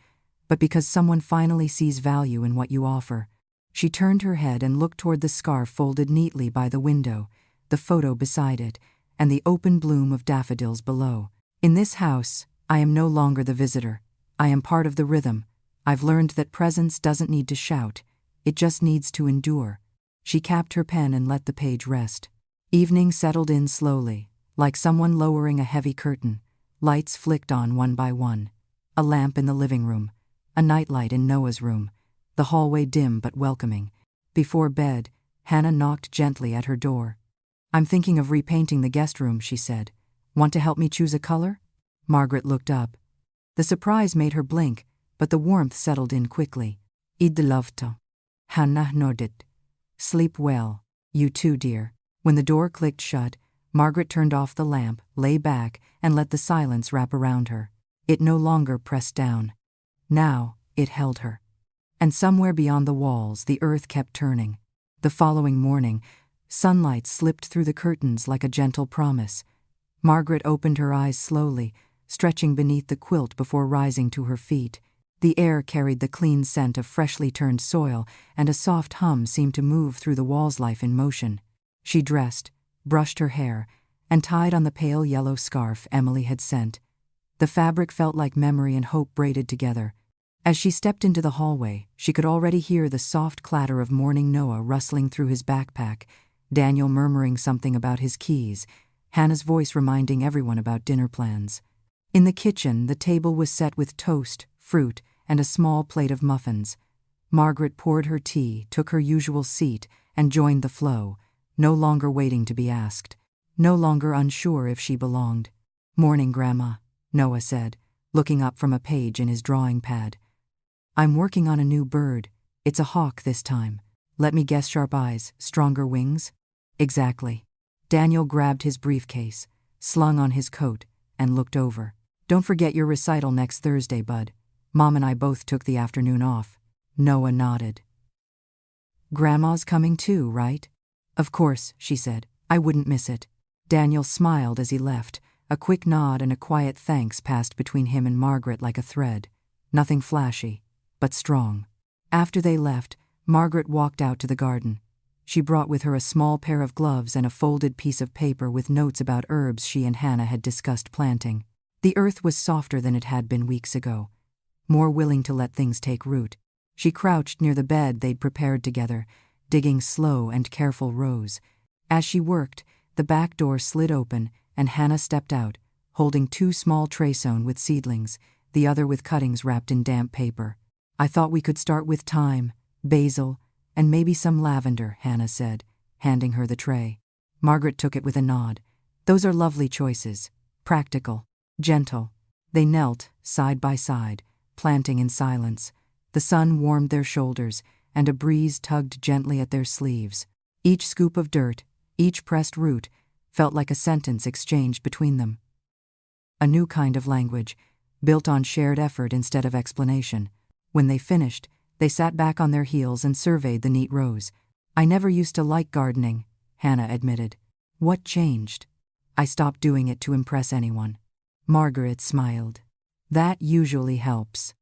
but because someone finally sees value in what you offer." She turned her head and looked toward the scarf folded neatly by the window, the photo beside it, and the open bloom of daffodils below. "In this house, I am no longer the visitor. I am part of the rhythm. I've learned that presence doesn't need to shout, it just needs to endure." She capped her pen and let the page rest. Evening settled in slowly, like someone lowering a heavy curtain. Lights flicked on one by one. A lamp in the living room, a nightlight in Noah's room, the hallway dim but welcoming. Before bed, Hannah knocked gently at her door. "I'm thinking of repainting the guest room," she said. "Want to help me choose a color?" Margaret looked up. The surprise made her blink, but the warmth settled in quickly. "I'd love to." Hannah nodded. "Sleep well. You too, dear." When the door clicked shut, Margaret turned off the lamp, lay back, and let the silence wrap around her. It no longer pressed down. Now, it held her. And somewhere beyond the walls, the earth kept turning. The following morning, sunlight slipped through the curtains like a gentle promise. Margaret opened her eyes slowly, stretching beneath the quilt before rising to her feet. The air carried the clean scent of freshly turned soil, and a soft hum seemed to move through the walls, life in motion. She dressed, brushed her hair, and tied on the pale yellow scarf Emily had sent. The fabric felt like memory and hope braided together. As she stepped into the hallway, she could already hear the soft clatter of morning Noah rustling through his backpack, Daniel murmuring something about his keys, Hannah's voice reminding everyone about dinner plans. In the kitchen, the table was set with toast, fruit, and a small plate of muffins. Margaret poured her tea, took her usual seat, and joined the flow, no longer waiting to be asked, no longer unsure if she belonged. "Morning, Grandma," Noah said, looking up from a page in his drawing pad. "I'm working on a new bird. It's a hawk this time. Let me guess, sharp eyes, stronger wings?" "Exactly." Daniel grabbed his briefcase, slung on his coat, and looked over. "Don't forget your recital next Thursday, bud. Mom and I both took the afternoon off." Noah nodded. "Grandma's coming too, right?" "Of course," she said. "I wouldn't miss it." Daniel smiled as he left. A quick nod and a quiet thanks passed between him and Margaret like a thread. Nothing flashy, but strong. After they left, Margaret walked out to the garden. She brought with her a small pair of gloves and a folded piece of paper with notes about herbs she and Hannah had discussed planting. The earth was softer than it had been weeks ago, more willing to let things take root. She crouched near the bed they'd prepared together, digging slow and careful rows. As she worked, the back door slid open, and Hannah stepped out, holding 2 small trays sown with seedlings, the other with cuttings wrapped in damp paper. "I thought we could start with thyme, basil, and maybe some lavender," Hannah said, handing her the tray. Margaret took it with a nod. "Those are lovely choices. Practical, gentle." They knelt, side by side, planting in silence. The sun warmed their shoulders, and a breeze tugged gently at their sleeves. Each scoop of dirt, each pressed root, felt like a sentence exchanged between them. A new kind of language, built on shared effort instead of explanation. When they finished, they sat back on their heels and surveyed the neat rows. "I never used to like gardening," Hannah admitted. "What changed?" "I stopped doing it to impress anyone." Margaret smiled. "That usually helps."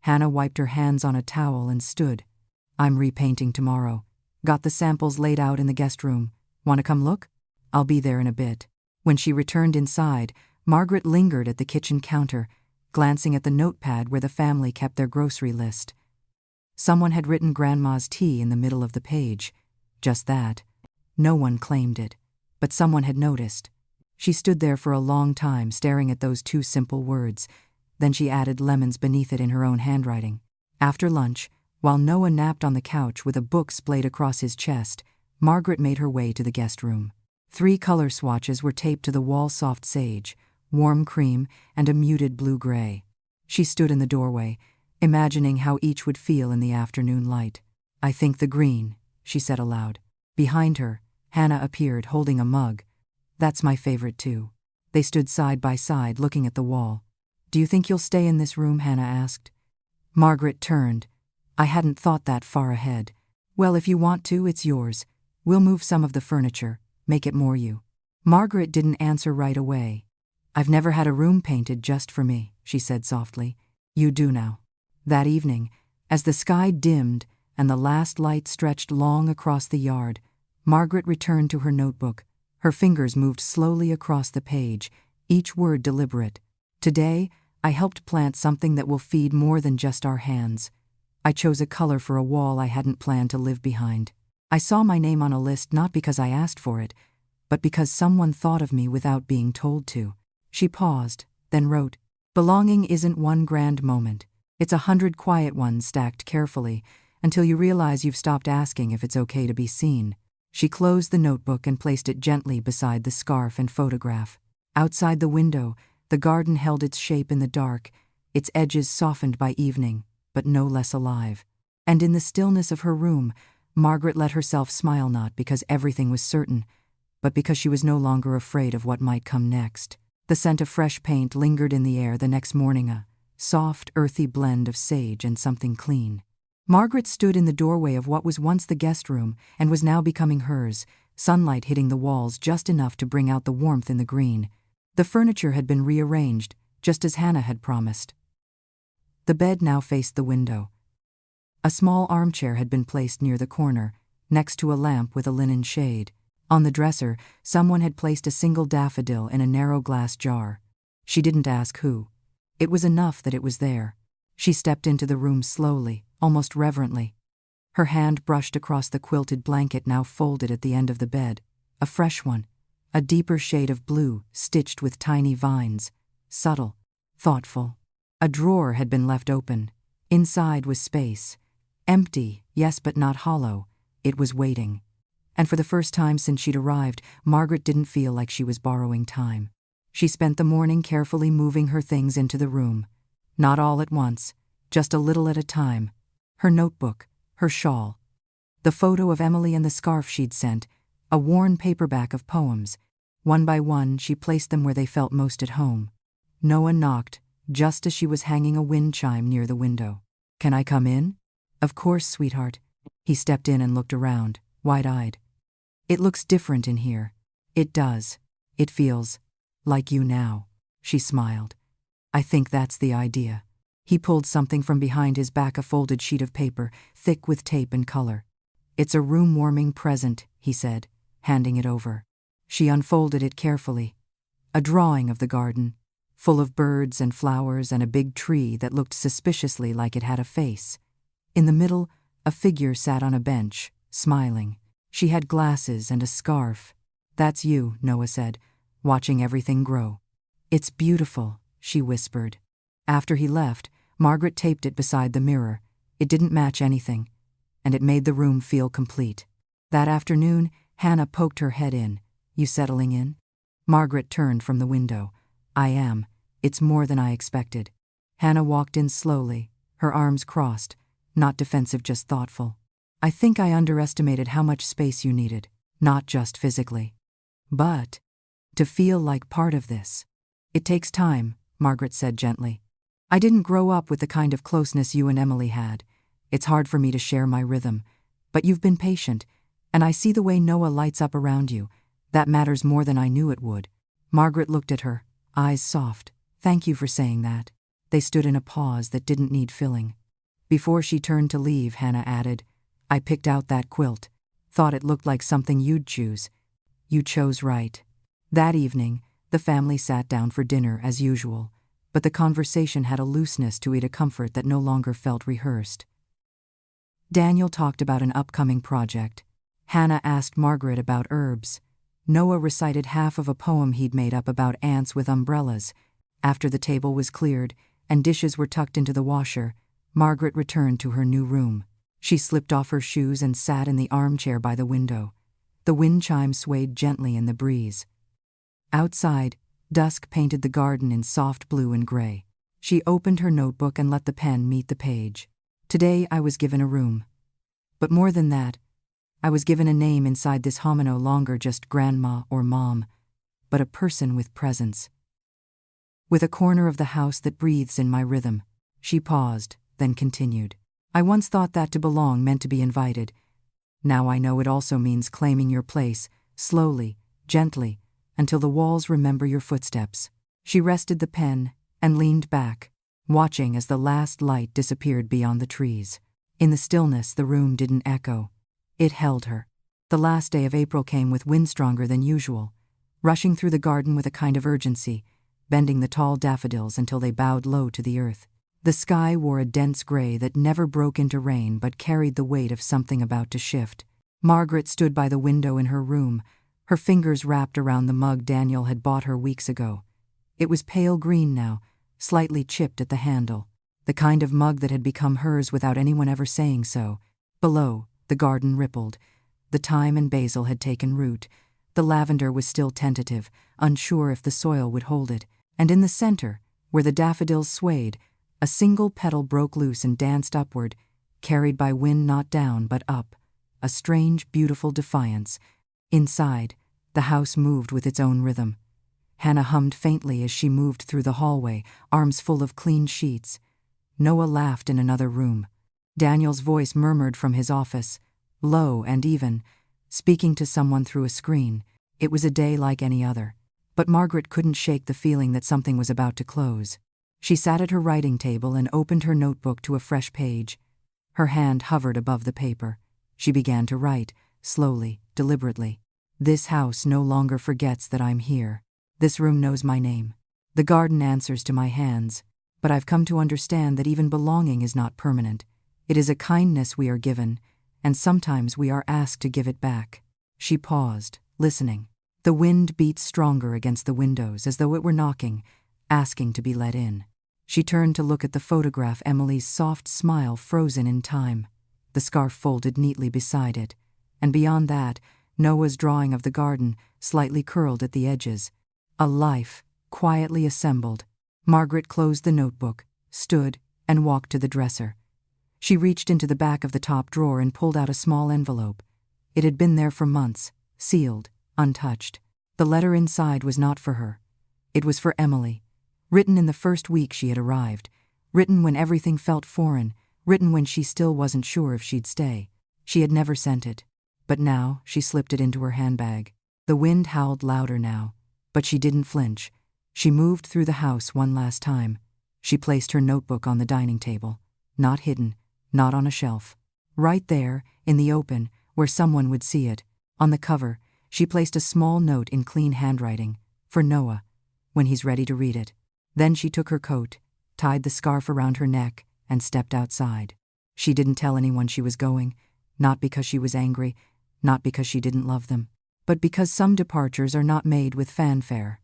Hannah wiped her hands on a towel and stood. I'm repainting tomorrow. Got the samples laid out in the guest room. Want to come look? I'll be there in a bit. When she returned inside, Margaret lingered at the kitchen counter, glancing at the notepad where the family kept their grocery list. Someone had written Grandma's tea in the middle of the page. Just that. No one claimed it, but someone had noticed. She stood there for a long time staring at those two simple words. Then she added lemons beneath it in her own handwriting. After lunch, while Noah napped on the couch with a book splayed across his chest, Margaret made her way to the guest room. 3 color swatches were taped to the wall: soft sage, warm cream, and a muted blue-gray. She stood in the doorway, imagining how each would feel in the afternoon light. I think the green, she said aloud. Behind her, Hannah appeared holding a mug. That's my favorite too. They stood side by side looking at the wall. Do you think you'll stay in this room? Hannah asked. Margaret turned. I hadn't thought that far ahead. Well, if you want to, it's yours. We'll move some of the furniture, make it more you. Margaret didn't answer right away. I've never had a room painted just for me, she said softly. You do now. That evening, as the sky dimmed and the last light stretched long across the yard, Margaret returned to her notebook. Her fingers moved slowly across the page, each word deliberate. Today, I helped plant something that will feed more than just our hands. I chose a color for a wall I hadn't planned to live behind. I saw my name on a list not because I asked for it, but because someone thought of me without being told to. She paused, then wrote, Belonging isn't one grand moment. It's 100 quiet ones stacked carefully, until you realize you've stopped asking if it's okay to be seen. She closed the notebook and placed it gently beside the scarf and photograph. Outside the window, the garden held its shape in the dark, its edges softened by evening, but no less alive. And in the stillness of her room, Margaret let herself smile, not because everything was certain, but because she was no longer afraid of what might come next. The scent of fresh paint lingered in the air the next morning, a soft, earthy blend of sage and something clean. Margaret stood in the doorway of what was once the guest room and was now becoming hers, sunlight hitting the walls just enough to bring out the warmth in the green. The furniture had been rearranged, just as Hannah had promised. The bed now faced the window. A small armchair had been placed near the corner, next to a lamp with a linen shade. On the dresser, someone had placed a single daffodil in a narrow glass jar. She didn't ask who. It was enough that it was there. She stepped into the room slowly, almost reverently. Her hand brushed across the quilted blanket now folded at the end of the bed. A fresh one, a deeper shade of blue, stitched with tiny vines. Subtle, thoughtful. A drawer had been left open. Inside was space. Empty, yes, but not hollow. It was waiting. And for the first time since she'd arrived, Margaret didn't feel like she was borrowing time. She spent the morning carefully moving her things into the room. Not all at once, just a little at a time. Her notebook, her shawl, the photo of Emily and the scarf she'd sent, a worn paperback of poems. One by one, she placed them where they felt most at home. Noah knocked, just as she was hanging a wind chime near the window. Can I come in? Of course, sweetheart. He stepped in and looked around, wide-eyed. It looks different in here. It does. It feels like you now. She smiled. I think that's the idea. He pulled something from behind his back, a folded sheet of paper, thick with tape and color. It's a room-warming present, he said, handing it over. She unfolded it carefully. A drawing of the garden, full of birds and flowers and a big tree that looked suspiciously like it had a face. In the middle, a figure sat on a bench, smiling. She had glasses and a scarf. That's you, Noah said, watching everything grow. It's beautiful, she whispered. After he left, Margaret taped it beside the mirror. It didn't match anything, and it made the room feel complete. That afternoon, Hannah poked her head in. You settling in? Margaret turned from the window. I am. It's more than I expected. Hannah walked in slowly, her arms crossed, not defensive, just thoughtful. I think I underestimated how much space you needed, not just physically, but to feel like part of this. It takes time, Margaret said gently. I didn't grow up with the kind of closeness you and Emily had. It's hard for me to share my rhythm, but you've been patient, and I see the way Noah lights up around you. That matters more than I knew it would. Margaret looked at her, eyes soft. Thank you for saying that. They stood in a pause that didn't need filling. Before she turned to leave, Hannah added, "I picked out that quilt. Thought it looked like something you'd choose. You chose right." That evening, the family sat down for dinner as usual, but the conversation had a looseness to it, a comfort that no longer felt rehearsed. Daniel talked about an upcoming project. Hannah asked Margaret about herbs. Noah recited half of a poem he'd made up about ants with umbrellas. After the table was cleared and dishes were tucked into the washer, Margaret returned to her new room. She slipped off her shoes and sat in the armchair by the window. The wind chime swayed gently in the breeze. Outside, dusk painted the garden in soft blue and gray. She opened her notebook and let the pen meet the page. Today I was given a room. But more than that, I was given a name inside this home, no longer just grandma or mom, but a person with presence. With a corner of the house that breathes in my rhythm. She paused, then continued. I once thought that to belong meant to be invited. Now I know it also means claiming your place, slowly, gently, until the walls remember your footsteps. She rested the pen and leaned back, watching as the last light disappeared beyond the trees. In the stillness, the room didn't echo. It held her. The last day of April came with wind stronger than usual, rushing through the garden with a kind of urgency, bending the tall daffodils until they bowed low to the earth. The sky wore a dense gray that never broke into rain but carried the weight of something about to shift. Margaret stood by the window in her room, her fingers wrapped around the mug Daniel had bought her weeks ago. It was pale green now, slightly chipped at the handle, the kind of mug that had become hers without anyone ever saying so. Below, the garden rippled. The thyme and basil had taken root. The lavender was still tentative, unsure if the soil would hold it. And in the center, where the daffodils swayed, a single petal broke loose and danced upward, carried by wind not down but up, a strange, beautiful defiance. Inside, the house moved with its own rhythm. Hannah hummed faintly as she moved through the hallway, arms full of clean sheets. Noah laughed in another room. Daniel's voice murmured from his office, low and even, speaking to someone through a screen. It was a day like any other. But Margaret couldn't shake the feeling that something was about to close. She sat at her writing table and opened her notebook to a fresh page. Her hand hovered above the paper. She began to write, slowly, deliberately. This house no longer forgets that I'm here. This room knows my name. The garden answers to my hands. But I've come to understand that even belonging is not permanent. It is a kindness we are given, and sometimes we are asked to give it back. She paused, listening. The wind beat stronger against the windows as though it were knocking, asking to be let in. She turned to look at the photograph, Emily's soft smile frozen in time, the scarf folded neatly beside it, and beyond that, Noah's drawing of the garden, slightly curled at the edges. A life, quietly assembled. Margaret closed the notebook, stood, and walked to the dresser. She reached into the back of the top drawer and pulled out a small envelope. It had been there for months, sealed, untouched. The letter inside was not for her. It was for Emily. Written in the first week she had arrived. Written when everything felt foreign. Written when she still wasn't sure if she'd stay. She had never sent it. But now she slipped it into her handbag. The wind howled louder now, but she didn't flinch. She moved through the house one last time. She placed her notebook on the dining table. Not hidden, not on a shelf. Right there, in the open, where someone would see it. On the cover, she placed a small note in clean handwriting, for Noah, when he's ready to read it. Then she took her coat, tied the scarf around her neck, and stepped outside. She didn't tell anyone she was going, not because she was angry, not because she didn't love them, but because some departures are not made with fanfare.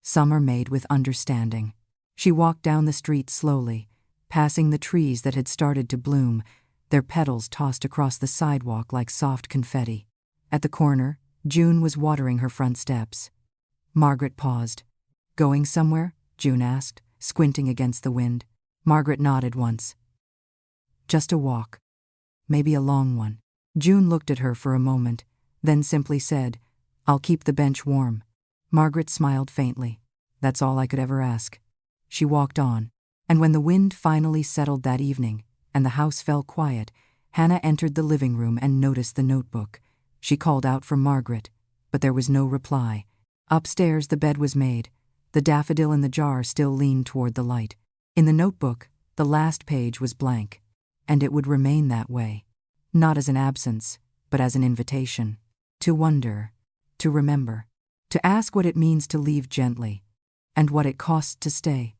Some are made with understanding. She walked down the street slowly, passing the trees that had started to bloom, their petals tossed across the sidewalk like soft confetti. At the corner, June was watering her front steps. Margaret paused. Going somewhere? June asked, squinting against the wind. Margaret nodded once. Just a walk. Maybe a long one. June looked at her for a moment, then simply said, I'll keep the bench warm. Margaret smiled faintly. That's all I could ever ask. She walked on, and when the wind finally settled that evening, and the house fell quiet, Hannah entered the living room and noticed the notebook. She called out for Margaret, but there was no reply. Upstairs the bed was made, The daffodil in the jar still leaned toward the light. In the notebook, the last page was blank, and it would remain that way. Not as an absence, but as an invitation. To wonder, to remember, to ask what it means to leave gently, and what it costs to stay.